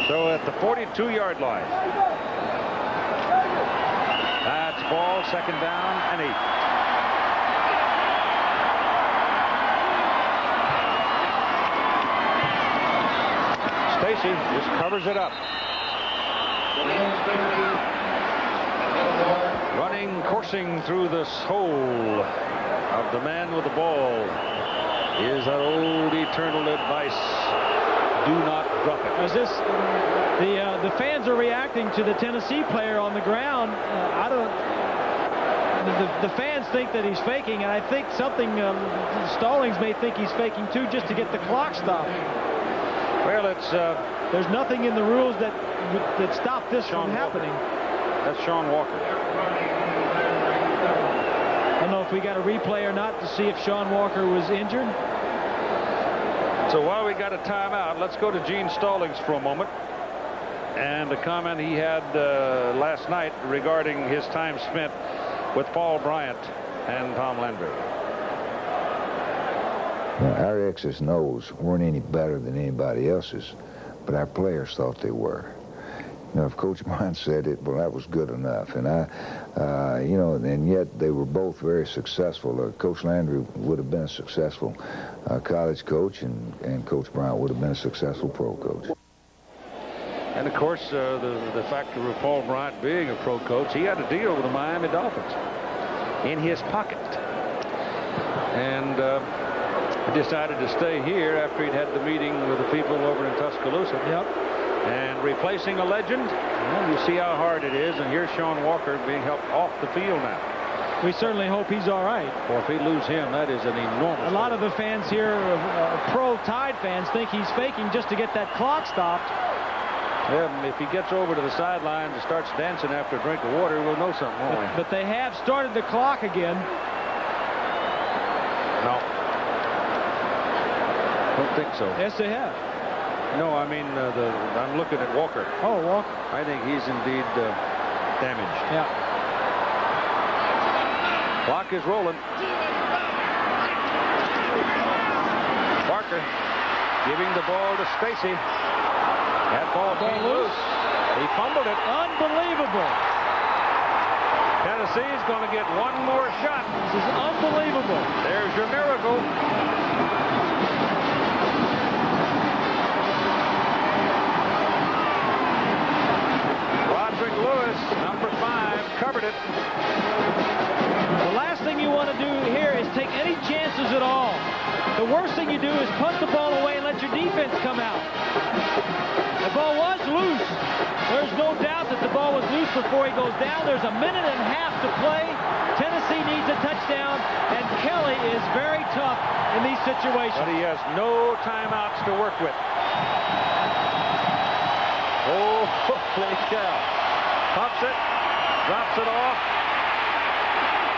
So at the 42-yard line. That's ball, second down and 8. Stacy just covers it up. Running, coursing through the soul of the man with the ball is that old eternal advice. Do not drop it. As this, the fans are reacting to the Tennessee player on the ground. I don't. The fans think that he's faking, and I think something. Stallings may think he's faking too, just to get the clock stopped. Well, it's there's nothing in the rules that stop this from happening. That's Sean Walker. I don't know if we got a replay or not to see if Sean Walker was injured. So while we got a timeout, let's go to Gene Stallings for a moment. And a comment he had last night regarding his time spent with Paul Bryant and Tom Landry. Well, our X's and O's weren't any better than anybody else's, but our players thought they were. You know, if Coach Bryant said it, well, that was good enough. And you know, and yet they were both very successful. Coach Landry would have been a successful college coach, and Coach Bryant would have been a successful pro coach. And of course, the factor of Paul Bryant being a pro coach, he had a deal with the Miami Dolphins in his pocket. And he decided to stay here after he'd had the meeting with the people over in Tuscaloosa. Yep. And replacing a legend, well, you see how hard it is. And here's Sean Walker being helped off the field now. We certainly hope he's all right. Well, if we lose him, that is an enormous. A lot of the fans here, pro Tide fans, think he's faking just to get that clock stopped. Yeah, if he gets over to the sideline and starts dancing after a drink of water, we'll know something, won't we? But they have started the clock again. No. Don't think so. Yes, they have. No, I mean, I'm looking at Walker. Oh, Walker. I think he's indeed damaged. Yeah. Clock is rolling. Parker giving the ball to Stacy. That ball came loose. He fumbled it. Unbelievable. Tennessee's going to get one more shot. This is unbelievable. There's your miracle. Lewis, number 5, covered it. The last thing you want to do here is take any chances at all. The worst thing you do is punt the ball away and let your defense come out. The ball was loose. There's no doubt that the ball was loose before he goes down. There's a minute and a half to play. Tennessee needs a touchdown, and Kelly is very tough in these situations. But he has no timeouts to work with. Oh, holy cow. Pumps it, drops it off.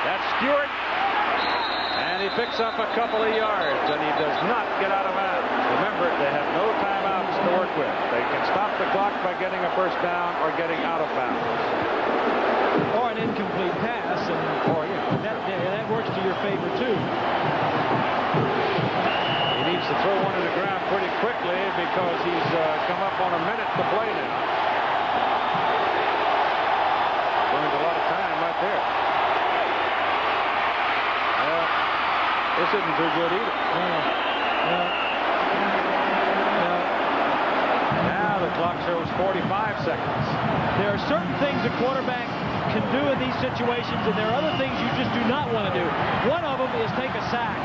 That's Stewart. And he picks up a couple of yards, and he does not get out of bounds. Remember, they have no timeouts to work with. They can stop the clock by getting a first down or getting out of bounds. Or an incomplete pass, and that works to your favor, too. He needs to throw one to the ground pretty quickly because he's come up on a minute to play now. A lot of time right there. This isn't too good either. No. Now the clock shows 45 seconds. There are certain things a quarterback can do in these situations, and there are other things you just do not want to do. One of them is take a sack.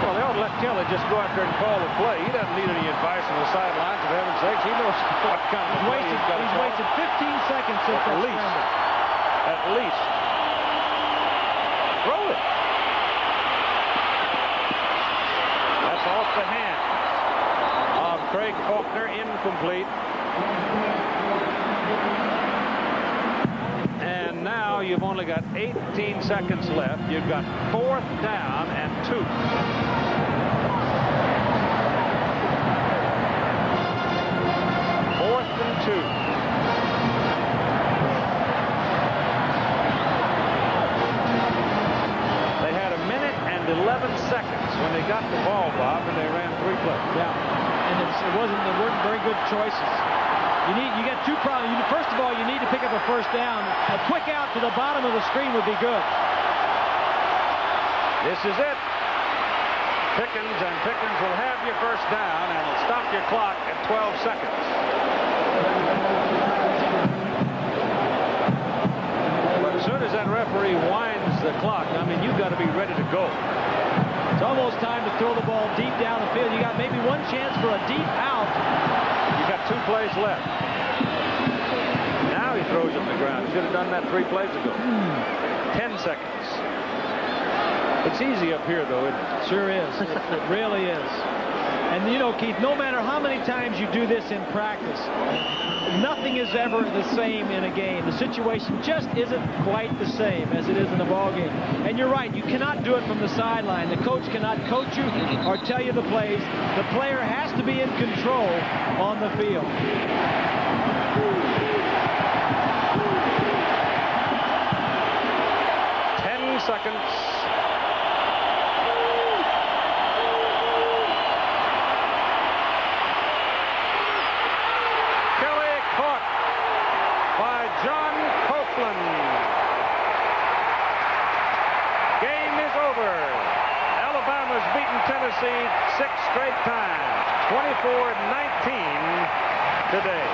Well, they ought to let Kelly just go out there and call the play. He doesn't need any advice on the sidelines, for heaven's sakes. He knows what kind of play he's got to He's call. wasted 15 seconds since that scramble. At least. Throw it. That's off the hand of Craig Faulkner, incomplete. And now you've only got 18 seconds left. You've got 4th down and 2. Fourth and 2. They had 1:11 seconds when they got the ball, Bob, and they ran 3 plays. Yeah, and they weren't very good choices. You got 2 problems. First of all, you need to pick up a 1st down. A quick out to the bottom of the screen would be good. This is it. Pickens will have your 1st down, and will stop your clock at 12 seconds. But as soon as that referee winds the clock, I mean, you've got to be ready to go. It's almost time to throw the ball deep down the field. You got maybe one chance for a deep out. You got 2 plays left. Now he throws it to the ground. He should have done that 3 plays ago. 10 seconds. It's easy up here, though, isn't it? Sure is. It really is. And, you know, Keith, no matter how many times you do this in practice, nothing is ever the same in a game. The situation just isn't quite the same as it is in the ball game. And you're right, you cannot do it from the sideline. The coach cannot coach you or tell you the plays. The player has to be in control on the field. 10 seconds. John Copeland. Game is over. Alabama's beaten Tennessee 6 straight times. 24-19 today.